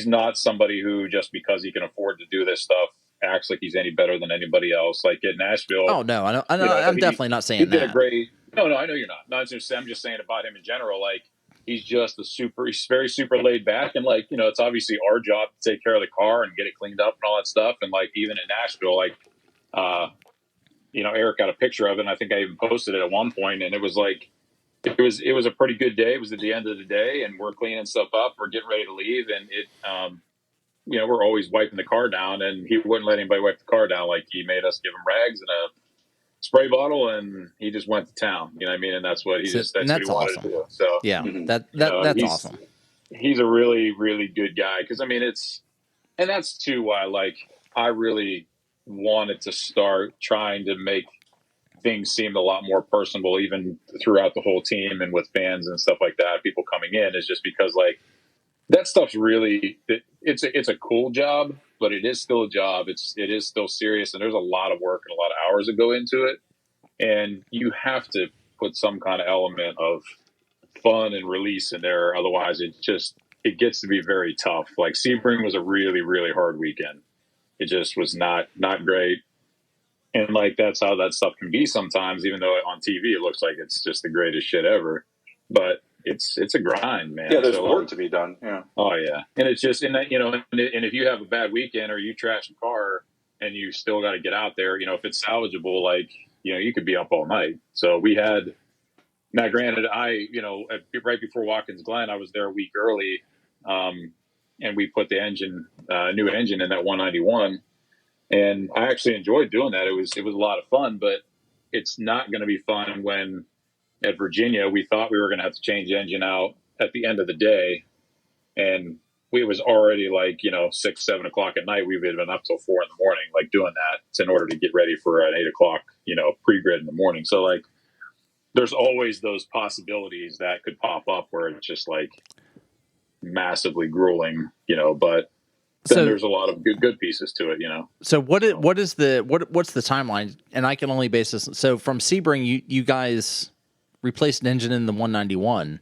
not somebody who just because he can afford to do this stuff acts like he's any better tan anybody else. Like at Nashville. Oh no, I know. I'm definitely not saying He did that. a great. No, I know you're not. I'm just saying about him in general. Like he's just he's very super laid back, and like it's obviously our job to take care of the car and get it cleaned up and all that stuff. And like even in Nashville, like Eric got a picture of it, and I think I even posted it at one point, and it was like. It was a pretty good day. It was at the end of the day, and we're cleaning stuff up. We're getting ready to leave, and we're always wiping the car down, and he wouldn't let anybody wipe the car down. Like he made us give him rags and a spray bottle, and he just went to town. You know what I mean? And that's what that's what he wanted to do. So Yeah, that's he's awesome. He's a really, really good guy. Because that's too why I really wanted to start trying to make things seemed a lot more personable, even throughout the whole team and with fans and stuff like that, people coming in, is just because like that stuff's really, it's a cool job, but it is still a job. It is still serious, and there's a lot of work and a lot of hours that go into it. And you have to put some kind of element of fun and release in there. Otherwise it gets to be very tough. Like Sebring was a really, really hard weekend. It just was not great. And like, that's how that stuff can be sometimes, even though on TV, it looks like it's just the greatest shit ever, but it's a grind, man. Yeah. There's So, work to be done. Yeah. oh yeah. And it's just, and that, and if you have a bad weekend or you trash a car and you still got to get out there, if it's salvageable, like, you could be up all night. So we had, now granted, right before Watkins Glen, I was there a week early. And we put the new engine in that 191. And I actually enjoyed doing that. It was a lot of fun, but it's not going to be fun when at Virginia, we thought we were going to have to change the engine out at the end of the day. And it was already like, 6, 7 o'clock at night. We've been up till 4 in the morning, like doing that in order to get ready for an 8 o'clock, pre-grid in the morning. So like, there's always those possibilities that could pop up where it's just like massively grueling, but then there's a lot of good pieces to it, So what's the timeline? And I can only base this. So from Sebring, you guys replaced an engine in the 191,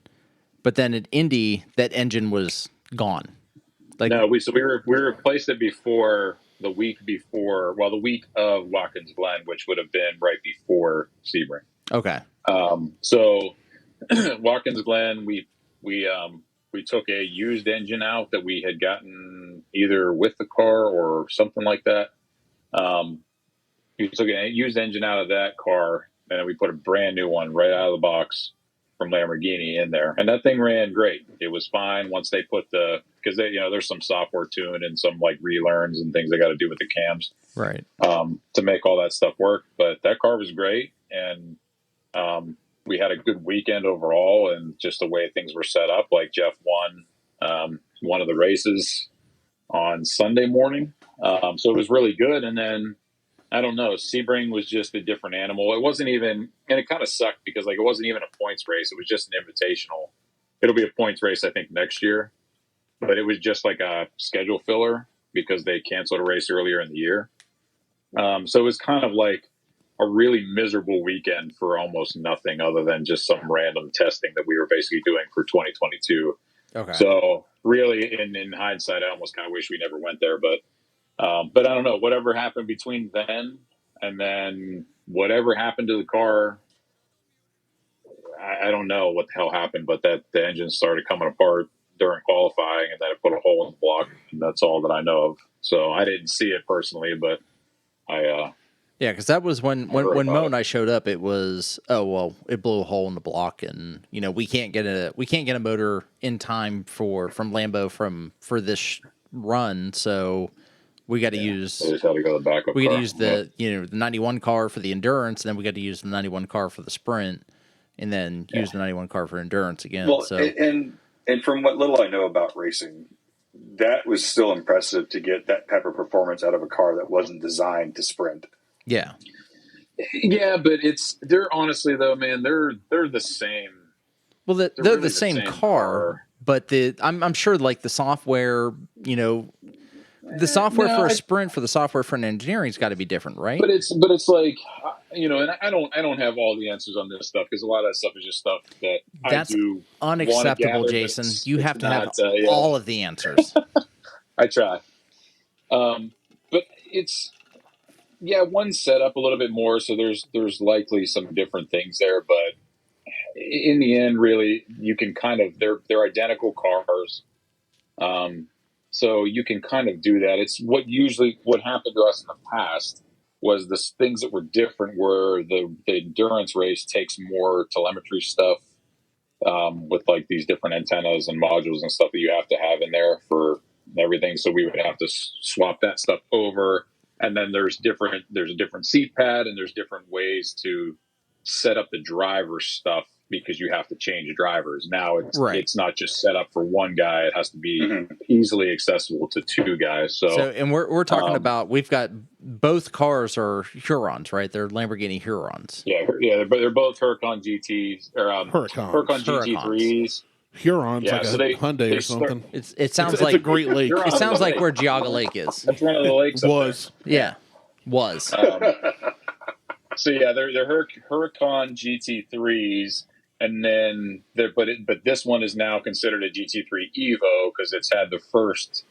but then at Indy, that engine was gone. Like, no, we replaced it the week of Watkins Glen, which would have been right before Sebring. Okay. So Watkins Glen, we took a used engine out that we had gotten either with the car or something like that. We took a used engine out of that car, and then we put a brand new one right out of the box from Lamborghini in there. And that thing ran great. It was fine once they put because there's some software tune and some like relearns and things they got to do with the cams. Right. To make all that stuff work. But that car was great. And, we had a good weekend overall, and just the way things were set up. Like Jeff won one of the races on Sunday morning, so it was really good. And then I don't know, Sebring was just a different animal. It wasn't even, and it kind of sucked because like it wasn't even a points race. It was just an invitational. It'll be a points race, I think, next year, but it was just like a schedule filler because they canceled a race earlier in the year. So it was kind of like a really miserable weekend for almost nothing other than just some random testing that we were basically doing for 2022. Okay. So really, in hindsight, I almost kind of wish we never went there, but I don't know, whatever happened between then and then whatever happened to the car, I don't know what the hell happened, but that the engine started coming apart during qualifying, and then it put a hole in the block. And that's all that I know of. So I didn't see it personally, but yeah, because that was when Mo and I showed up. It was it blew a hole in the block, and we can't get a motor in time from Lambo for this run, so we got to use. They just had to go to the backup. We got to use the the 91 car for the endurance, and then we got to use the 91 car for the sprint, and then use the 91 car for endurance again. Well, so and from what little I know about racing, that was still impressive to get that type of performance out of a car that wasn't designed to sprint. Yeah. Yeah, but they're honestly though, man, they're the same. Well, they're really the same car, but I'm sure like the software, the software for a sprint for the software for an engineering's got to be different, right? But it's like, and I don't have all the answers on this stuff because a lot of that stuff is just stuff that that's I do unacceptable, gather, Jason. You have to have yeah. all of the answers. I try, but it's. Yeah, one's set up a little bit more, so there's likely some different things there, but in the end, really, you can kind of they're identical cars, so you can kind of do that. It's what happened to us in the past was the things that were different were the endurance race takes more telemetry stuff with like these different antennas and modules and stuff that you have to have in there for everything. So we would have to swap that stuff over. And then there's a different seat pad, and there's different ways to set up the driver stuff because you have to change drivers. Now Right. it's not just set up for one guy. It has to be easily accessible to two guys. So and we're talking about, we've got both cars are Hurons, right? They're Lamborghini Hurons. yeah, they're both Huracan GTs or Huracans. Huracan GT3s. Huron's Yeah, like so a Hyundai or something. It sounds It's like a great lake. It sounds like where Geauga Lake is. That's one of the lakes. up Was. Yeah, was. there. So yeah, they're Huracan GT3s, and then but this one is now considered a GT3 Evo because it's had the first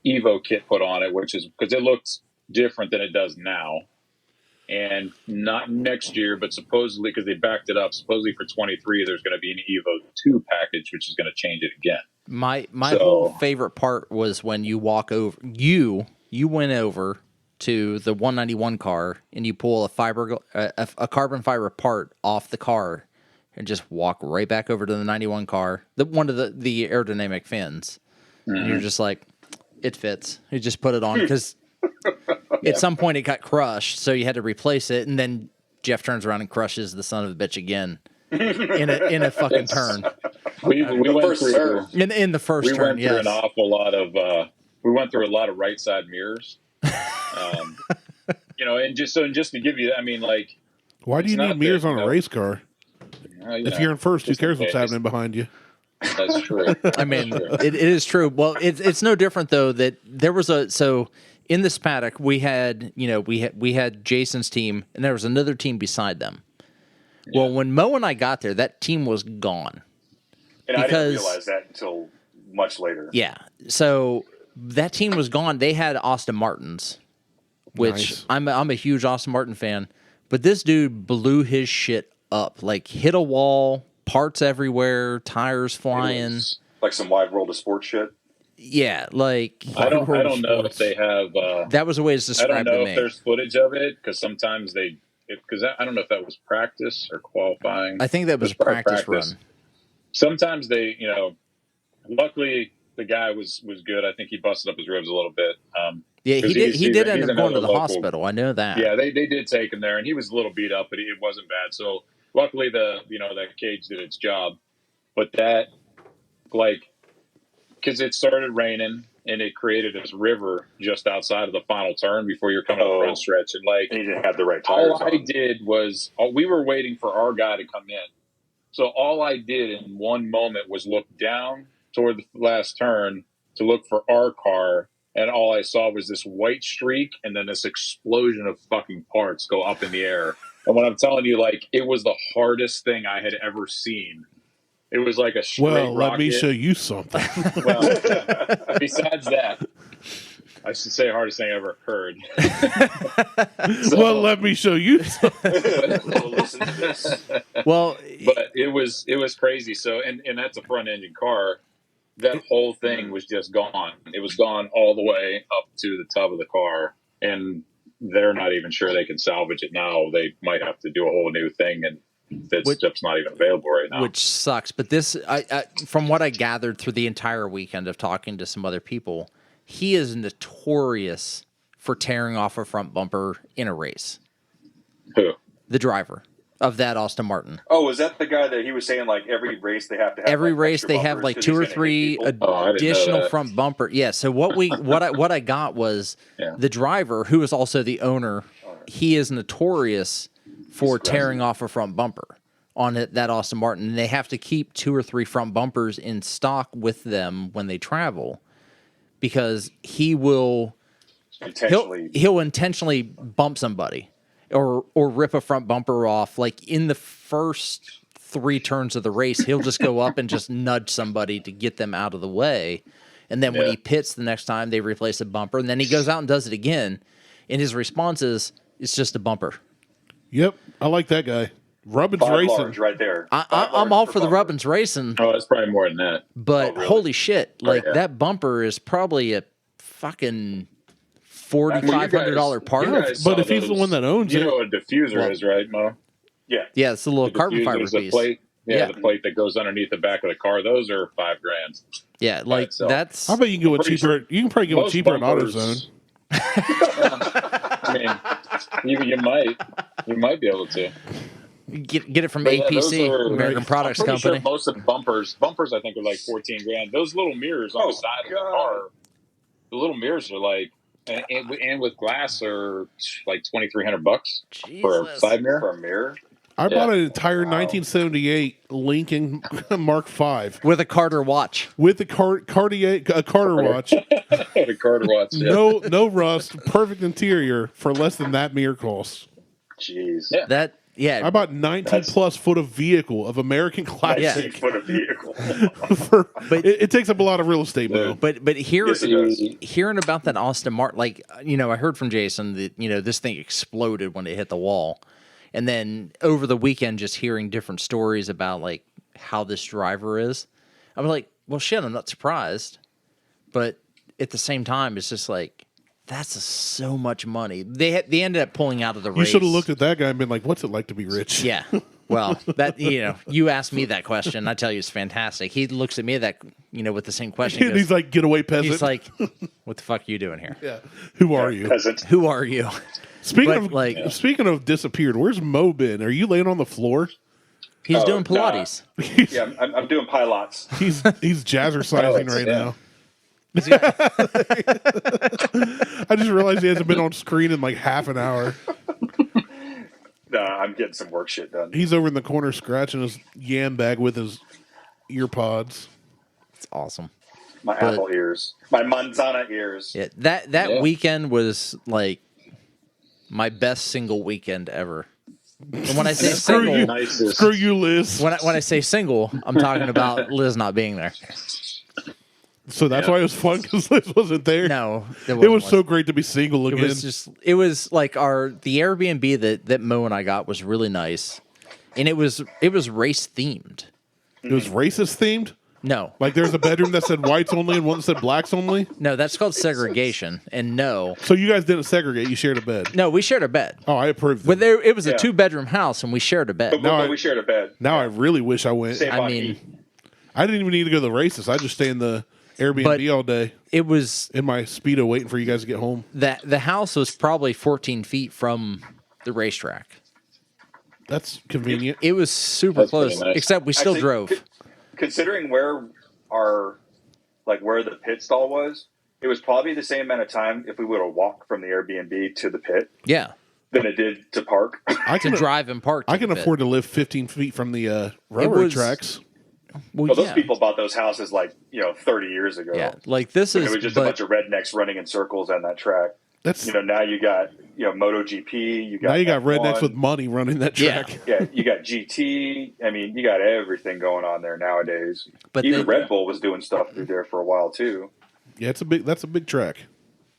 Evo kit put on it, which is because it looks different than it does now. And not next year, but supposedly, because they backed it up, supposedly for 23, there's going to be an Evo 2 package, which is going to change it again. My whole favorite part was when you walk over. You went over to the 191 car and you pull a carbon fiber part off the car and just walk right back over to the 91 car, one of the aerodynamic fins. And you're just like, it fits. You just put it on because at some point it got crushed, so you had to replace it, and then Jeff turns around and crushes the son of a bitch again in a fucking turn. We went through in the first turn. We went through an awful lot of we went through a lot of right side mirrors. And just to give you, I mean, like, why do you need mirrors on a race car? If you're in first, who cares what's happening behind you? That's true. I mean, it is true. Well, it's no different though that there was in this paddock we had Jason's team and there was another team beside them. Yeah. Well, when Mo and I got there, that team was gone. And I didn't realize that until much later. Yeah. So that team was gone. They had Aston Martins, which nice. I'm a huge Aston Martin fan, but this dude blew his shit up, like hit a wall, parts everywhere, tires flying, like some Wide World of Sports shit. Yeah, like I don't know if they have. That was a way to describe it. I don't know if there's footage of it because sometimes because I don't know if that was practice or qualifying. I think that was practice run. Sometimes they, luckily the guy was good. I think he busted up his ribs a little bit. Yeah, he did end up going to the hospital. I know that. Yeah, they did take him there, and he was a little beat up, but it wasn't bad. So luckily that cage did its job. But that, because it started raining and it created this river just outside of the final turn before you're coming up the front stretch, and you didn't have the right tires. All I did was we were waiting for our guy to come in. So all I did in one moment was look down toward the last turn to look for our car, and all I saw was this white streak and then this explosion of fucking parts go up in the air. And when I'm telling you, it was the hardest thing I had ever seen. It was like a straight rocket. Let me show you something. Well, besides that, I should say hardest thing I ever heard. Let me show you something. But it was crazy. So, and that's a front engine car. That whole thing was just gone. It was gone all the way up to the tub of the car, and they're not even sure they can salvage it now. They might have to do a whole new thing, and that's just not even available right now. Which sucks. But this, from what I gathered through the entire weekend of talking to some other people, he is notorious for tearing off a front bumper in a race. Who? The driver of that Aston Martin. Oh, is that the guy that he was saying every race they have to have? Every race they have 2 or 3 additional front bumper. Yeah. So what I got was the driver, who is also the owner. He is notorious for tearing off a front bumper on that Aston Martin. And they have to keep 2 or 3 front bumpers in stock with them when they travel, because he'll intentionally bump somebody or rip a front bumper off. In the first 3 turns of the race, he'll just go up and just nudge somebody to get them out of the way. And then when he pits the next time, they replace the bumper. And then he goes out and does it again. And his response is, it's just a bumper. Yep, I like that guy. Rubbins Racing. Right there. I'm all for the Rubbins Racing. Oh, it's probably more than that. But holy shit, that bumper is probably a fucking $4,500 part. But if he's the one that owns it. You know what a diffuser is, right, Mo? Yeah. Yeah, it's a little carbon fiber piece. Plate. Yeah, the plate that goes underneath the back of the car. Those are $5,000. Yeah, that's. I bet you can go cheaper. You can probably go cheaper at AutoZone. I mean, you might be able to. Get it from But yeah, those APC, are- American Products I'm pretty Company. Sure most of the bumpers I think are like 14 grand. Those little mirrors on the side of the car, the little mirrors are like, and with glass are like $2,300 for a side mirror. For a mirror? I bought an entire 1978 Lincoln Mark V With a Carter watch. with the Carter watch. The Carter watch. Yeah. No rust, perfect interior for less than that mirror costs. Jeez. Yeah. I bought 19 plus foot of vehicle of American classic. 19 foot of vehicle. But it takes up a lot of real estate, bro. But Yes, it does. hearing about that Aston Martin, like, I heard from Jason that, this thing exploded when it hit the wall. And then over the weekend, just hearing different stories about, like, how this driver is. I was like, well, shit, I'm not surprised. But at the same time, it's just like, that's so much money. They ended up pulling out of the race. You should have looked at that guy and been like, what's it like to be rich? Yeah. Well, that you asked me that question. I tell you, it's fantastic. He looks at me with the same question. And he's like, get away, peasant. He's like, what the fuck are you doing here? yeah. Who are you? Peasant. Who are you? Speaking of disappeared, where's Mo been? Are you laying on the floor? He's doing Pilates. Yeah, I'm doing pilots. He's jazzercising right yeah. now. I just realized he hasn't been on screen in like half an hour. Nah, I'm getting some work shit done. He's over in the corner scratching his yam bag with his ear pods. It's awesome. My apple ears. My manzana ears. Yeah, that weekend was like my best single weekend ever. And when I say single, Screw you, Liz. when I say single, I'm talking about Liz not being there. So that's why it was fun because Liz wasn't there. No, it was so great to be single again. It was like the Airbnb that Mo and I got was really nice, and it was race themed. It was racist themed. No, Like there's a bedroom that said whites only and one that said blacks only. no, that's called segregation. And no, So you guys didn't segregate. You shared a bed. no, we shared a bed. Oh, I approve. But it was a 2-bedroom house, and we shared a bed. But we shared a bed. Now I really wish I went. Same I on mean, me. I didn't even need to go to the races. I just stay in the Airbnb But- all day it was in my Speedo waiting for you guys to get home. that the house was probably 14 feet from the racetrack. That's convenient. It was super That's close, pretty nice. except we still Actually, drove. Considering where the pit stall was, it was probably the same amount of time if we would have walked from the Airbnb to the pit Yeah, than it did to park. I to can drive and park. I can afford to live 15 feet from the railroad was- tracks. Well, Well, those yeah. people bought those houses 30 years ago. Yeah, like this And is. it was just but a bunch of rednecks running in circles on that track. That's Now you got MotoGP. You got now you got F1, rednecks with money running that Yeah. track. Yeah, you got GT. I mean, you got everything going on there nowadays. But Even they- Red Bull was doing stuff through there for a while too. Yeah, that's a big track.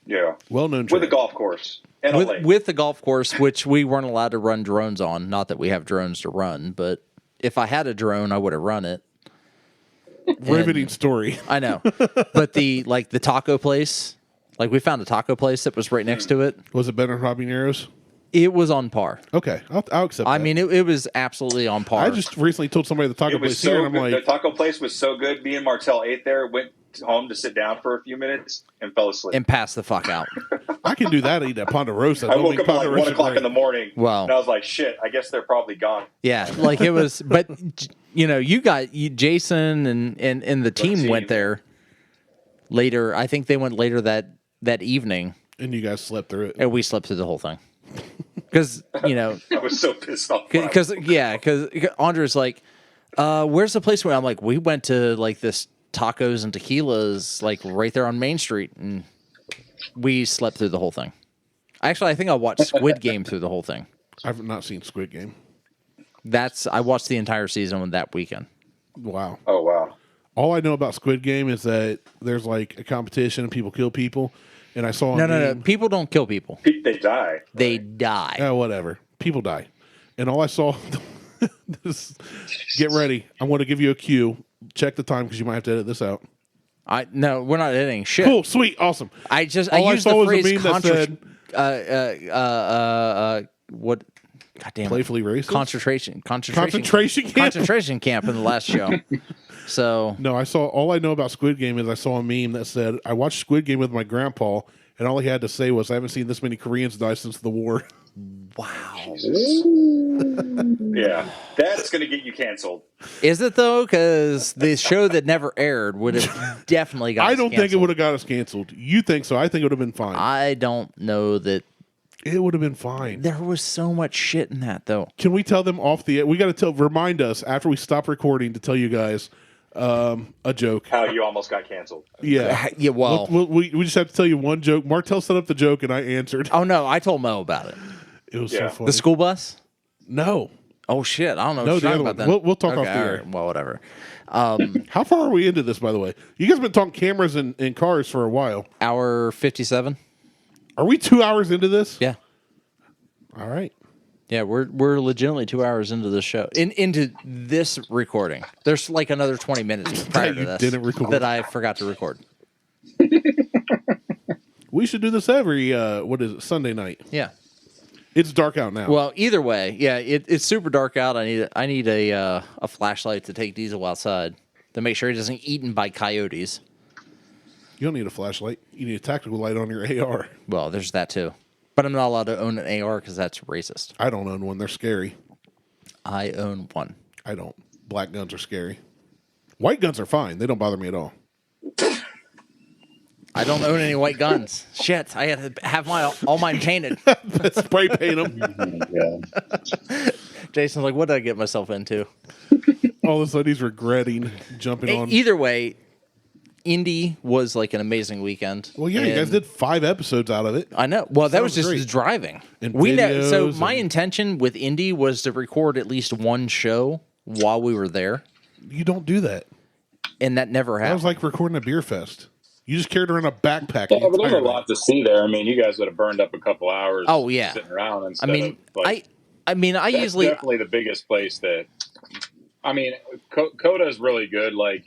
Yeah, Well known with a track. golf course and a lake. with the golf course, which we weren't allowed to run drones on. Not that we have drones to run, but if I had a drone, I would have run it. Riveting story. I know, but the taco place, we found a taco place that was right next to it. Was it better than habaneros? It was on par. Okay, I'll accept. I that. mean, it was absolutely on par. I just recently told somebody the taco It was place here, so and good. I'm The like, taco place was so good. Me and Martelle ate there, went home to sit down for a few minutes, and fell asleep. and pass the fuck out. I can do that. Eat at Ponderosa. I Don't woke make up at like Ponderosa 1 o'clock in the great. morning. Wow. And I was like, shit, I guess they're probably gone. Yeah, it was. But Jason and the team went there later. I think they went later that evening, And you guys slept through it. and we slept through the whole thing. Because I was so pissed off. because Andre's like, where's the place where I'm like, we went to this tacos and tequilas right there on Main Street, and we slept through the whole thing. Actually, I think I watched Squid Game through the whole thing. I've not seen Squid Game. I watched the entire season that weekend. Wow. Oh, wow. All I know about Squid Game is that there's a competition and people kill people. And I saw No. People don't kill people. They die. They die. Yeah, whatever. People die. And all I saw, get ready. I want to give you a cue. Check the time because you might have to edit this out. No, we're not editing shit. Cool, sweet, awesome. I All used I the saw was a phrase meme that said, what? Goddamn it. playfully racist? Concentration camp. Concentration camp in the last show. So No, all I know about Squid Game is I saw a meme that said, I watched Squid Game with my grandpa, and all he had to say was, I haven't seen this many Koreans die since the war. Wow. Yeah, that's going to get you canceled. Is it though? Because the show that never aired would have definitely got. I don't think it would have got us canceled. You think so? I think it would have been fine. I don't know that It would have been fine. there was so much shit in that though. Can we tell them off the? We got to remind us after we stop recording to tell you guys a joke. How you almost got canceled. Yeah. Yeah. Well. We just have to tell you one joke. Martell set up the joke and I answered. Oh no! I told Mo about it. It was Yeah. so funny. The school bus. No. Oh shit! I don't know. No, What the you're other talking about one. then. We'll talk off the all air. right, well, whatever. How far are we into this, by the way? You guys have been talking cameras and cars for a while. Hour 57. Are we 2 hours into this? Yeah. All right. Yeah, we're legitimately 2 hours into the show. Into this recording. There's like another 20 minutes prior to You this didn't record. that I forgot to record. We should do this every Sunday night. Yeah. It's dark out now. Well, either way, yeah, it's super dark out. I need a flashlight to take Diesel outside to make sure he doesn't get eaten by coyotes. You don't need a flashlight. You need a tactical light on your AR. Well, there's that too. But I'm not allowed to own an AR because that's racist. I don't own one. They're scary. I own one. I don't. Black guns are scary. White guns are fine. They don't bother me at all. I don't own any white guns. Shit, I had to have all mine painted. Spray paint them. Yeah. Jason's like, what did I get myself into? All of a sudden he's regretting jumping on. Either way, Indy was like an amazing weekend. Well, yeah, you guys did 5 episodes out of it. I know. Well, that was Sounds just great. driving. And We know. So videos my and- intention with Indy was to record at least one show while we were there, You don't do that. and that never That happened. was like recording a beer fest. You just carried around a backpack. Yeah, the but there's entire a lot to see there. I mean, you guys would have burned up a couple hours. Oh, yeah. Sitting around I instead mean, of like. I That's usually definitely the biggest place that. I mean, Coda is really good. Like,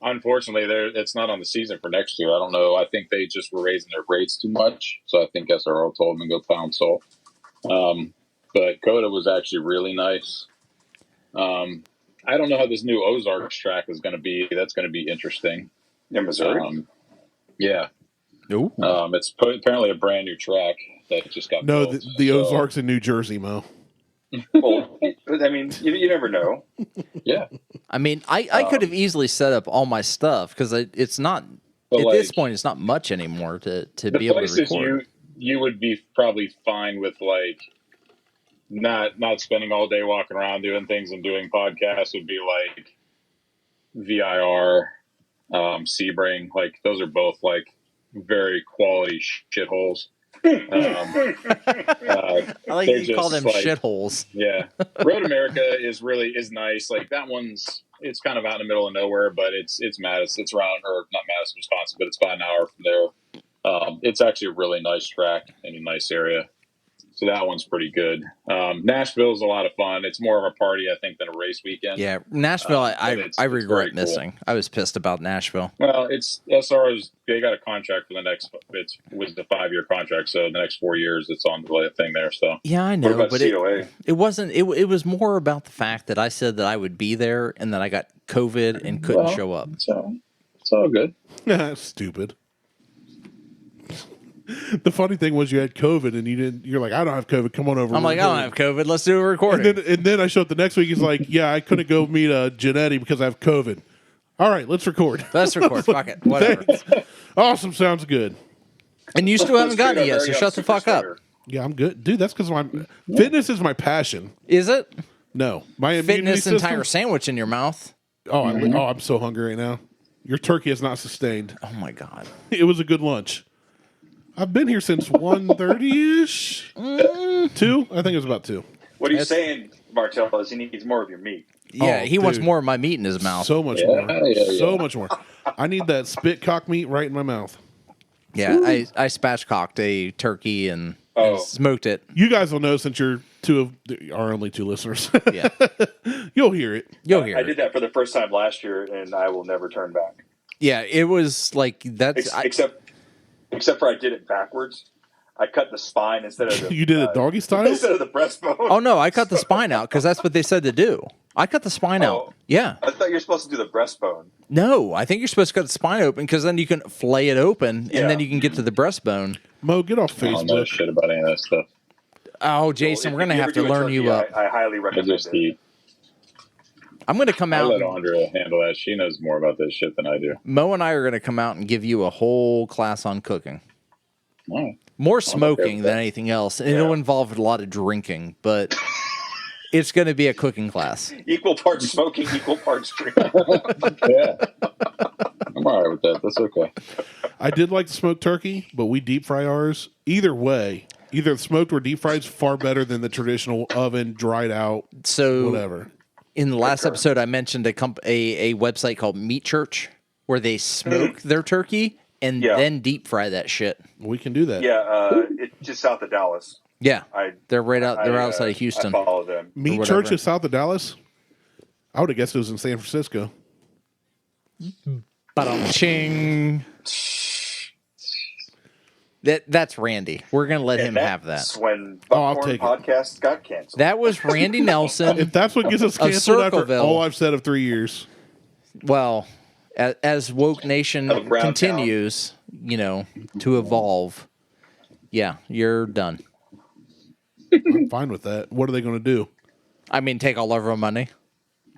unfortunately, it's not on the season for next year. I don't know. I think they just were raising their rates too much, so I think SRO told them to go pound salt. But Coda was actually really nice. I don't know how this new Ozarks track is going to be. That's going to be interesting. In Missouri. Yeah. Ooh. It's apparently a brand new track that just got No, built. the So, Ozarks in New Jersey, Mo. Well, I mean, you never know. Yeah. I mean, I could have easily set up all my stuff because it's not But, at like, this point. It's not much anymore to the be able to places record. you would be probably fine with, like, not spending all day walking around doing things and doing podcasts would be like VIR, Sebring. Like, those are both like very quality shitholes. I like they're you call them just, like, shitholes. Yeah, Road America is nice. Like, that it's kind of out in the middle of nowhere, but it's Madison. It's around, or not Madison, Wisconsin, but it's about an hour from there. It's actually a really nice track in a nice area. So that one's pretty good. Nashville's a lot of fun. It's more of a party, I think, than a race weekend. Yeah, Nashville. I it's regret very cool. missing. I was pissed about Nashville. Well, it's SR's. They got a contract for the next. It was the 5-year contract, so the next 4 years, it's on the thing there. So Yeah, I What know, about but COA? it wasn't. It was more about the fact that I said that I would be there, and then I got COVID and couldn't show up. So it's all good. Stupid. The funny thing was you had COVID and you didn't. You're like, I don't have COVID. Come on over. I'm like, I don't have COVID. Let's do a recording. And then I show up the next week. He's like, yeah, I couldn't go meet Janetti because I have COVID. All right, let's record. Let's record. Fuck it. Whatever. Awesome. Sounds good. And you still haven't gotten it yet, so Very shut the fuck up. superstar. Yeah, I'm good, dude. That's because fitness is my passion. Is it? No, my immunity Fitness system. entire sandwich in your mouth. I'm so hungry right now. Your turkey is not sustained. Oh my god. It was a good lunch. I've been here since 1:30ish. 2? I think it was about 2. What are you saying, Martell? Is he needs more of your meat? Yeah, Oh, he wants dude. more of my meat in his mouth. So much Yeah, more. yeah. So much more. I need that spit cock meat right in my mouth. Yeah, I spatchcocked a turkey and Oh. smoked it. You guys will know since you're our only 2 listeners. Yeah, You'll hear it. you'll hear I it. did that for the first time last year, and I will never turn back. Yeah, it was like that's. Except for I did it backwards. I cut the spine instead of the. You did it doggy style? instead of the breastbone. Oh no, I cut the spine out because that's what they said to do. I cut the spine Oh. out. Yeah. I thought you were supposed to do the breastbone. No, I think you're supposed to cut the spine open because then you can flay it open Yeah. and then you can get to the breastbone. Mo, get off I don't know Facebook. shit about any of that stuff. Oh, Jason, If we're gonna you have ever to do a learn you turkey, up. I highly I recommend just it. eat. I'm gonna come I'll out. let Andrea handle that. She knows more about this shit than I do. Mo and I are gonna come out and give you a whole class on cooking. Oh. More okay smoking with than that. anything else. And it'll involve a lot of drinking, but it's going to be a cooking class. Equal parts smoking, equal parts drinking. Yeah. I'm all right with that. That's okay. I did like the smoked turkey, but we deep fry ours. Either way, either smoked or deep fried is far better than the traditional oven, dried out, So whatever. in the last episode, I mentioned a website called Meat Church where they smoke their turkey and then deep fry that shit. We can do that. Yeah, it's just south of Dallas. Yeah, they're They're outside of Houston. I follow them. Meat Church is south of Dallas? I would have guessed it was in San Francisco. Ching. That's Randy. We're gonna let him have that. That's when I'll Buckhorn take it. Podcast got canceled. That was Randy Nelson. If that's what gets us canceled after Circleville. all I've said of 3 years. Well, as Woke Nation Of Brown continues, to evolve, yeah, you're done. I'm fine with that. What are they going to do? I mean, take all of our money.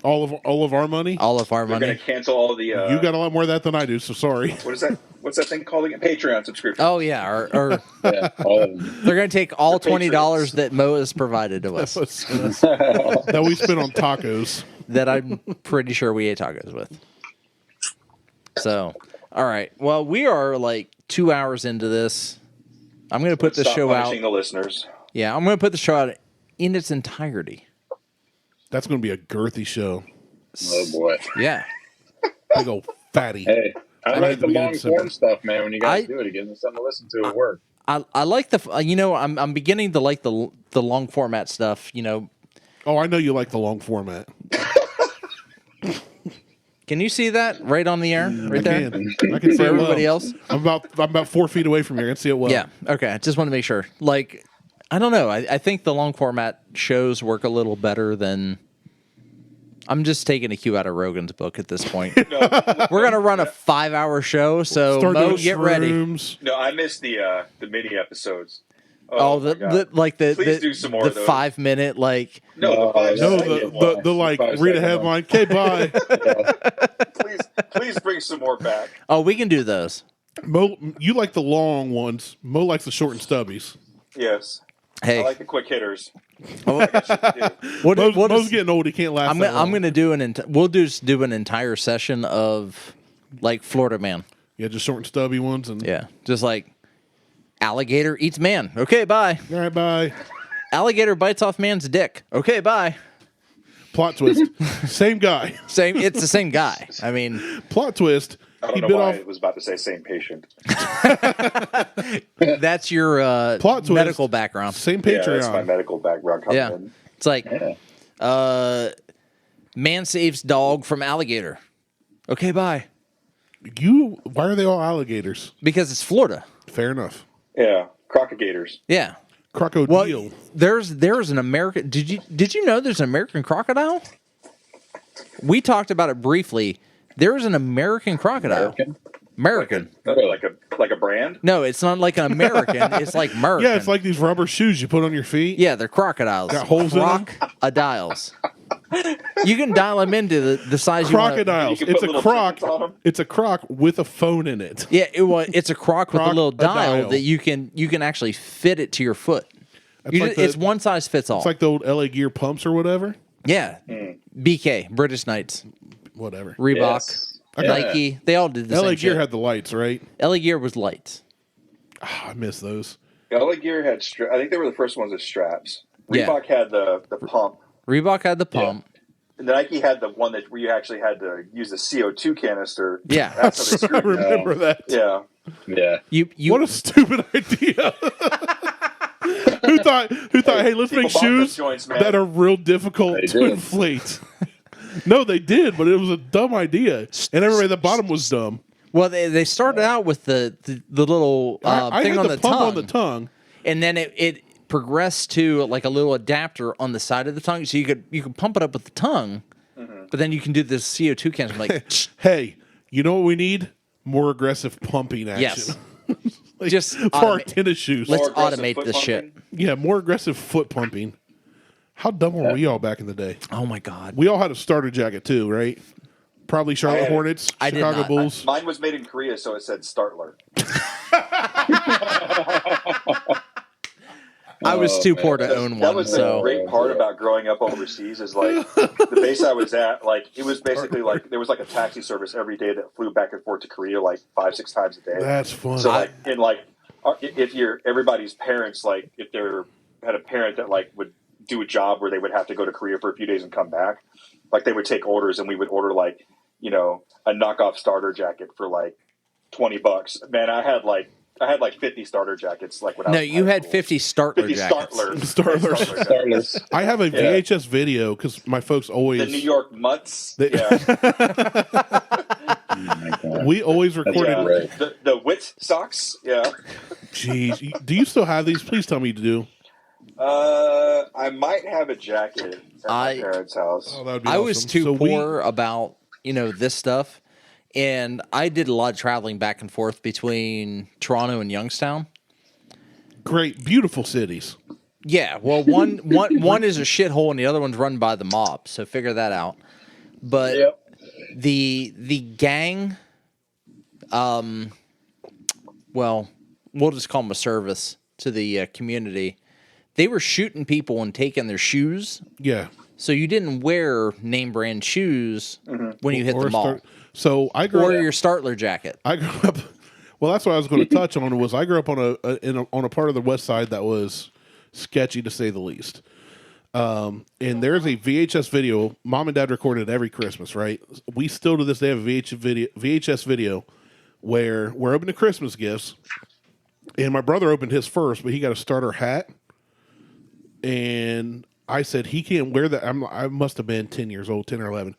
All of our money? All of our They're going money. to cancel all of the. You got a lot more of that than I do, so sorry. What is that? What's that thing called again? Patreon subscription. Oh, yeah. Or Yeah. All of them. they're going to take all The $20 Patriots. that Mo has provided to us That we spent on tacos. that I'm pretty sure we ate tacos with. So, all right. Well, we are like 2 hours into this. I'm going to put the Stop show out. punishing the listeners. Yeah, I'm going to put the show out in its entirety. That's going to be a girthy show. Oh, boy. Yeah. Big old fatty. Hey, I I like need the to be long in form December. stuff, man. When you guys I- do it, it gives me something to listen to at work. I like I'm beginning to like the long format stuff, Oh, I know you like the long format. Can you see that right on the air, right there? I can see For it everybody well. else? I'm about 4 feet away from you. I can see it well. Yeah. Okay. I just want to make sure. Like, I don't know. I think the long format shows work a little better than. I'm just taking a cue out of Rogan's book at this point. We're gonna run a 5-hour show, so Start Mo, doing get ready. shrooms. No, I missed the mini episodes. Oh, my God. Please do some more the of those. 5-minute like. No, the five No, second the one. like Five read a second headline. Okay, bye. Please bring some more back. Oh, we can do those. Mo, you like the long ones. Mo likes the short and stubbies. Yes, Hey, I like the quick hitters. what, Mo's is- getting old. He can't last. I'm gonna do we'll just do an entire session of like Florida Man. Yeah, just short and stubby ones. And Yeah, just like alligator eats man. Okay, bye. all right, bye. Alligator bites off man's dick. Okay, bye. Plot twist. Same guy. Same. It's the same guy. I mean, Plot twist. I He don't know bit why off. I was about to say same patient. that's your Plot twist. medical background. Same Yeah, that's my Patreon. medical background coming Yeah, in. it's like Yeah. man saves dog from alligator. Okay, bye. Why are they all alligators? Because it's Florida. Fair enough. Yeah, crocodigators. Yeah. Crocodile. Well, there's an American. Did you know there's an American crocodile? We talked about it briefly. There's an American crocodile. American. Like a brand. No, it's not like an American. It's like American. Yeah, it's like these rubber shoes you put on your feet. yeah, they're crocodiles. Got holes in 'em? Crocodiles. You can dial them into the size you want. Crocodiles. You can It's put a little croc. tickets on 'em. It's a croc with a phone in it. Yeah, it's a croc with a little dial Crocodile. that you can actually fit it to your foot. Like It's one size fits all. It's like the old LA Gear pumps or whatever. yeah, BK, British Knights, Whatever. Reebok, Yes. Nike. They all did the LA same Gear shit. had the lights, right? LA Gear was lights. I miss those. LA Gear had. I think they were the first ones with straps. Yeah. Reebok had the pump, Reebok had the pump. and the Nike had the one that where you actually had to use the CO2 canister. Yeah. That's how they I screwed you. remember that. Yeah. Yeah. You What a stupid idea. Who thought, hey, let's People make bought those shoes joints, man. that are real difficult They to did. inflate? No, they did, but it was a dumb idea. And everybody at the bottom was dumb. well, they started out with the little I thing had on the the pump tongue, on the tongue. and then it progressed to like a little adapter on the side of the tongue, so you could pump it up with the tongue, but then you can do this CO2 canister. Like, Hey, you know what we need? More aggressive pumping action. yes, Like, Just for our automate- tennis shoes. Let's More aggressive automate foot this shit. pumping. Yeah, more aggressive foot pumping. How dumb were we all back in the day? Oh my god. We all had a starter jacket too, right? Probably Charlotte had- Hornets, I did Chicago not. Bulls. Mine was made in Korea, so it said Startler. I was too man. poor to own That one, was so the great part about growing up overseas is like the base I was at, like it was basically like there was like a taxi service every day that flew back and forth to Korea like 5-6 times a day. That's fun. So like in like if you're everybody's parents, like if they're had a parent that like would do a job where they would have to go to Korea for a few days and come back, like they would take orders and we would order like, you know, a knockoff starter jacket for like $20. Man, I had like 50 starter jackets. Like when I no, was in you high had school. 50 Startler 50 jackets. Startlers. Startlers. I have a Yeah. VHS video because my folks always. The New York Mutts. They- Yeah. Oh my God. We always recorded. Yeah. Right. The Wit socks. Yeah. Jeez, do you still have these? Please tell me you do. I might have a jacket at my parents' house. Oh, that would be I awesome. was too So we- poor about, this stuff. And I did a lot of traveling back and forth between Toronto and Youngstown. Great, beautiful cities. Yeah, well, one is a shithole and the other one's run by the mob. So figure that out. But Yep. the gang, well, we'll just call them a service to the community. They were shooting people and taking their shoes. Yeah. So you didn't wear name brand shoes when you hit the mall, So I grew or up. your Startler jacket. I grew up. Well, that's what I was going to touch on. Was I grew up on on a part of the West Side that was sketchy to say the least. And there's a VHS video. Mom and Dad recorded every Christmas, right? We still to this day have a VHS video where we're opening Christmas gifts, and my brother opened his first, but he got a starter hat, and I said he can't wear that. I must have been 10 years old, 10 or 11,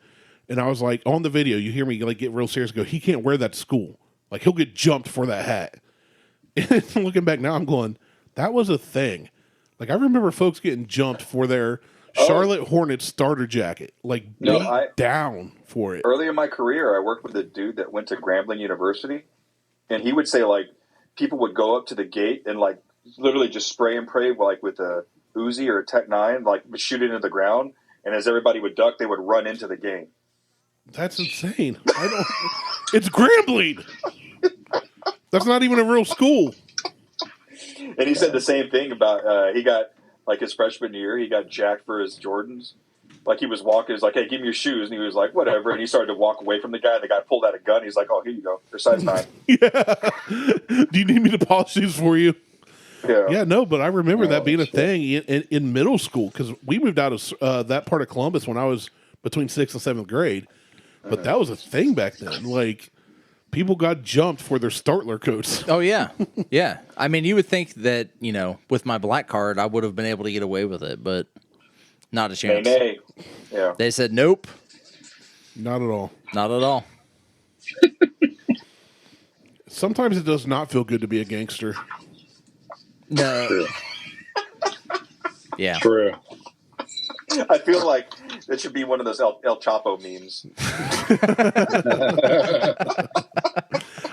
and I was like, on the video, you hear me like get real serious. And go, he can't wear that to school. Like he'll get jumped for that hat. And looking back now, I'm going, that was a thing. Like I remember folks getting jumped for their Charlotte Hornets starter jacket, like beat down for it. Early in my career, I worked with a dude that went to Grambling University, and he would say like people would go up to the gate and like literally just spray and pray like with a Uzi or a Tech 9, like shoot it into the ground, and as everybody would duck, they would run into the game. That's insane. It's Grambling. That's not even a real school. And he said the same thing about he got like his freshman year, he got jacked for his Jordans. Like he was walking, he was like, "Hey, give me your shoes," and he was like, "Whatever." And he started to walk away from the guy. And the guy pulled out a gun. He's like, "Oh, here you go. They're size 9." Yeah. Do you need me to polish these for you? Yeah, no, but I remember that being a thing in middle school because we moved out of that part of Columbus when I was between 6th and 7th grade. But that was a thing back then. Like, people got jumped for their Startler coats. Oh, yeah. Yeah. I mean, you would think that, with my black card, I would have been able to get away with it, but not a chance. Nay. Yeah. They said, nope. Not at all. Not at all. Sometimes it does not feel good to be a gangster. No. True. Yeah. True. I feel like that should be one of those El Chapo memes.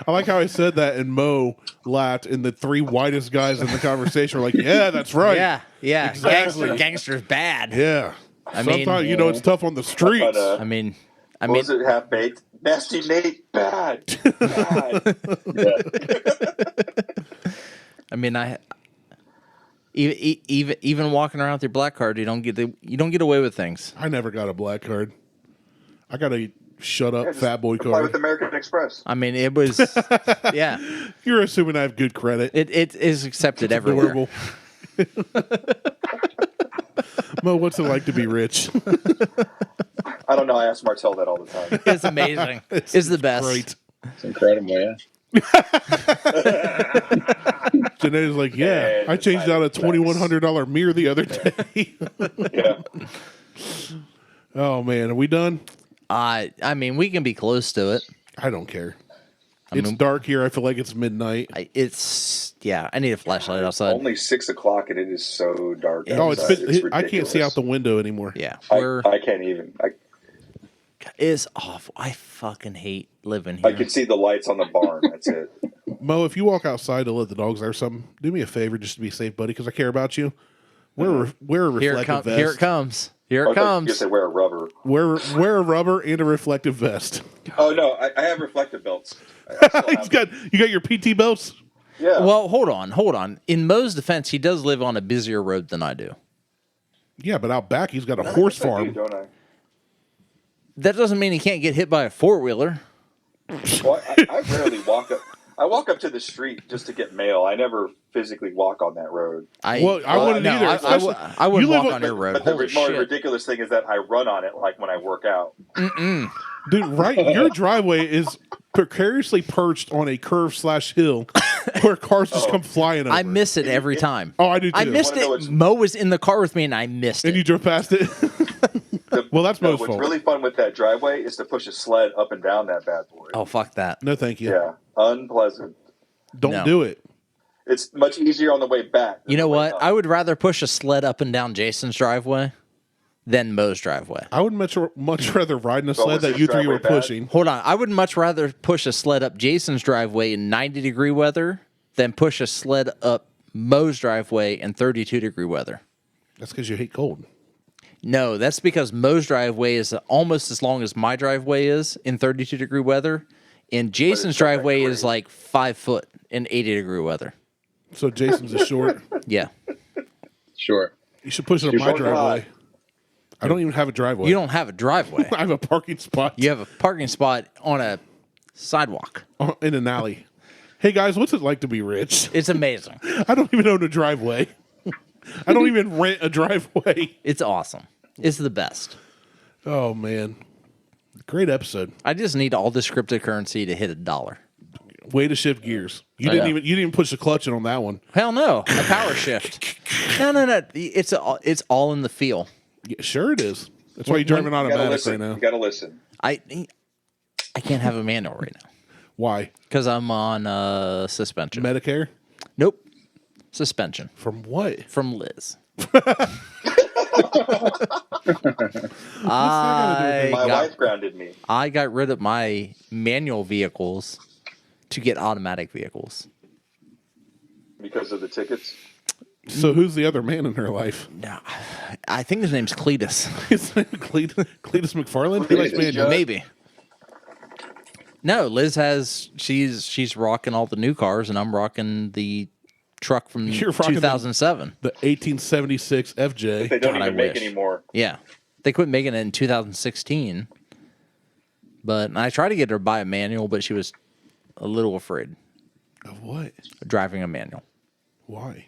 I like how I said that, and Mo laughed, and the three whitest guys in the conversation were like, "Yeah, that's right. Yeah. Yeah. Exactly. Gangster's bad. Yeah." I mean- Sometimes it's tough on the streets. But, I mean, what was it? Half baked. Nasty Nate. Bad. Bad. I mean, even walking around with your black card, you don't get away with things. I never got a black card. I got a shut up Just fat boy apply card. with American Express. I mean, it was, yeah. You're assuming I have good credit. It is accepted everywhere. Adorable. Mo, what's it like to be rich? I don't know. I ask Martelle that all the time. It's amazing. It's the best. Great. It's incredible, yeah. Janae's like, yeah, I changed out a $2,100 mirror the other day. Yeah. Oh, man. Are we done? I mean, we can be close to it. I don't care. It's dark here. I feel like it's midnight. I need a flashlight outside. Only 6 o'clock and it is so dark. Oh, outside. I can't see out the window anymore. Yeah, I can't even. it's awful. I fucking hate living here. I can see the lights on the barn. That's it. Mo, if you walk outside to let the dogs out or something, do me a favor just to be safe, buddy, because I care about you. Wear a reflective vest. Here it comes. Here I it thought you comes. said wear a rubber. Wear a rubber and a reflective vest. Oh no, I have reflective belts. I still have You got your PT belts? Yeah. Well, hold on. In Mo's defense, he does live on a busier road than I do. Yeah, but out back he's got a horse I do, farm. don't I? That doesn't mean he can't get hit by a four-wheeler. Well, I rarely walk up. I walk up to the street just to get mail. I never physically walk on that road. I wouldn't either. I wouldn't You live walk on- on your road. But the Holy more shit. ridiculous thing is that I run on it like when I work out. Dude, right? Your driveway is precariously perched on a curve/hill where cars just come flying over. I miss it every time. Oh, I do too. I missed Wanna know it. what's- Mo was in the car with me, and I missed And it. you drove past it? Well, that's Mo's What's fault. really fun with that driveway is to push a sled up and down that bad boy. Oh, fuck that. No, thank you. Yeah, unpleasant. Don't No. do it. It's much easier on the way back. than You know the way what? up. I would rather push a sled up and down Jason's driveway than Mo's driveway. I would much rather ride in a sled was that his you three were driveway bad? pushing. Hold on. I would much rather push a sled up Jason's driveway in 90-degree weather than push a sled up Mo's driveway in 32-degree weather. That's because you hate cold. No, that's because Mo's driveway is almost as long as my driveway is in 32-degree weather, and Jason's not that driveway great. is like 5 foot in 80-degree weather. So Jason's a short. Yeah. Sure. You should push it on You're my short driveway. hot. I don't even have a driveway. You don't have a driveway. I have a parking spot You have a parking spot on a sidewalk. in an alley. Hey guys, what's it like to be rich? It's amazing. I don't even own a driveway. I don't even rent a driveway. It's awesome. It's the best. Oh man, great episode. I just need all this cryptocurrency to hit $1. Way to shift gears. You I didn't know. even you didn't push the clutch in on that one. Hell no, a power shift. No. It's all in the feel. Yeah, sure it is. That's why you're driving You gotta automatic listen. right now. You gotta listen. I can't have a manual right now Why? because I'm on suspension. Medicare? Nope, suspension From what? from Liz. My got- wife grounded me. I got rid of my manual vehicles to get automatic vehicles. Because of the tickets. So who's the other man in her life? No, I think his name's Cletus. His name Cletus McFarland? He likes Cletus, manual. yeah. Maybe. No, Liz has. She's rocking all the new cars, and I'm rocking the truck from You're rocking the- 2007. The 1876 FJ. They don't God, I even make wish. anymore. Yeah, they quit making it in 2016. But I tried to get her to buy a manual, but she was a little afraid Of what? of driving a manual. Why?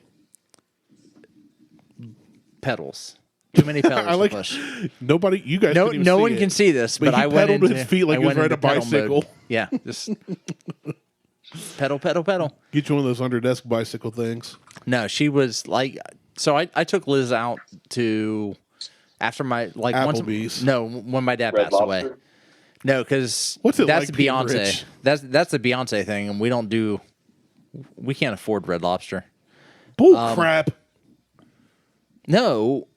Pedals. Too many pedals I like to push. nobody. You guys. No, couldn't even no see one it. can see this, but he I went pedaled into his feet like I he was went riding a into pedal mode. bicycle. Yeah, just pedal. Get you one of those under desk bicycle things. No, she was like, so I took Liz out to after my like Applebee's. when my dad Red passed away. Lobster. No, because What's it that's like being Beyonce. rich? That's the Beyonce thing, and we can't afford Red Lobster. Bull crap. No,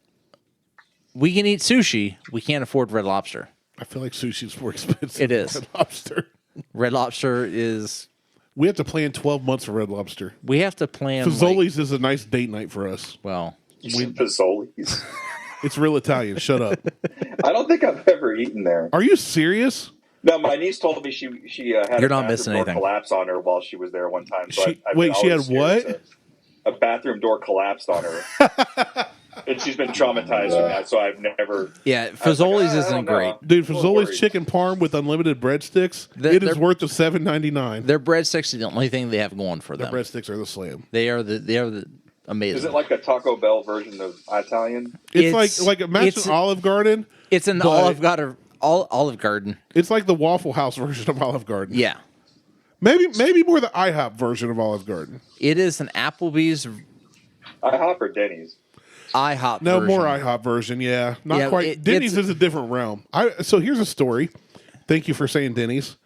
we can eat sushi. We can't afford Red Lobster. I feel like sushi's more expensive. It than is. Red Lobster. Red Lobster is. We have to plan 12 months for Red Lobster. We have to plan. Fazoli's is a nice date night for us. Well, You said Fazoli's. It's real Italian. Shut up. I don't think I've ever eaten there. Are you serious? No, my niece told me she had You're a not bathroom missing door anything. collapse on her while she was there one time. So She- I've wait, been she had always scared what? A bathroom door collapsed on her. And she's been traumatized from that, so I've never. yeah, I was like, Fazoli's I isn't don't know. great. Dude, I'm a Fazoli's little worried. chicken parm with unlimited breadsticks, They're- it is they're- worth the $7.99. Their breadsticks are the only thing they have going for The them. breadsticks are the slam. They are the amazing. Is it like a Taco Bell version of Italian? It's like imagine it's- Olive Garden. It's an but- Olive Garden. It's like the Waffle House version of Olive Garden. Yeah, Maybe more the IHOP version of Olive Garden. it is an Applebee's IHOP or Denny's? IHOP. No, version. more IHOP version. Yeah, not Yeah, quite. Denny's it's- is a different realm. So here's a story. Thank you for saying Denny's.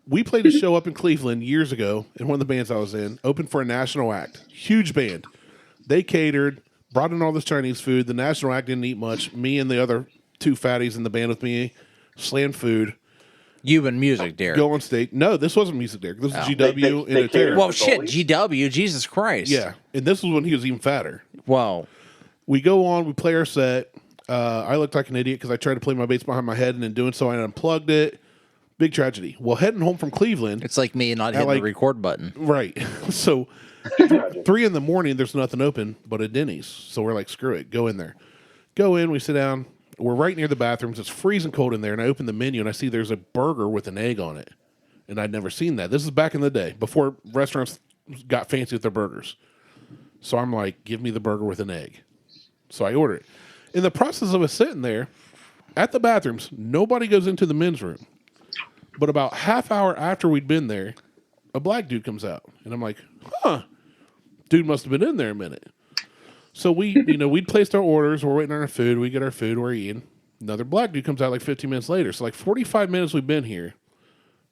We played a show up in Cleveland years ago, and one of the bands I was in opened for a national act. Huge band. They catered, brought in all this Chinese food. The national act didn't eat much. Me and the other two fatties in the band with me slammed food. You and Music, Derek. Go on stage. No, this wasn't Music Derek. This was GW They in a catered. Well, The shit, goalies? GW, Jesus Christ. Yeah, and this was when he was even fatter. Well, We go on, we play our set. I looked like an idiot because I tried to play my bass behind my head, and in doing so, I unplugged it. Big tragedy. Well, heading home from Cleveland. it's like me not hitting like- the record button. Right. So 3 a.m, there's nothing open but a Denny's. So we're like, screw it, go in there. Go in, we sit down. We're right near the bathrooms. It's freezing cold in there, and I open the menu and I see there's a burger with an egg on it, and I'd never seen that. This is back in the day before restaurants got fancy with their burgers. So I'm like, give me the burger with an egg. So I order it. In the process of us sitting there at the bathrooms, nobody goes into the men's room. But about half hour after we'd been there, a black dude comes out, and I'm like, huh, dude must have been in there a minute. So we'd placed our orders, we're waiting on our food, we get our food, we're eating. Another black dude comes out like 15 minutes later. So like 45 minutes we've been here.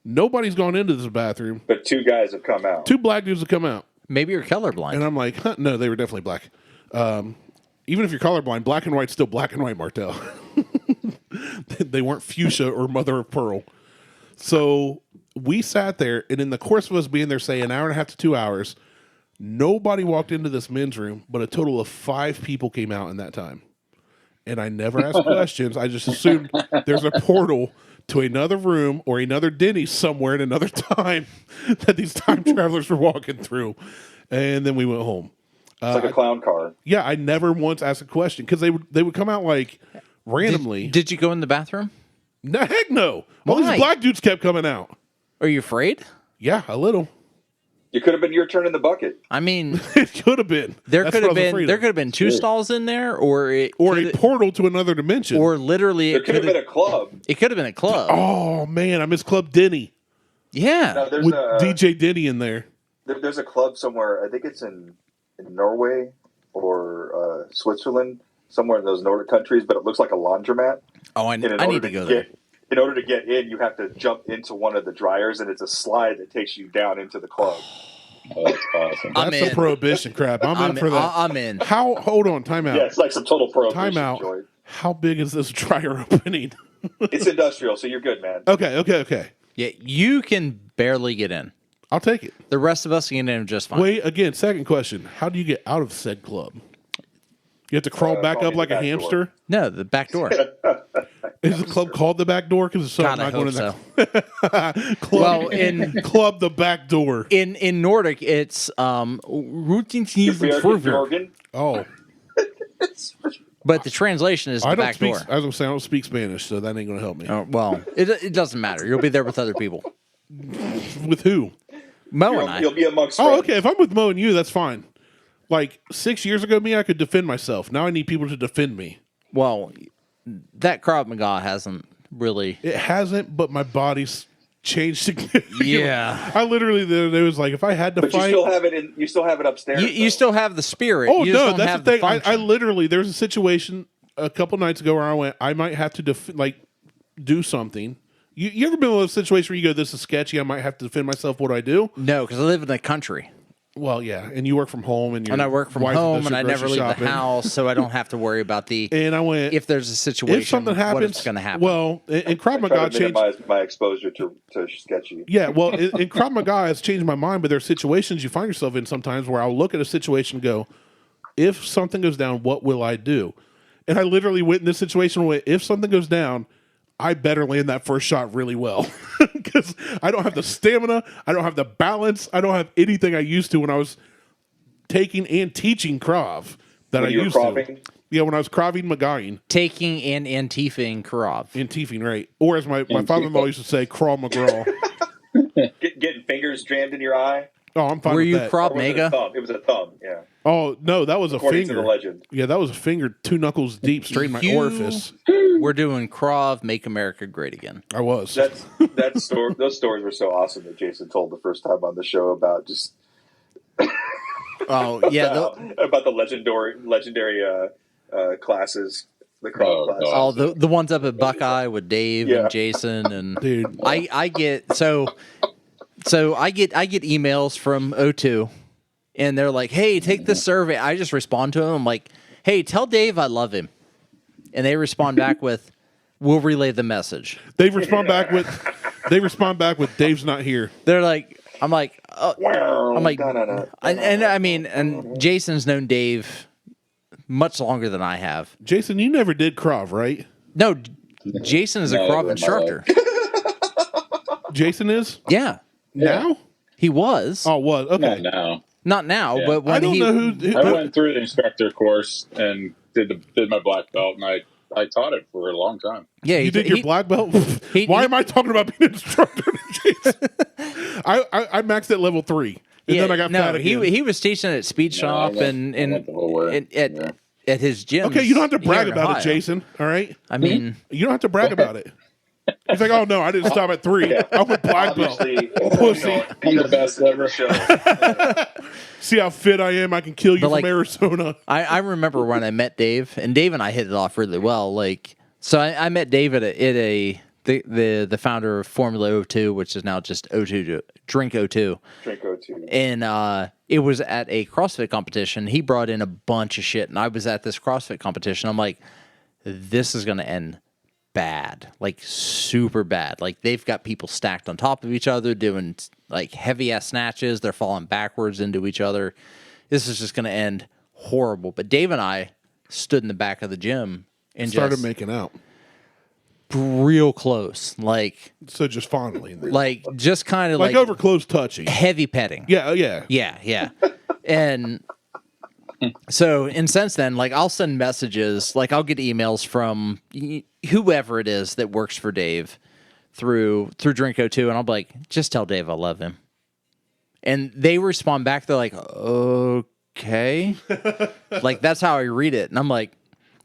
Nobody's gone into this bathroom. But 2 guys have come out. 2 black dudes have come out. Maybe you're colorblind. And I'm like, huh, no, they were definitely black. Even if you're colorblind, black and white's still black and white, Martelle. They weren't fuchsia or mother of pearl. So we sat there, and in the course of us being there, say, an hour and a half to 2 hours, nobody walked into this men's room, but a total of 5 people came out in that time. And I never asked questions. I just assumed there's a portal to another room or another Denny's somewhere at another time that these time travelers were walking through. And then we went home. It's like a clown car. Yeah, I never once asked a question because they would come out like randomly. Did you go in the bathroom? No, heck no. All Why? these black dudes kept coming out. Are you afraid? Yeah, a little. It could have been your turn in the bucket. I mean, It could have been. there That's could what have I was been afraid there of. could have been 2 stalls in there, or it Or could- a portal to another dimension. or literally There it could have could been a club. it could have been a club. Oh man, I miss Club Denny Yeah. No, there's with a DJ Denny in there. there's a club somewhere. I think it's in Norway or Switzerland, somewhere in those Nordic countries. But it looks like a laundromat. Oh, I And in need order to go there. In order to get in, you have to jump into one of the dryers, and it's a slide that takes you down into the club. Oh, that's awesome. I'm That's the in. prohibition crap. I'm in for that. I'm in. How? Hold on, time out. Yeah, it's like some total prohibition. Time out. Joy. How big is this dryer opening? It's industrial, so you're good, man. Okay. Yeah, you can barely get in. I'll take it. The rest of us can get in just fine. Wait, again, second question. How do you get out of said club? You have to crawl back probably up like the a back hamster? No, the back door. Is the club called the back door? Because it's so God, I'm I not going hope in so. there. Club, Well, in club the back door. in Nordic, it's routine Jorgen. Oh, but the translation is the I don't back speak. door. I was gonna say I don't speak Spanish, so that ain't gonna help me. Oh, well, it doesn't matter. You'll be there with other people. With who? Mo and I. You'll be amongst Oh, friends. okay. If I'm with Mo and you, that's fine. Like 6 years ago, me, I could defend myself. Now I need people to defend me. Well, that Krav Maga hasn't really. It hasn't, but my body's changed significantly. Yeah. I literally there was like, if I had to But you fight, still have it in. You still have it upstairs. You though. still have the spirit. oh you just no, don't that's have the thing. I function. literally there's a situation a couple nights ago where I went, I might have to do something. You ever been in a situation where you go, this is sketchy, I might have to defend myself? What do I do? No, because I live in the country. Well, yeah, and you work from home, and And I work from wife home, does and your I never grocery leave shopping. the house, so I don't have to worry about the And I went, if there's a situation, if something what happens, is going to happen. well, and Krav I try Maga to changed. minimize my exposure to sketchy. Yeah, well, in Krav Maga has changed my mind, but there are situations you find yourself in sometimes where I'll look at a situation and go, if something goes down, what will I do? And I literally went in this situation where if something goes down, I better land that first shot really well because I don't have the stamina, I don't have the balance, I don't have anything I used to when I was taking and teaching Krav that When I you were used to. Kraving? Yeah, when I was Kraving Magaing. Taking and antifing Krav. Antifing, right. Or as my father-in-law used to say, Crawl McGraw. Getting fingers jammed in your eye. Oh, I'm fine Were with you that. Krav Or was it a Maga? thumb? It was a thumb. Yeah. Oh, no, that was a According finger. to the legend. Yeah, that was a finger 2 knuckles deep straight in my You- orifice. We're doing Krav, Make America Great Again. I was. Those stories were so awesome that Jason told the first time on the show about just Oh yeah, about the legendary classes, the Krav Oh, classes. God. the ones up at Buckeye with Dave Yeah. and Jason and Dude. I get so I get emails from O2 and they're like, hey, take this survey. I just respond to them. I'm like, hey, tell Dave I love him, and they respond back with, we'll relay the message. They respond back with, They respond back with Dave's not here. They're like, I'm like, Da-da-da. and Jason's known Dave much longer than I have. Jason, you never did Krav, right? No, Jason is a Never Krav in my instructor. Jason is? Yeah, Now? he was. Oh, what? Okay. Not now. Not now, Yeah. but when I don't he know who. I went through the instructor course and did my black belt, and I taught it for a long time. yeah, You did your black belt? Why am I talking about being an instructor to Jason? I maxed at level 3. And then I got fat again. he was teaching at Speed Shop I went the whole way. at his gym. Okay, you don't have to brag about it, Jason. All right? I mean, You don't have to brag about it. He's like, oh, no, I didn't stop at 3. I went black belt. Obviously, Pussy. I'm the best ever. Show. See how fit I am? I can kill you But, from like, Arizona. I remember when I met Dave, and Dave and I hit it off really well. Like, so I met Dave at the founder of Formula 02, which is now just O2 Drink O2. Drink O2. And it was at a CrossFit competition. He brought in a bunch of shit, and I was at this CrossFit competition. I'm like, this is going to end bad, like super bad. Like, they've got people stacked on top of each other doing like heavy ass snatches. They're falling backwards into each other. This is just going to end horrible. But Dave and I stood in the back of the gym and Started just making out. real close, like So just fondly. In there. like just kind of like over close touching. heavy petting. Yeah, yeah. Yeah. And so, and since then, like, I'll send messages, like, I'll get emails from whoever it is that works for Dave through Drink02, and I'll be like, just tell Dave I love him. And they respond back, they're like, okay. Like, that's how I read it. And I'm like,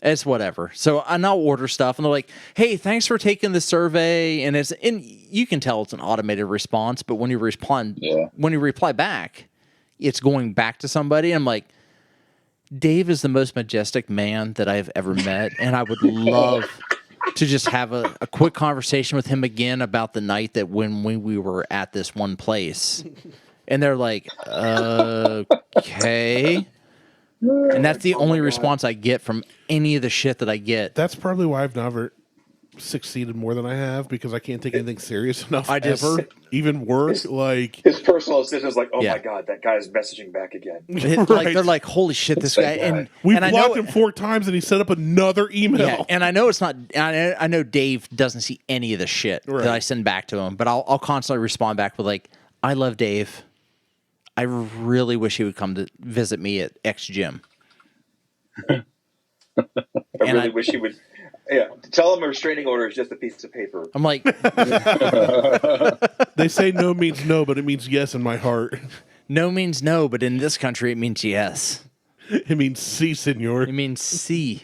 it's whatever. So I'll order stuff, and they're like, hey, thanks for taking the survey. And you can tell it's an automated response, but when you reply back, it's going back to somebody. I'm like, Dave is the most majestic man that I've ever met, and I would love to just have a quick conversation with him again about the night that when we were at this one place. And they're like, okay. And that's the only response I get from any of the shit that I get. That's probably why I've never succeeded more than I have, because I can't take anything serious enough ever. Even work, like... His personal assistant is like, oh Yeah. my God, that guy's messaging back again. Like, Right. they're like, holy shit, this guy. And We've and I blocked know, him 4 times, and he set up another email. yeah, and I know it's not. I know Dave doesn't see any of the shit Right. that I send back to him, but I'll constantly respond back with like, I love Dave. I really wish he would come to visit me at X gym. I And really wish he would. Yeah, tell him a restraining order is just a piece of paper. I'm like, They say no means no, but it means yes in my heart. no means no, but in this country it means yes. It means si, senor. It means C.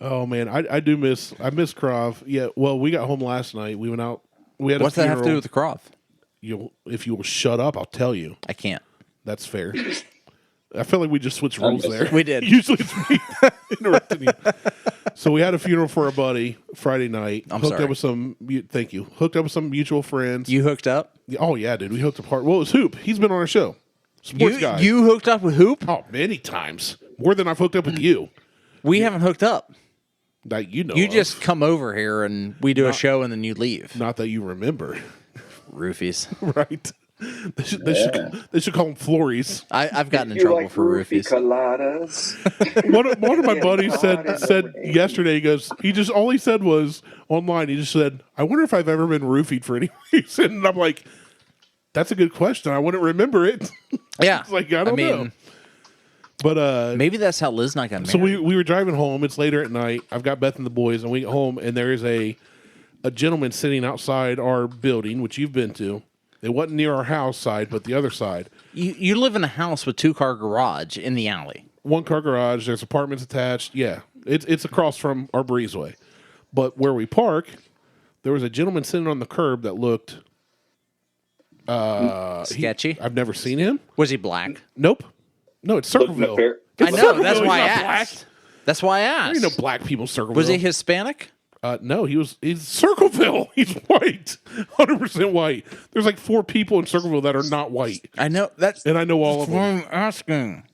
Oh man, I miss Krav. Yeah, well, we got home last night. We went out. We had What's a that funeral. have to do with the Krav? If you will shut up, I'll tell you. I can't. That's fair. I feel like we just switched roles there. We did. Usually it's me interrupting you. So we had a funeral for a buddy Friday night. I'm hooked sorry. up with some. Thank you. Hooked up with some mutual friends. You hooked up? Oh yeah, dude. We hooked up hard. Well, it was Hoop. He's been on our show. Sports guy. You hooked up with Hoop? Oh, many times. More than I've hooked up with you. We haven't hooked up. That you know. You of. just come over here and we do a show and then you leave. Not that you remember. Roofies. Right. They should call them Flories. I've gotten in You trouble like for roofie roofies. coladas? One of my buddies said yesterday, he goes, all he said was online, he just said, I wonder if I've ever been roofied for any reason. And I'm like, that's a good question. I wouldn't remember it. Yeah. It's like, I don't know. But maybe that's how Liz and I got married. so we were driving home. It's later at night. I've got Beth and the boys, and we get home, and there is a gentleman sitting outside our building, which you've been to. It wasn't near our house side, but the other side. You live in a house with 2-car garage in the alley. 1-car garage. There's apartments attached. Yeah, it's across from our breezeway. But where we park, there was a gentleman sitting on the curb that looked Sketchy. I've never seen him. Was he black? Nope. No, it's Circleville. I know. That's Circleville, why I he's not asked. That's why I There asked. ain't no black people in Circleville. Was he Hispanic? No, he's Circleville. He's white, 100% white. There's like 4 people in Circleville that are not white, I know. That's and I know all of what them. I'm asking.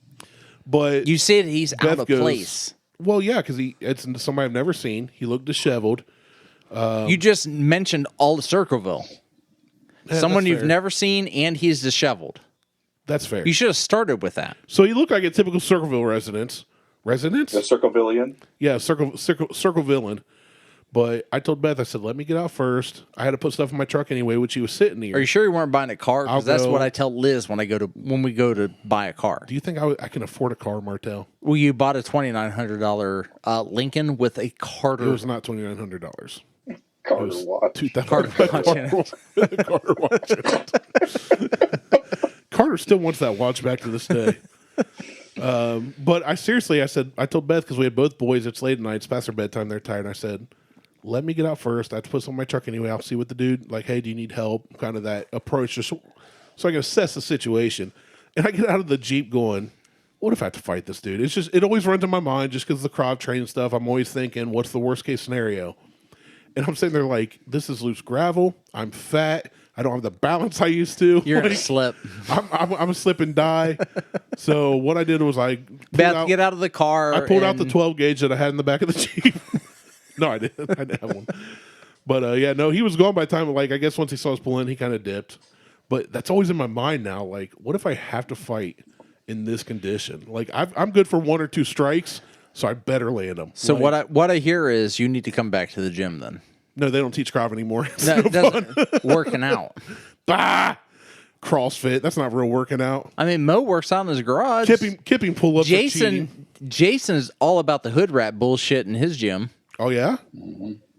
But You said he's Beth out of goes, place. Well, yeah, because it's somebody I've never seen. He looked disheveled. You just mentioned all the Circleville. Yeah, Someone that's you've fair. never seen, and he's disheveled. That's fair. You should have started with that. So you look like a typical Circleville resident. Residents? The Circlevillian. Yeah, Circle villain. But I told Beth, I said, let me get out first. I had to put stuff in my truck anyway, which he was sitting here. Are you sure you weren't buying a car? I'll Because that's go- what I tell Liz when we go to buy a car. Do you think I can afford a car, Martell? Well, you bought a $2,900 Lincoln with a It Carter. was not $2,900. Carter watch. 2000 Carter watch. Carter watch. Carter still wants that watch back to this day. But I told Beth, because we had both boys, it's late at night, it's past their bedtime, they're tired. And I said, let me get out first. I have to put some in my truck anyway. I'll see what the dude, like, hey, do you need help? Kind of that approach, just so I can assess the situation. And I get out of the Jeep going, what if I have to fight this dude? It always runs in my mind just because of the crowd train stuff. I'm always thinking, what's the worst case scenario? And I'm sitting there like, this is loose gravel. I'm fat. I don't have the balance I used to. You're Like, going to slip. I'm a slip and die. So what I did was Beth, get out of the car. I pulled out the and- 12 gauge that I had in the back of the Jeep. No, I didn't. I didn't have one. But yeah, no, he was gone by the time. Like, I guess once he saw us pull in, he kind of dipped. But that's always in my mind now. Like, what if I have to fight in this condition? Like, I'm good for 1 or 2 strikes, so I better land them. So Like, what I hear is you need to come back to the gym then. No, they don't teach Krav anymore. It's No, no it doesn't working out. bah! CrossFit. That's not real working out. I mean, Mo works out in his garage. Kipping pull-ups. Jason is all about the hood rat bullshit in his gym. Oh yeah.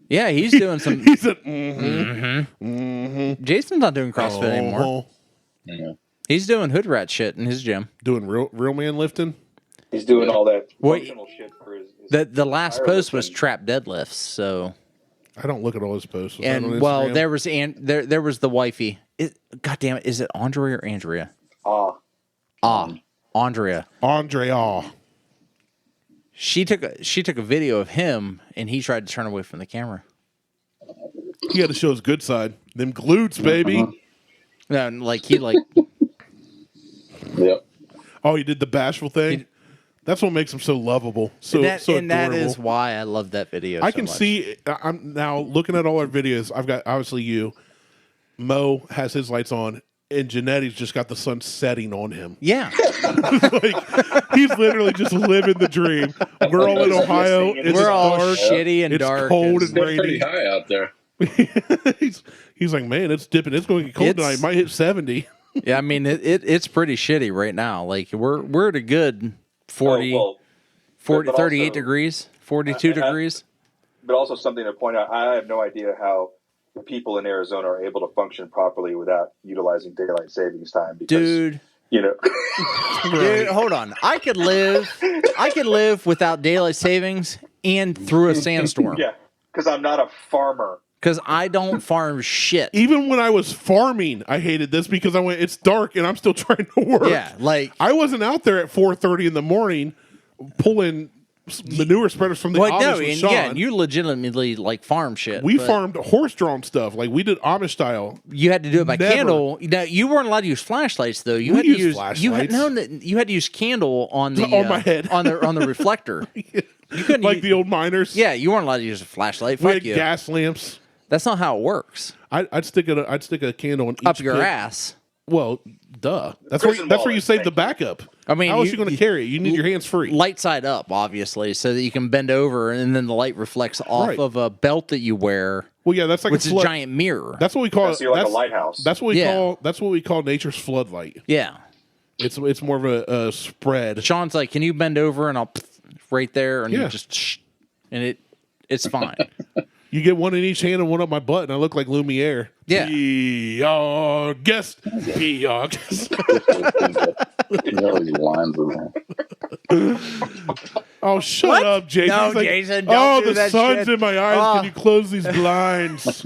Yeah, he's doing some. He said, Jason's not doing CrossFit anymore. "Oh." Yeah. He's doing hood rat shit in his gym. Doing real man lifting. He's doing all that Wait. functional shit for his The last post was powerlifting. trap deadlifts. So I don't look at all his posts. Was that on and well, Instagram? there was the wifey. God damn it, is it Andrea or Andrea? Andrea. Andrea. She took a video of him and he tried to turn away from the camera. He had to show his good side. Them glutes, baby. No, and like he like Yep. Oh, he did the bashful thing. That's what makes him so lovable. So that so and that adorable. is why I love that video. I so can much. see. I'm now looking at all our videos. I've got obviously you. Mo has his lights on, and Janetti's just got the sun setting on him. Yeah. Like he's literally just living the dream. We're all in Ohio. It's We're all dark. shitty and It's dark. cold It's and pretty rainy. high out there. he's like, man, it's dipping. It's going to get cold It's- tonight. It might hit 70. Yeah, I mean it's pretty shitty right now. Like we're at a good 40, Oh, well, 40 but 38 also- degrees, 42 degrees. But also something to point out, I have no idea how the people in Arizona are able to function properly without utilizing daylight savings time. Because, Dude, you know, dude, hold on. I could live without daylight savings and through a sandstorm. yeah, because I'm not a farmer. Because I don't farm shit. Even when I was farming, I hated this because I went, it's dark and I'm still trying to work. Yeah, like I wasn't out there at 4:30 in the morning pulling manure spreaders from the well, Amish no, with and Sean. yeah, and you legitimately like farm shit. We but farmed horse-drawn stuff. Like we did Amish style. You had to do it by Never. candle. Now, you weren't allowed to use flashlights though. You We had to used use flashlights. you had to use candle on the On my head. on the reflector. You couldn't Like use- the old miners. yeah. You weren't allowed to use a flashlight. We Fuck had you. gas lamps. That's not how it works. I'd stick a candle in each Up your pit. ass. Well, duh. That's Prison where you wallet, save the thank you. backup. I mean, how else you- you going to carry it? You need your hands free. Light side up, obviously, so that you can bend over and then the light reflects off Right. of a belt that you wear, Well, yeah, that's like which is a flood. giant mirror. That's what we call it. So you're like a That's lighthouse. That's what we Yeah. call. That's what we call nature's floodlight. yeah. It's more of a spread. Sean's like, "Can you bend over?" And I'll right there, and Yeah. you just and it's fine. You get one in each hand and one up my butt, and I look like Lumiere. Yeah. Be our guest. Be our guest. You know these lines in there. Oh, shut What? up, Jason. No, He's like, Jason, don't oh, do the that sun's shit. in my eyes. Oh. Can you close these blinds?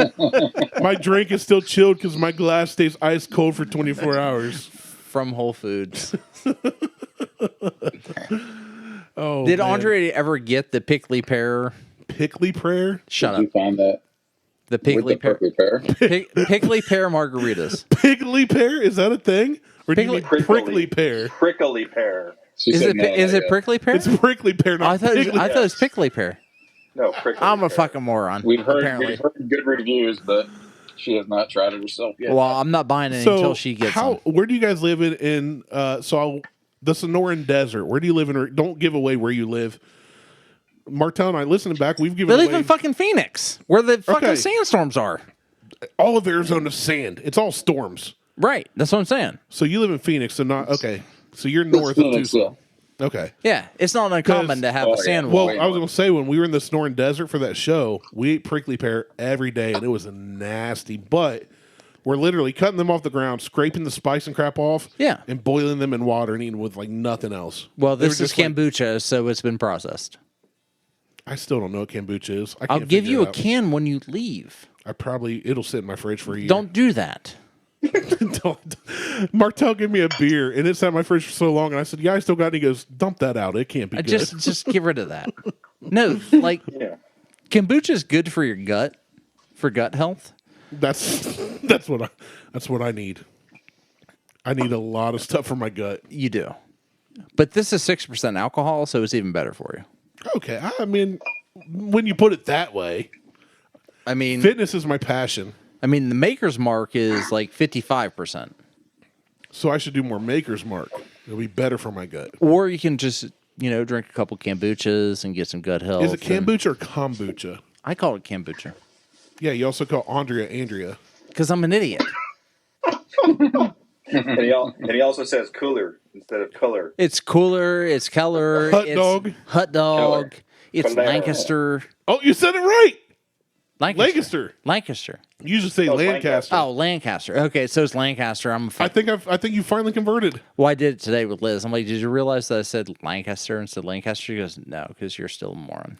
My drink is still chilled because my glass stays ice cold for 24 hours. From Whole Foods. Oh, Did man. Andre ever get the pickly pear? Pickly prayer? Shut Did you up. find that The with pickly the pear. prickly pear? Pickly pear margaritas. Pickly pear? Is that a thing? Or do you Pickly- mean prickly pear? Prickly pear. She Is said it no, is not it yet. prickly pear? It's prickly pear, Oh, not I thought pickly. it was pickly pear. No, prickly. I'm a fucking moron. We've heard good reviews, but she has not tried it herself yet. Well, I'm not buying it until she gets them. Where do you guys live in the Sonoran Desert? Where do you live in? Don't give away where you live. Martelle and I, listening back, we've given They away... live in fucking Phoenix, where the fucking sandstorms are. All of Arizona's sand. It's all storms. Right. That's what I'm saying. So you live in Phoenix, so not... Okay. So you're north of Phoenix, Tucson. Okay. Yeah. It's not uncommon to have a sand wall. Well, I was going to say, when we were in the Sonoran Desert for that show, we ate prickly pear every day, and it was nasty. But we're literally cutting them off the ground, scraping the spice and crap off, and boiling them in water and eating with like nothing else. Well, this is kombucha, so it's been processed. I still don't know what kombucha is. I'll give you a can when you leave. It'll sit in my fridge for a year. Don't do that. Don't. Martelle gave me a beer, and it sat in my fridge for so long, and I said, "Yeah, I still got it." He goes, "Dump that out. It can't be good." Just get rid of that. No, like kombucha is good for your gut, for gut health. That's what I need. I need a lot of stuff for my gut. You do, but this is 6% alcohol, so it's even better for you. Okay, I mean, when you put it that way, I mean, fitness is my passion. I mean, the Makers Mark is like 55%. So I should do more Makers Mark. It'll be better for my gut. Or you can just, drink a couple kombuchas and get some gut health. Is it kombucha or kombucha? I call it kombucha. Yeah, you also call Andrea. Because I'm an idiot. And he also says cooler instead of color. It's cooler. It's color. Hut it's dog. Hut dog. Color. It's Color. Lancaster. Oh, you said it right. Lancaster. You just say Lancaster. Oh, Lancaster. Okay, so it's Lancaster. I think you finally converted. Well, I did it today with Liz. I'm like, did you realize that I said Lancaster instead of Lancaster? She goes, no, because you're still a moron.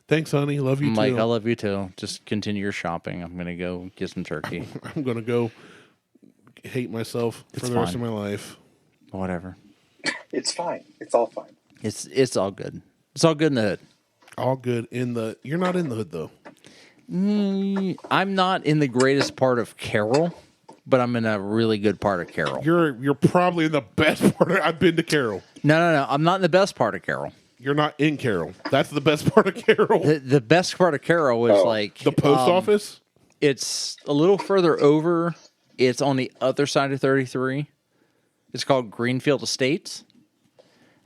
Thanks, honey. Love you I'm too. like, I love you too. Just continue your shopping. I'm gonna go get some turkey. I'm gonna go hate myself for the rest of my life. Whatever. It's fine. It's all fine. It's all good. It's all good in the hood. All good in the... You're not in the hood, though. I'm not in the greatest part of Carroll, but I'm in a really good part of Carroll. You're probably in the best part I've been to Carroll. No. I'm not in the best part of Carroll. You're not in Carroll. That's the best part of Carroll. The best part of Carroll is like... The post office? It's a little further over. It's on the other side of 33. It's called Greenfield Estates.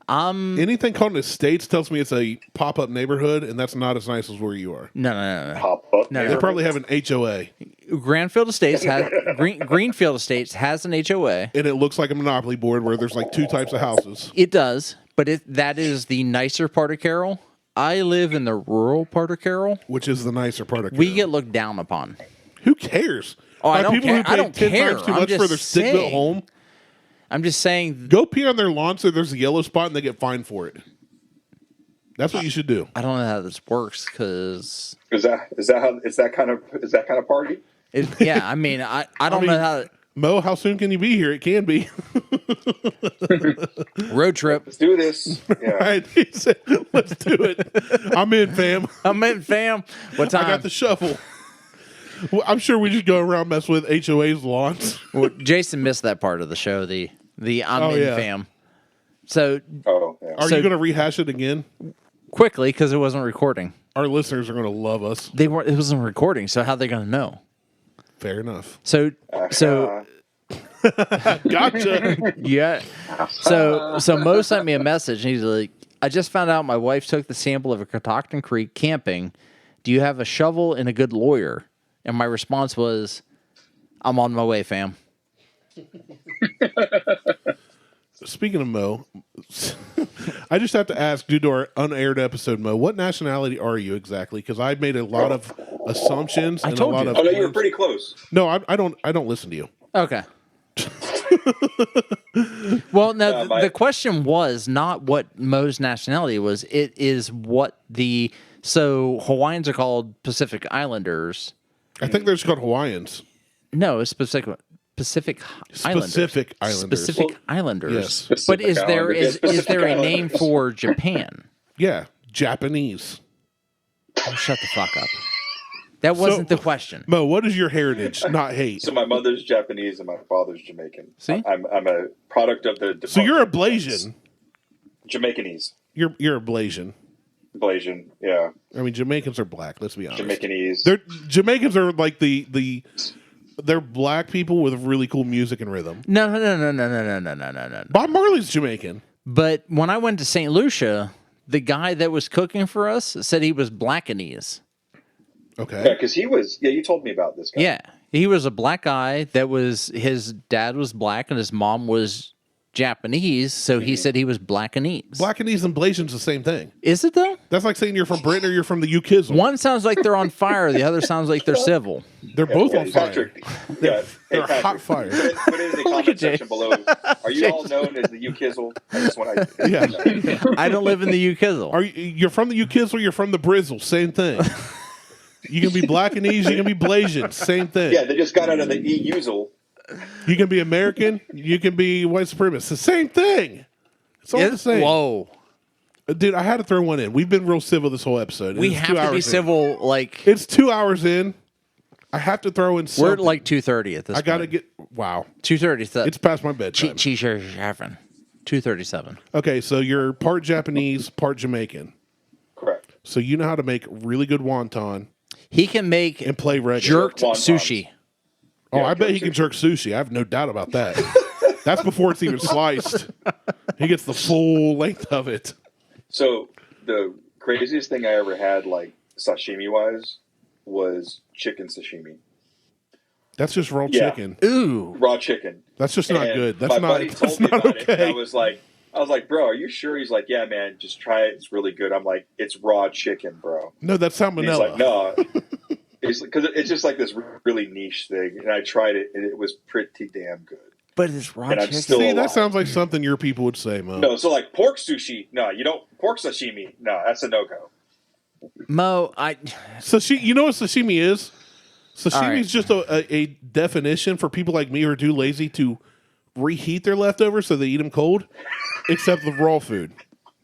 Anything called an estates tells me it's a pop-up neighborhood, and that's not as nice as where you are. No. Pop-up. No, They probably have an HOA. Greenfield Estates has an HOA. And it looks like a monopoly board where there's like two types of houses. It does, but that is the nicer part of Carroll. I live in the rural part of Carroll. Which is the nicer part of Carroll. We get looked down upon. Who cares? Oh, I don't people care. who pay I don't 10 care. times too I'm much for just their stick-built saying. home. I'm just saying. Go pee on their lawn so there's a yellow spot and they get fined for it. That's what you should do. I don't know how this works because Is that kind of party? yeah. I mean, I don't know how. Mo, how soon can you be here? It can be. Road trip. Let's do this. Yeah. Right? He said, let's do it. I'm in, fam. I'm in, fam. What time? I got the shovel. Well, I'm sure we just go around mess with HOA's lawns. Well, Jason missed that part of the show. The I'm in, fam. So Are you going to rehash it again? Quickly because it wasn't recording. Our listeners are going to love us. It wasn't recording. So how are they going to know? Fair enough. So Gotcha. yeah. So Mo sent me a message and he's like, I just found out my wife took the sample of a Catoctin Creek camping. Do you have a shovel and a good lawyer? And my response was, I'm on my way, fam. Speaking of Mo, I just have to ask, due to our unaired episode, Mo, what nationality are you exactly? Because I made a lot of assumptions and a lot of. Oh no, you were pretty close. No, I don't listen to you. Okay. Well, no, the question was not what Mo's nationality was. It is what so Hawaiians are called Pacific Islanders. I think they're just called Hawaiians. No, it's Pacific Islanders. Specific Islanders. Specific Islanders. Yes. But is there a name for Japan? Yeah, Japanese. Oh, shut the fuck up. That wasn't the question. Mo, what is your heritage? Not hate. So my mother's Japanese and my father's Jamaican. See? I'm a product of the. So you're a Blasian. Jamaicanese. You're a Blasian. Blasian, yeah. I mean, Jamaicans are black. Let's be honest. Jamaicanese. Jamaicans are like they're black people with really cool music and rhythm. No. Bob Marley's Jamaican. But when I went to St. Lucia, the guy that was cooking for us said he was Blackanese. Okay. Yeah, because he was. Yeah, you told me about this guy. Yeah, he was a black guy. His dad was black and his mom was Japanese, so he said he was Blackanese. Blackanese and Blasian's the same thing. Is it though? That's like saying you're from Britain or you're from the UKizzle. One sounds like they're on fire. The other sounds like they're civil. They're both on fire. Patrick, yeah, They're Patrick, hot fire. Put it in the comment section below. Are you all known as the UKizzle? I just want to. Yeah. I don't live in the UKizzle. You're from the UKizzle, you're from the Brizzle. Same thing. You can be Blackanese, you can be Blasian. Same thing. Yeah, they just got out of the EUZle. You can be American, you can be white supremacist. The same thing. It's all the same. Whoa. Dude, I had to throw one in. We've been real civil this whole episode. We It's have 2 to be hours in. civil. Like It's 2 hours in. I have to throw in something. we're at like 2:30 at this. I gotta point. get. Wow. 2:30. It's past my bedtime. Cheese 2:37. Okay, so you're part Japanese, part Jamaican. Correct. So you know how to make really good wonton He can make and play reggae. jerked Wontons. sushi. Oh, Yeah, I bet he jerk can jerk sushi. I have no doubt about that. That's before it's even sliced. He gets the full length of it. So the craziest thing I ever had, like sashimi wise, was chicken sashimi. That's just raw Yeah. chicken. Ooh. Raw chicken. That's just not And good. my That's not. buddy That's told me not about it, and okay. I was like, bro, are you sure? He's like, yeah, man, just try it. It's really good. I'm like, it's raw chicken, bro. No, that's And he's salmonella. like, no. Because it's just like this really niche thing, and I tried it, and it was pretty damn good. But it's raw And I'm chicken. still See, alive. that sounds like something your people would say, Mo. No, so like pork sushi, no, you don't. Pork sashimi, no, that's a no go. Mo, You know what sashimi is? Sashimi All right. is just a definition for people like me who are too lazy to reheat their leftovers so they eat them cold, except the raw food.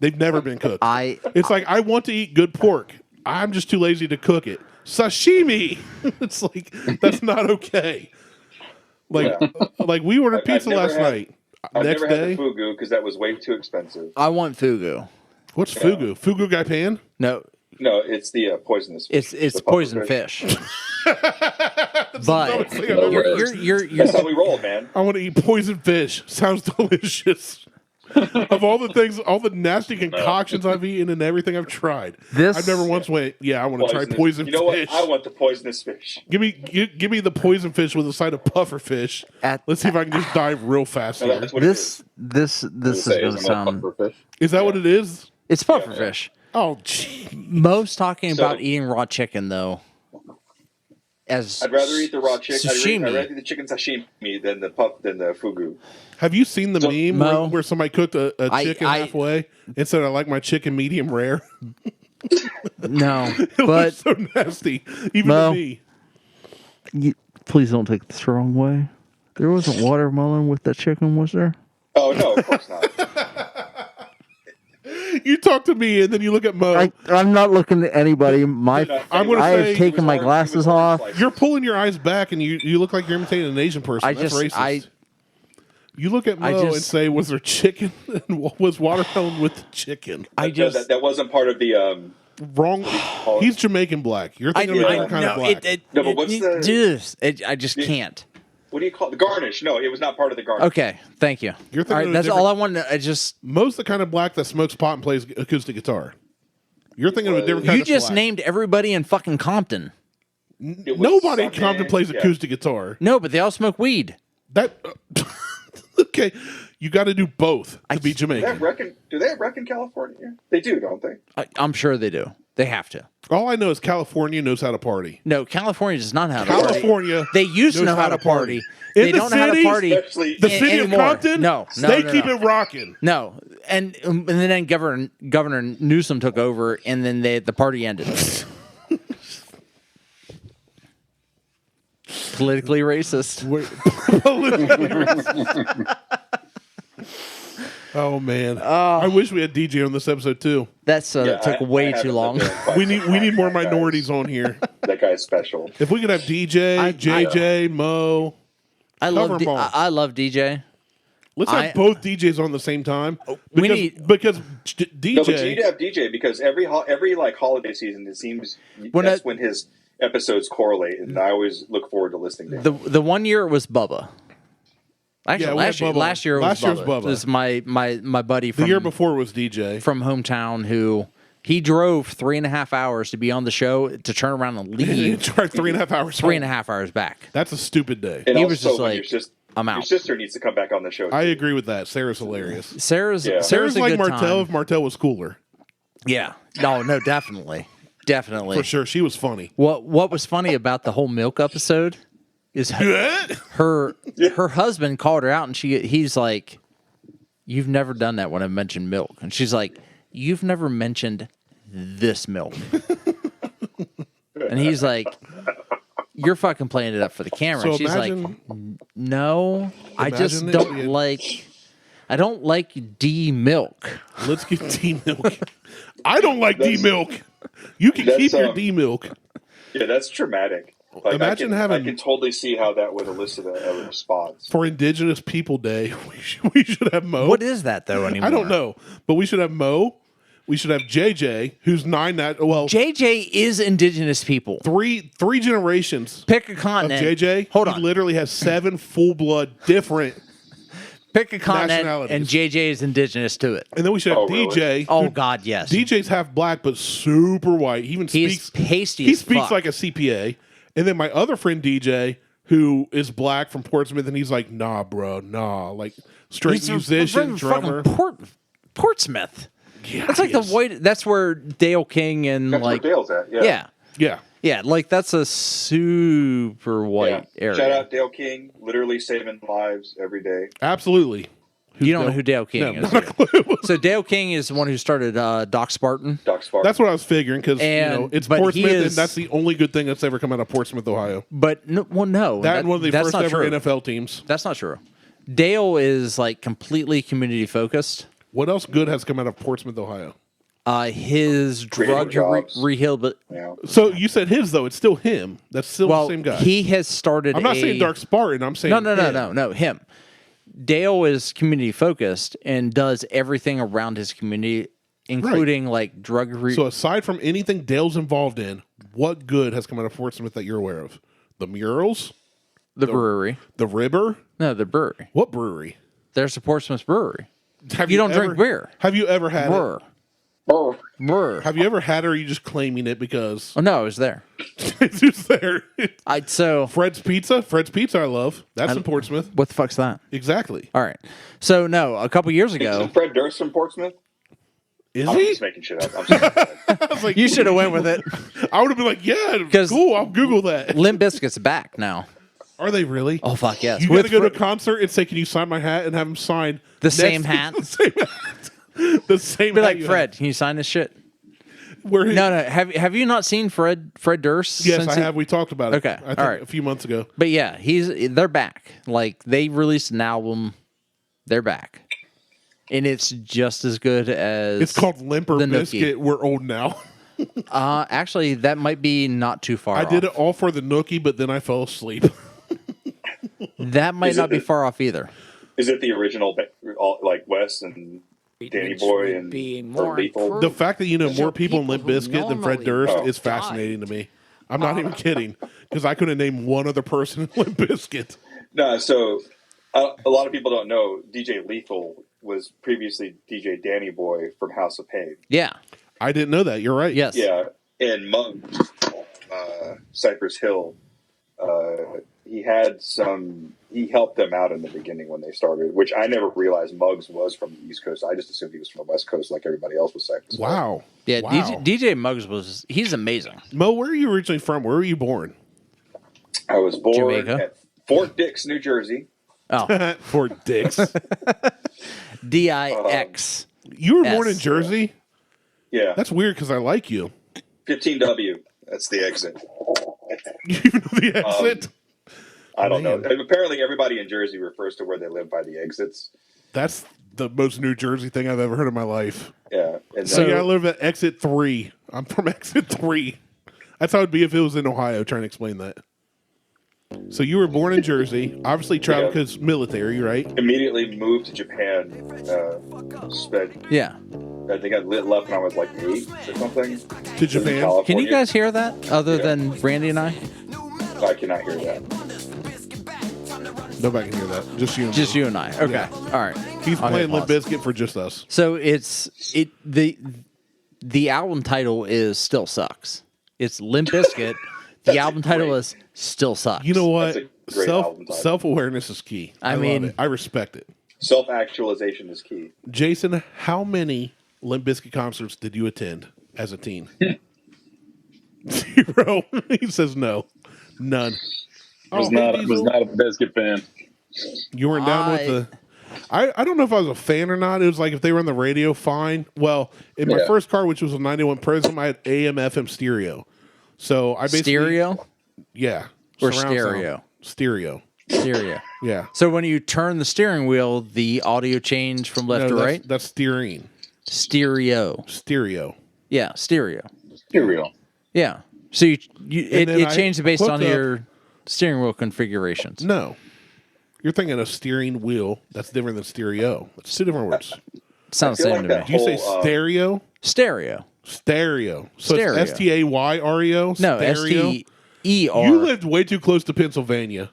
They've never been cooked. It's like, I want to eat good pork. I'm just too lazy to cook it. Sashimi! It's like, that's not okay. Like, like we ordered pizza last night. I've Next never day, had the fugu because that was way too expensive. I want fugu. what's fugu? Fugu gai pan? No, No, it's the poisonous fish. it's The poison puffer fish. But Thing I've ever- you're That's how we roll, man. I want to eat poison fish. Sounds delicious. Of all the things, all the nasty concoctions I've eaten and everything I've tried, I've never once went, yeah, I want to try poison You know fish. what? I want the poisonous fish. Give me the poison fish with a side of puffer fish. Let's see if I can just dive real fast No, here. that's what it is. this is going to Isn't that sound. puffer fish? Is that what it is? It's puffer fish. Oh, gee. Mo's talking So- about eating raw chicken though. As I'd rather eat the raw chicken. sashimi. I'd rather eat the chicken sashimi than the fugu. Have you seen the So- meme Mo, where somebody cooked a chicken halfway and said, I like my chicken medium rare? No, It but was so nasty, even Mo. to me. please don't take this the wrong way. There wasn't watermelon with that chicken, was there? Oh no, of course not. You talk to me and then you look at Mo. I'm not looking at anybody. I'm gonna I say- have taken my glasses off. You're pulling your eyes back and you look like you're imitating an Asian person. That's racist. You look at Mo and say, was there chicken? And what was watermelon with the chicken? That wasn't part of the. Wrong. He's Jamaican black. You're thinking of a different kind of black. No, but what's the- I just can't. What do you call it? The garnish? No, it was not part of the garnish. Okay, thank you. You're thinking All right, of a that's different- all I wanted. I just Mo's the kind of black that smokes pot and plays acoustic guitar. You're thinking of a different kind you of just black. named everybody in fucking Compton. It was Nobody in something- Compton plays yeah. acoustic guitar. No, but they all smoke weed. That okay? You got to do both to be Do they have Jamaican. rec in California? They do, don't they? I'm sure they do. They have to. All I know is California knows how to party. No, California does not know how to party. California, They used to knows know how to party. In They the don't know how to cities, party. Especially The city anymore. of Compton, No, they no, keep no. it rocking. No, and then Governor Newsom took over, and then the party ended. Politically racist. Oh man, I wish we had DJ on this episode too. That's took way too long. We need more minorities on here. That guy's special. If we could have DJ, JJ, Mo, I love Cover 'em all. I love DJ. Let's have both DJs on the same time. Because DJ. No, but you need to have DJ because every like holiday season, it seems that's when his episodes correlate, and I always look forward to listening to him. The 1 year it was Bubba. Actually, last year it was Bubba. It was my buddy from the year before was DJ from hometown who he drove 3.5 hours to be on the show to turn around and leave. Drive 3.5 hours. 3.5 hours back. That's a stupid day. And he also, was just like, I'm out. Your sister needs to come back on the show. I agree with that. Sarah's hilarious. Sarah's like good Martelle time. if Martelle was cooler. Yeah. No, definitely. For sure. She was funny. What was funny about the whole milk episode is her husband called her out and he's like, "You've never done that when I mentioned milk." And she's like, "You've never mentioned this milk." And he's like, "You're fucking playing it up for the camera." So and she's like, "No, I just don't like. I don't like D milk." Let's get D milk. I don't like D milk. You can keep your D milk. Yeah, that's traumatic. Like, Imagine I can totally see how that would elicit a response. For Indigenous People Day, we should have Mo. What is that though anymore? I don't know, but we should have Mo. We should have JJ, who's JJ is Indigenous people. Three generations. Pick a continent. Of JJ. Hold he on. literally has 7 full blood different. Pick a continent, and JJ is indigenous to it. And then we should have DJ. Really? Oh God, yes. DJ's half black but super white. He's pasty. He speaks like a CPA. And then my other friend DJ, who is black from Portsmouth, and he's like, "Nah, bro, nah." Like straight musician, drummer. Portsmouth. Yeah, that's like the white. That's where Dale King and that's like where Dale's at. Yeah. Like that's a super white area. Shout out Dale King, literally saving lives every day. Absolutely. You don't know who Dale King is. Not a clue. So Dale King is the one who started Doc Spartan. That's what I was figuring because it's Portsmouth, and that's the only good thing that's ever come out of Portsmouth, Ohio. But no. One of the first ever NFL teams. That's not true. Dale is like completely community focused. What else good has come out of Portsmouth, Ohio? His drug rehabilitation. So you said his though; it's still him. That's still the same guy. He has started. I'm not saying Dark Spartan. I'm saying no. Him. Dale is community focused and does everything around his community, including like drug. So aside from anything Dale's involved in, what good has come out of Portsmouth that you're aware of? The murals, the brewery, the river. No, the brewery. What brewery? There's a Portsmouth brewery. You don't drink beer. Have you ever had it? Brr. Have you ever had it, or are you just claiming it because... Oh, no, it was there. It's just there. Fred's Pizza I love. That's in Portsmouth. What the fuck's that? Exactly. All right. So, no, a couple years ago... Isn't Fred Durst from Portsmouth? I'm just making shit up. I'm sorry. I was like, you should have went with it. I would have been like, yeah, cool, I'll Google that. Limp Bizkit's back now. Are they really? Oh, fuck yes. You got to go to a concert and say, can you sign my hat, and have him sign... The same hat? The same Be like, Fred, can you sign this shit? No. Have you not seen Fred Durst? Yes, I have. We talked about it. Okay, I think a few months ago. But yeah, they're back. Like they released an album, they're back, and it's just as good as. It's called Limper Biscuit. We're old now. Actually, that might be not too far. I did it all for the Nookie, but then I fell asleep. That might not be far off either. Is it the original, like Wes and Danny Boy and Lethal? The fact that you know more people in Limp Bizkit than Fred Durst is fascinating to me. I'm not even kidding, because I couldn't name one other person in Limp Bizkit. No, so a lot of people don't know DJ Lethal was previously DJ Danny Boy from House of Pain. Yeah. I didn't know that. You're right. Yes. Yeah, and Muggs, Cypress Hill, he helped them out in the beginning when they started, which I never realized Muggs was from the East Coast. I just assumed he was from the West Coast like everybody else was Cypress Hill. Wow. Yeah, wow. DJ Muggs he's amazing. Mo, where are you originally from? Where were you born? I was born Jamaica? at Fort Dix, New Jersey. Oh. Fort Dix. D-I-X. You were born in Jersey? Yeah. That's weird because I like you. 15W. That's the exit. You know the exit? I don't know. Apparently everybody in Jersey refers to where they live by the exits. That's the most New Jersey thing I've ever heard in my life. Yeah. And so I live at exit 3. I'm from exit 3. That's how it'd be if it was in Ohio, trying to explain that. So you were born in Jersey, obviously traveled because military, right? Immediately moved to Japan. Spent, Yeah. I think I left when I was like 8 or something. To Japan. Can you guys hear that other than Randy and I? I cannot hear that. Nobody can hear that. Just you. And Just me. you and I. Okay. Yeah. All right. He's I'll playing hit Limp pause. Bizkit for just us. So the album title is Still Sucks. It's Limp Bizkit. The album title is Still Sucks. You know what? That's a great album title. Self-awareness is key. I love mean- it. I respect it. Self-actualization is key. Jason, how many Limp Bizkit concerts did you attend as a teen? 0. He says no. None. Was not a Biscuit fan. You weren't down with the... I don't know if I was a fan or not. It was like if they were on the radio, fine. Well, in my first car, which was a 91 Prism, I had AM, FM stereo. So I basically... Stereo? Yeah. Or Surround stereo? sound. Stereo. Stereo. Yeah. So when you turn the steering wheel, the audio change from left to that's, right? That's steering. Stereo. Stereo. Yeah, stereo. Stereo. Yeah. So it then I changed based hooked on up- your steering wheel configurations. No. You're thinking of steering wheel. That's different than stereo. It's two different words. Sounds the I feel same like to that me. Do you say whole, stereo? Stereo. Stereo. So Stereo. it's STAYREO? No, Stereo? STER. You lived way too close to Pennsylvania.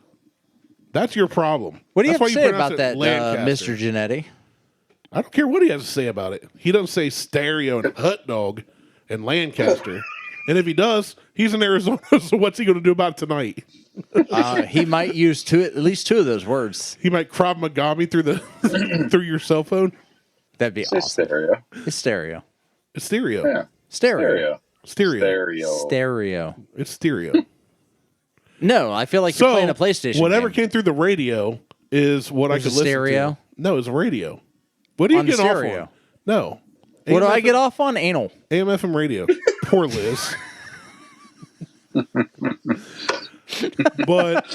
That's your problem. What do you That's have to why say pronounce about it that, Lancaster. Mr. Genetti? I don't care what he has to say about it. He doesn't say stereo and hot dog and Lancaster. And if he does, he's in Arizona, so what's he going to do about it tonight? He might use at least 2 of those words. He might Krav Maga me through through your cell phone. That'd be Say awesome. stereo. It's stereo. It's stereo. Yeah. Stereo. Stereo. Stereo. Stereo. Stereo. It's stereo. No, I feel like you're playing a PlayStation whatever game. came through the radio is what I Was could it listen stereo? to. No, it's a radio. What do you On the get off stereo? on? No. What do I AM/FM get off on? Anal. AM/FM radio. Poor Liz. But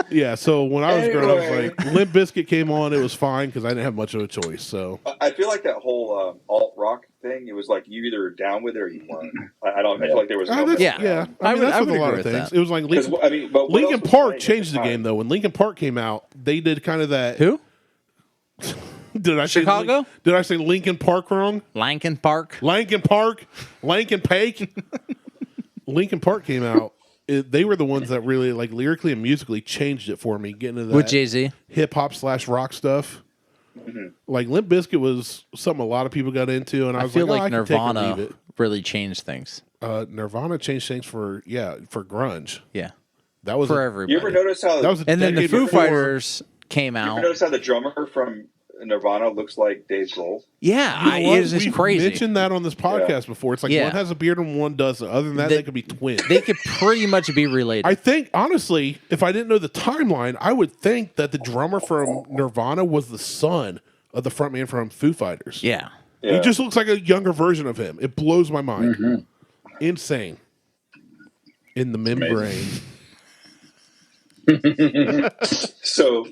yeah, so when I was growing up, I was like, Limp Bizkit came on, it was fine because I didn't have much of a choice. So I feel like that whole alt rock thing. It was like you either down with it or you weren't. I don't. I feel like there was no. that's- Yeah. yeah. I I mean, would- that's I with would a lot agree of with things. that. It was like Because I mean, but what Linkin else was Park playing at changed the time? game though. When Linkin Park came out, they did kind of that. Who? Did I Chicago? Did I say Linkin Park wrong? Lincoln Park. Linkin Park, Linkin Pake. Linkin Park came out. They were the ones that really, like, lyrically and musically changed it for me. Getting into that With Jay-Z. hip hop / rock stuff. Like Limp Bizkit was something a lot of people got into, and I I was feel like, like I can take or Nirvana leave really changed things. it. Nirvana changed things for grunge. Yeah. That was For a, everybody. You ever notice how? that was a And then the decade Foo before- Fighters came you ever out. notice how the drummer from Nirvana looks like Dave Grohl? Yeah, You know what? it is just We've crazy. mentioned that on this podcast before. It's like Yeah. one has a beard and one doesn't. Other than that, they could be twins. They could pretty much be related. I think, honestly, if I didn't know the timeline, I would think that the drummer from Nirvana was the son of the frontman from Foo Fighters. yeah. He just looks like a younger version of him. It blows my mind. Insane. In the membrane. So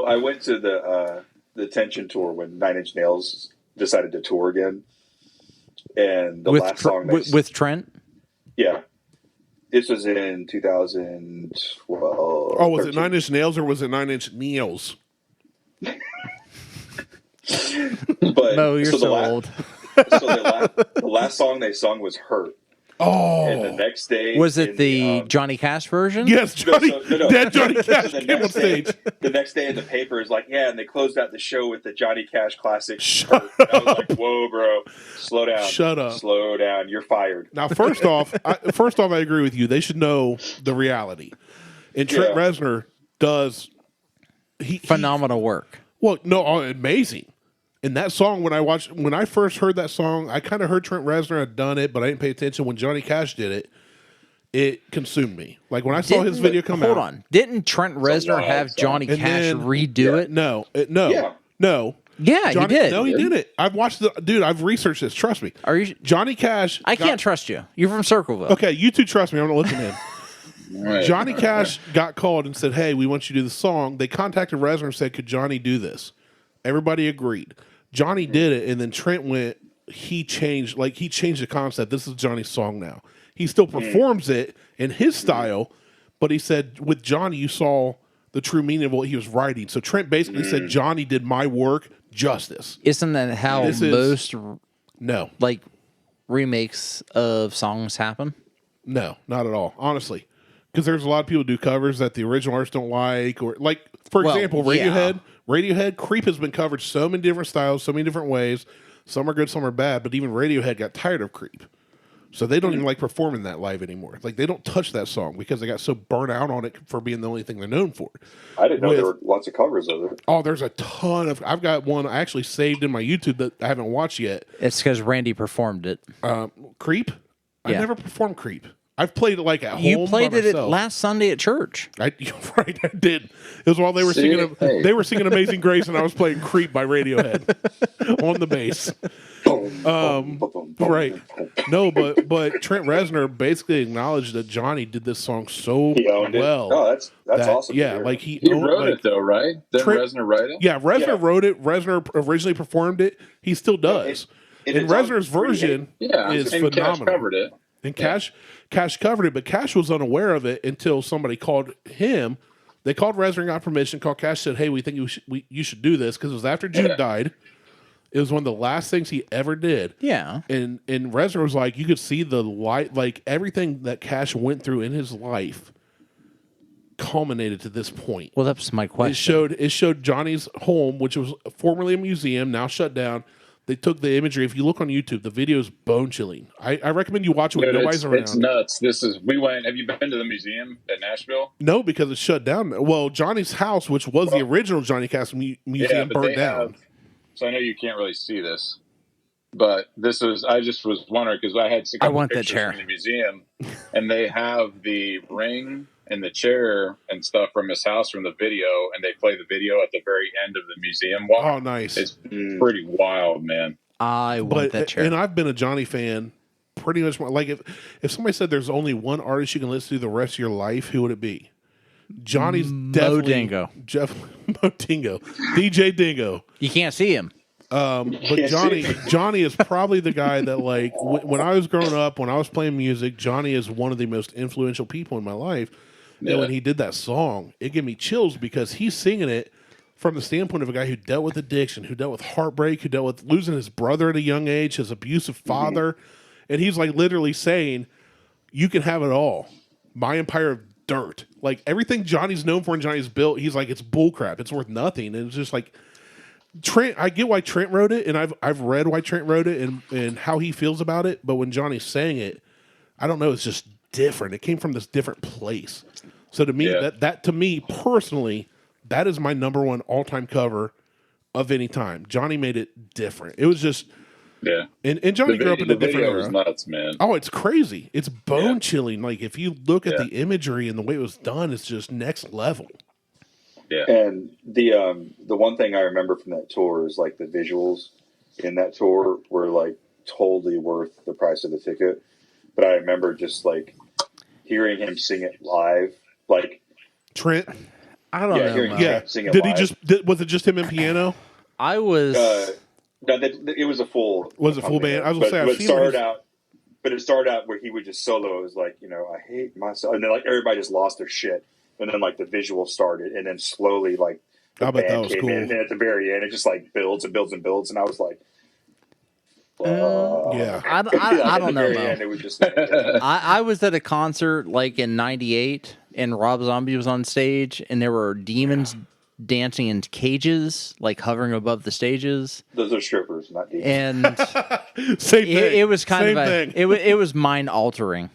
I went to the Tension tour when Nine Inch Nails decided to tour again, and the last song with Trent. yeah, this was in 2012. Oh, was it 13. 9 Inch Nails or was it 9 Inch Nails? But No, you're so old. So the last song they sung was "Hurt," Oh. and the next day Was it in the Johnny Cash version? Yes, Johnny. No. Dead Johnny Cash the came on next day, stage. the next day in the paper is like, yeah, and they closed out the show with the Johnny Cash classic. Shut Hurt. And I was like, whoa, bro, slow down. Shut up. Slow down. You're fired. Now, first off, I agree with you. They should know the reality. And Trent Yeah. Reznor does Phenomenal work. Well, no, amazing. And that song, when I first heard that song, I kind of heard Trent Reznor had done it, but I didn't pay attention. When Johnny Cash did it, it consumed me. Like when I saw his video come out. Hold on. Didn't Trent Reznor wild have song. Johnny And Cash then- redo it? No. Yeah, Johnny, he did. No, he did it. I've watched dude, I've researched this. Trust me. Are you? Johnny Cash. I can't trust you. You're from Circleville. Okay, you two trust me. I'm going to listen to him. Right. Johnny Cash got called and said, hey, we want you to do the song. They contacted Reznor and said, could Johnny do this? Everybody agreed. Johnny did it, and then Trent went, he changed the concept. This is Johnny's song now. He still performs it in his style, But he said with Johnny, you saw the true meaning of what he was writing. So Trent basically said Johnny did my work justice. Isn't that how most No, like remakes of songs happen? no, not at all. Honestly, because there's a lot of people who do covers that the original artists don't like, or like for example, Radiohead. Radiohead, Creep has been covered so many different styles, so many different ways. Some are good, some are bad. But even Radiohead got tired of Creep. So they don't even like performing that live anymore. Like, they don't touch that song because they got so burnt out on it for being the only thing they're known for. I didn't know there were lots of covers of it. Oh, there's a ton of... I've got one I actually saved in my YouTube that I haven't watched yet. It's because Randy performed it. Creep? I Yeah. never performed Creep. I've played it like at home. You played by it myself. last Sunday at church. Right, I did. It was while they were singing. They were singing "Amazing Grace" and I was playing "Creep" by Radiohead on the bass. Right. No, but Trent Reznor basically acknowledged that Johnny did this song so well. Oh, that's awesome. Yeah, like he wrote it though, right? Didn't Reznor write it? Yeah, Reznor wrote it. Reznor originally performed it. He still does. And Reznor's version is phenomenal. Cash covered it. And Cash covered it, but Cash was unaware of it until somebody called him. They called Reznor and got permission. Called Cash, said, "Hey, we think you should do this," because it was after June died. It was one of the last things he ever did. Yeah. And Reznor was like, you could see the light, like everything that Cash went through in his life culminated to this point. Well, that's my question. It showed Johnny's home, which was formerly a museum, now shut down. They took the imagery. If you look on YouTube, the video is bone chilling. I recommend you watch it when nobody's around. It's nuts. Have you been to the museum at Nashville? No, because it's shut down. Well, Johnny's house, which was the original Johnny Cash museum, burned down. So I know you can't really see this, but I just was wondering because I had I want that chair in the museum, and they have the ring and the chair and stuff from his house from the video, and they play the video at the very end of the museum walk. Oh, nice! It's pretty wild, man. I want that chair. And I've been a Johnny fan pretty much. Like if somebody said there's only one artist you can listen to the rest of your life, who would it be? Johnny's definitely Dingo. Mo Dingo, DJ Dingo. You can't see him. But Johnny is probably the guy that, like, when I was growing up, when I was playing music, Johnny is one of the most influential people in my life. Yeah. And when he did that song, it gave me chills because he's singing it from the standpoint of a guy who dealt with addiction, who dealt with heartbreak, who dealt with losing his brother at a young age, his abusive father. And he's like literally saying, you can have it all. My empire of dirt. Like everything Johnny's known for and Johnny's built, he's like, it's bullcrap. It's worth nothing. And it's just like, Trent, I get why Trent wrote it, and I've read why Trent wrote it and how he feels about it. But when Johnny's saying it, I don't know. It's just different. It came from this different place. So to me, that to me personally, that is my number one all-time cover of any time. Johnny made it different. It was just And Johnny grew up in a different era. Was nuts, man. Oh, it's crazy. It's bone chilling. Like if you look at the imagery and the way it was done, it's just next level. Yeah. And the one thing I remember from that tour is like the visuals in that tour were like totally worth the price of the ticket. But I remember just like hearing him sing it live, like Trent. I don't know. Yeah. Did he just? Was it just him and piano? I was. No, it was a full. Was it full band? I was gonna say. But it started out where he would just solo. It was like, I hate myself, and then like everybody just lost their shit, and then like the visual started, and then slowly like the band came in, and at the very end it just like builds and builds and builds, and I was like, I don't know. It was just I was at a concert like in '98, and Rob Zombie was on stage, and there were demons dancing in cages, like hovering above the stages. Those are strippers, not demons. And same thing. It was kind of it was mind altering.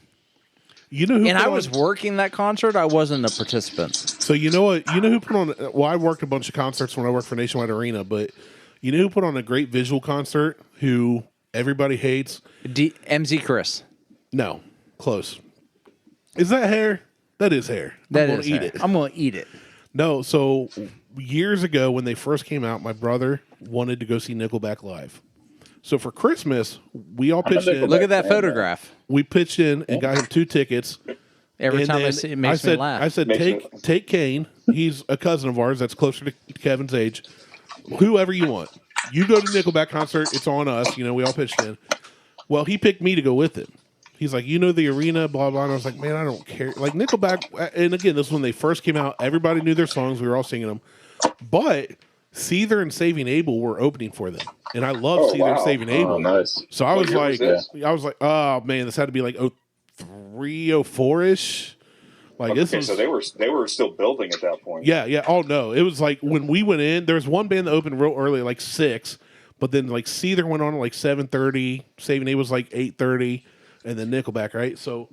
You know who? And I was working that concert. I wasn't a participant. So you know what? You know who put on? Well, I worked a bunch of concerts when I worked for Nationwide Arena, but you know who put on a great visual concert? Who everybody hates? MZ Chris. No, close. Is that hair? That is hair. I'm gonna eat it. I'm gonna eat it. No, so years ago when they first came out, my brother wanted to go see Nickelback live. So for Christmas, we all pitched in. Look at that photograph. We pitched in and got him 2 tickets. Every time I see it, it makes me laugh. I said, take Kane. He's a cousin of ours that's closer to Kevin's age. Whoever you want. You go to Nickelback concert. It's on us. We all pitched in. Well, he picked me to go with him. He's like, you know the arena, blah, blah. And I was like, man, I don't care. Like, Nickelback, and again, this is when they first came out. Everybody knew their songs. We were all singing them. But Seether and Saving Abel were opening for them. And I love Seether and Saving Abel. Oh, nice. So I was year was like, oh, man, this had to be like 03, 04-ish. Like, this was, so they were still building at that point. Yeah. Oh, no. It was like when we went in, there was one band that opened real early, like 6. But then, like, Seether went on at like 7:30. Saving Abel was like 8:30. And then Nickelback, right? So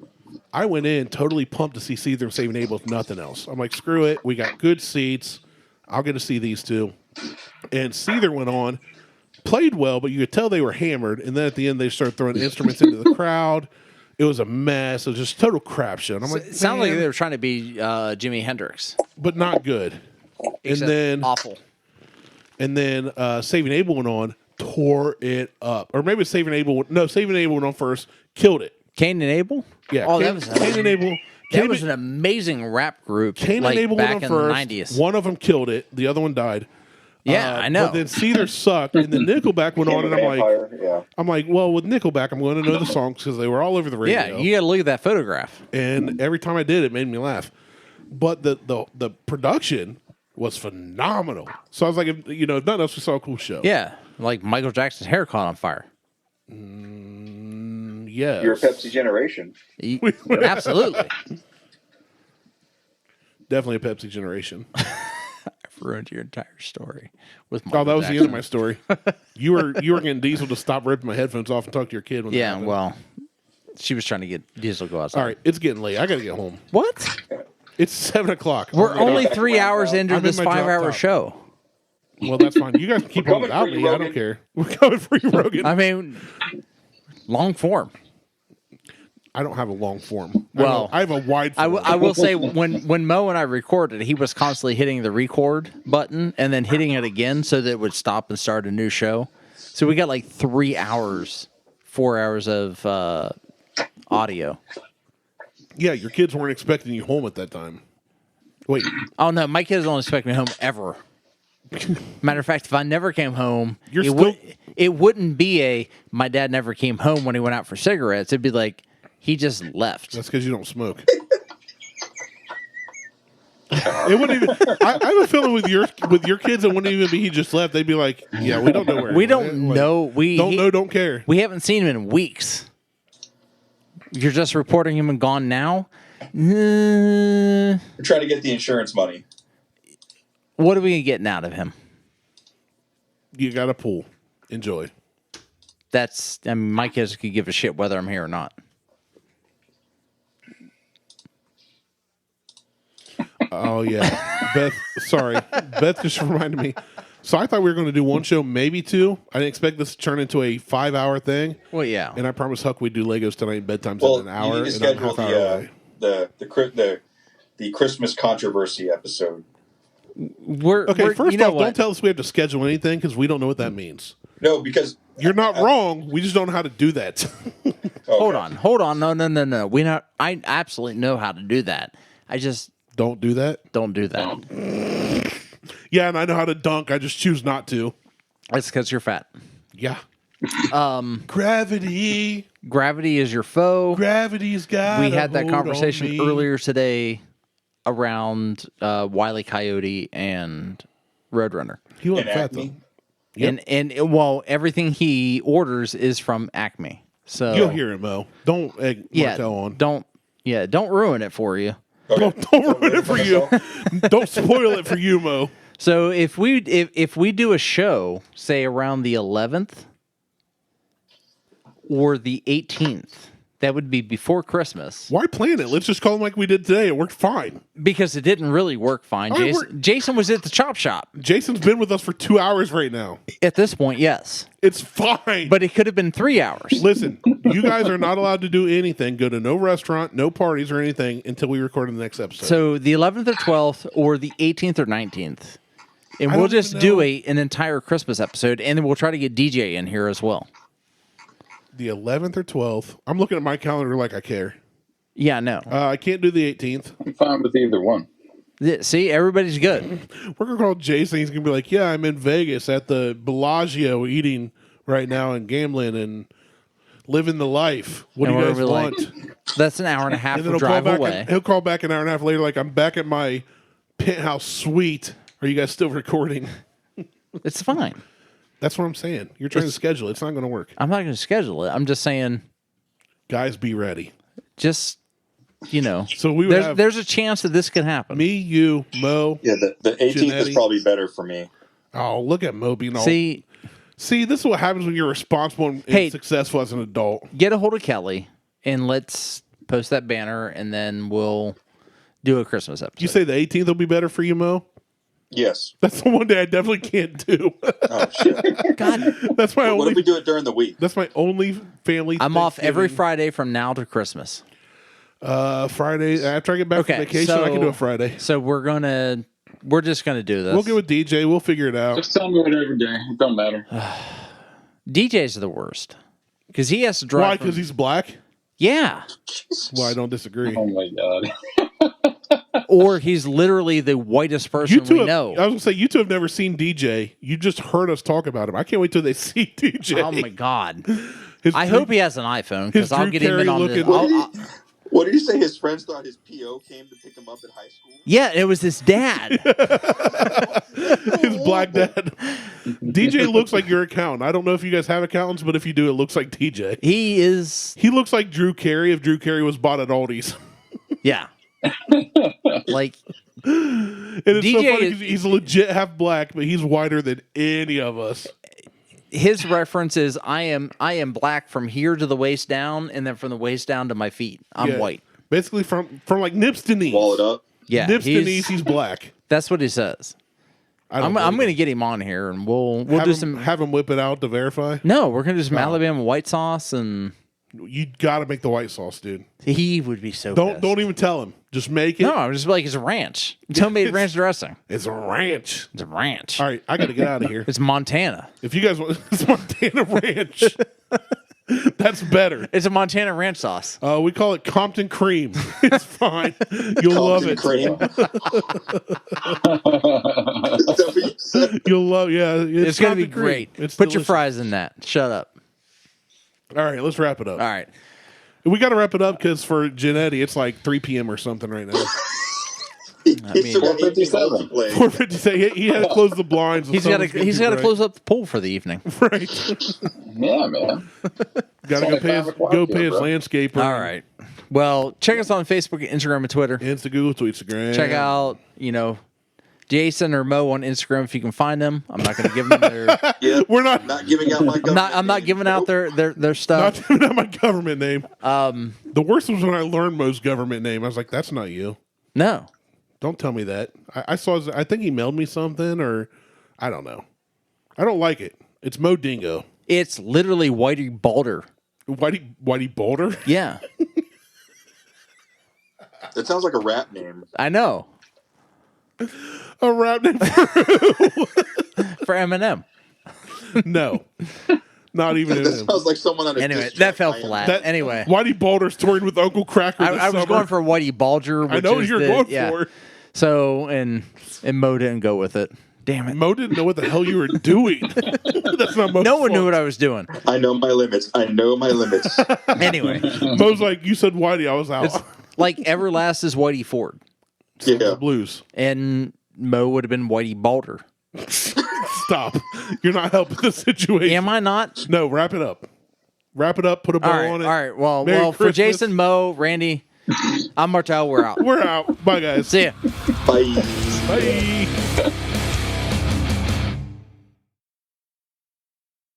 I went in totally pumped to see Seether and Saving Abel, if nothing else. I'm like, screw it. We got good seats. I'll get to see these two. And Seether went on, played well, but you could tell they were hammered. And then at the end, they started throwing instruments into the crowd. It was a mess. It was just total crap show. And I'm like, It sounded like they were trying to be Jimi Hendrix. but not good. Except and then awful. And then Saving Abel went on, tore it up. Or maybe Saving Abel. No, Saving Abel went on first, killed it. Cain and Abel? Yeah. Oh, Cain and Abel. That was an amazing rap group. Cain like, and Abel back went in on first. the 90s. One of them killed it. The other one died. Yeah, I know. But then Seether sucked, and then Nickelback went on, and I'm like, well, with Nickelback, I'm going to know the songs because they were all over the radio. Yeah, you got to look at that photograph. And every time I did, it made me laugh. But the production was phenomenal. So I was like, if nothing else, we saw a cool show. Yeah, like Michael Jackson's hair caught on fire. Yes. You're a Pepsi generation. Absolutely. Definitely a Pepsi generation. I've ruined your entire story with Oh, that was Jackson. the end of my story. You were getting Diesel to stop ripping my headphones off and talk to your kid. When that Yeah, happened. well, she was trying to get Diesel to go outside. All right, it's getting late. I got to get home. What? It's 7:00. We're only 3 hours into I'm in this my drop 5-hour top. show. Well, that's fine. You guys can keep We're on coming without for you, me. I Rogan. don't care. We're coming for you, Rogan. I mean, long form. I don't have a long form. Well, I have a wide I form. will say when Mo and I recorded, he was constantly hitting the record button and then hitting it again so that it would stop and start a new show. So we got like 3 hours, 4 hours of audio. Yeah, your kids weren't expecting you home at that time. Wait, Oh no, my kids don't expect me home ever. Matter of fact, if I never came home, You're it wouldn't be my dad never came home when he went out for cigarettes. It'd be like he just left. that's because you don't smoke. It wouldn't even. I have a feeling with your kids, it wouldn't even be he just left. They'd be like, yeah, we don't know where. We he don't went. Like, know. We don't know. Don't care. We haven't seen him in weeks. You're just reporting him and gone now? We're trying to get the insurance money. What are we getting out of him? You got a pool. Enjoy. I mean, my kids could give a shit whether I'm here or not. Oh yeah, Beth. Sorry, Beth just reminded me. So I thought we were going to do one show, maybe two. I didn't expect this to turn into a 5-hour thing. Well, yeah. And I promised Huck we'd do Legos tonight. Bedtime's Well, in an hour. you need to and I'm schedule half hour away. the Christmas controversy episode. Okay, first you know off, what? don't tell us we have to schedule anything because we don't know what that means. No, because You're not wrong. We just don't know how to do that. Hold on. No. I absolutely know how to do that. I just Don't do that. don't do that. Yeah, and I know how to dunk. I just choose not to. That's because you're fat. Yeah. Gravity. Gravity is your foe. Gravity's got. We had that conversation earlier today around Wile E. Coyote and Roadrunner. He wasn't And fat Acme. though. Yep. And well, everything he orders is from Acme. So You'll hear him, Mo. Don't egg Martelle on. Don't ruin it for you. Don't ruin it for you. Don't spoil it for you, Mo. So if we do a show, say around the 11th or the 18th, that would be before Christmas. Why plan it? Let's just call him like we did today. It worked fine. Because it didn't really work fine. Jason was at the chop shop. Jason's been with us for 2 hours right now. At this point, yes. It's fine. But it could have been 3 hours. Listen, you guys are not allowed to do anything. Go to no restaurant, no parties or anything until we record the next episode. So the 11th or 12th or the 18th or 19th. And I we'll don't just even do know. an entire Christmas episode, and then we'll try to get DJ in here as well. the 11th or 12th. I'm looking at my calendar like I care. Yeah, no. I can't do the 18th. I'm fine with either one. See, everybody's good. We're going to call Jason. He's going to be like, yeah, I'm in Vegas at the Bellagio eating right now and gambling and living the life. What And do you we're guys gonna want? be like, that's an hour and a half And then of drive away. He'll call back an hour and a half later, like, I'm back at my penthouse suite. Are you guys still recording? It's fine. That's what I'm saying. You're trying to schedule it. It's not going to work. I'm not going to schedule it. I'm just saying, Guys, be ready. just, you know, So we would have there's a chance that this could happen. me, you, Mo. Yeah, the 18th is Janetti. probably better for me. Oh, look at Mo being all. See, See, this is what happens when you're responsible and Hey. successful as an adult. get a hold of Kelly and let's post that banner, and then we'll do a Christmas episode. You say the 18th will be better for you, Mo? Yes. That's the one day I definitely can't do. Oh shit. God, That's my What only. if we do it during the week? That's my only family. I'm off every Thanksgiving. Friday from now to Christmas. Friday after I get back Okay, from vacation. so- I can do a Friday. So we're just gonna do this. We'll get with DJ. We'll figure it out. Just tell me whatever day. It don't matter. DJ's the worst because he has to Why? drive. Because he's black. Yeah, Well, I don't disagree. Oh my god. or he's literally the whitest person You two we have, know. I was gonna say you two have never seen DJ. You just heard us talk about him. I can't wait till they see DJ. Oh my God! His I Drew- hope he has an iPhone his because I'll Drew get him in Carey on this. looking- What did he say? His friends thought his PO came to pick him up at high school? Yeah, it was his dad. his black dad. DJ looks like your accountant. I don't know if you guys have accountants, but if you do, it looks like DJ. He is. He looks like Drew Carey if Drew Carey was bought at Aldi's. Yeah. Like And it's so DJ funny is- 'cause he's legit half black, but he's whiter than any of us. his reference is I am black from here to the waist down, and then from the waist down to my feet. I'm Yeah. white. Basically from like nips to knees. Wall it up. Yeah, Nips to he's- knees, he's black. That's what he says. I don't I'm believe going to it. get him on here, and we'll have do him, some. have him whip it out to verify. No, we're going to do some Alabama white sauce, and You got to make the white sauce, dude. he would be so. Don't pissed. don't even tell him. Just make it. No, I'm just like it's a ranch. Tell me it's ranch dressing. It's a ranch. It's a ranch. All right, I got to get out of here. It's Montana. If you guys want, it's Montana Ranch. That's better. It's a Montana ranch sauce. We call it Compton Cream. It's fine. You'll love Compton it. Cream. Is that what you said? You'll love. Yeah, It's going to be Compton Cream. great. It's Put your delicious. fries in that. Shut up. All right, let's wrap it up. All right. We got to wrap it up because for Janetti, it's like 3 p.m. or something right now. He's mean- still got 18 holes to play. 4:50. He had to close the blinds. He's got to close up the pool for the evening. Right. Yeah, man. Got to only 5 o'clock here, pay his bro. landscaper. All right. Well, check us on Facebook, Instagram, and Twitter. Insta, Google, Instagram. Check out, Jason or Mo on Instagram if you can find them. I'm not going to give them their. Yeah, We're not giving out my government I'm not name. giving out their not stuff. giving out my government name. The worst was when I learned Mo's government name. I was like, "That's not you. No. Don't tell me that." I saw. I think he mailed me something, or I don't know. I don't like it. It's Mo Dingo. It's literally Whitey Balder. Whitey Boulder. Yeah. That sounds like a rap name. I know. A rap name? For Eminem. No, not even. That him. sounds like someone on a Anyway, diss that track. fell I am. flat. That- Anyway. Whitey Boulder's touring with Uncle Cracker. This I was summer. going for Whitey Bulger. I Which know what is you're the- going yeah. for. So, and Mo didn't go with it. Damn it. Mo didn't know what the hell you were doing. That's not Mo's No one knew fault. what I was doing. I know my limits. Anyway, Mo's like, you said Whitey, I was out. it's like Everlast is Whitey Ford. Yeah. Blues. And Mo would have been Whitey Balder. Stop. You're not helping the situation. Am I not? No, wrap it up. Wrap it up. Put a bow All right. on it. All right. Well, Merry for Christmas. Jason, Mo, Randy, I'm Martelle. We're out. We're out. Bye, guys. See ya. Bye. Bye.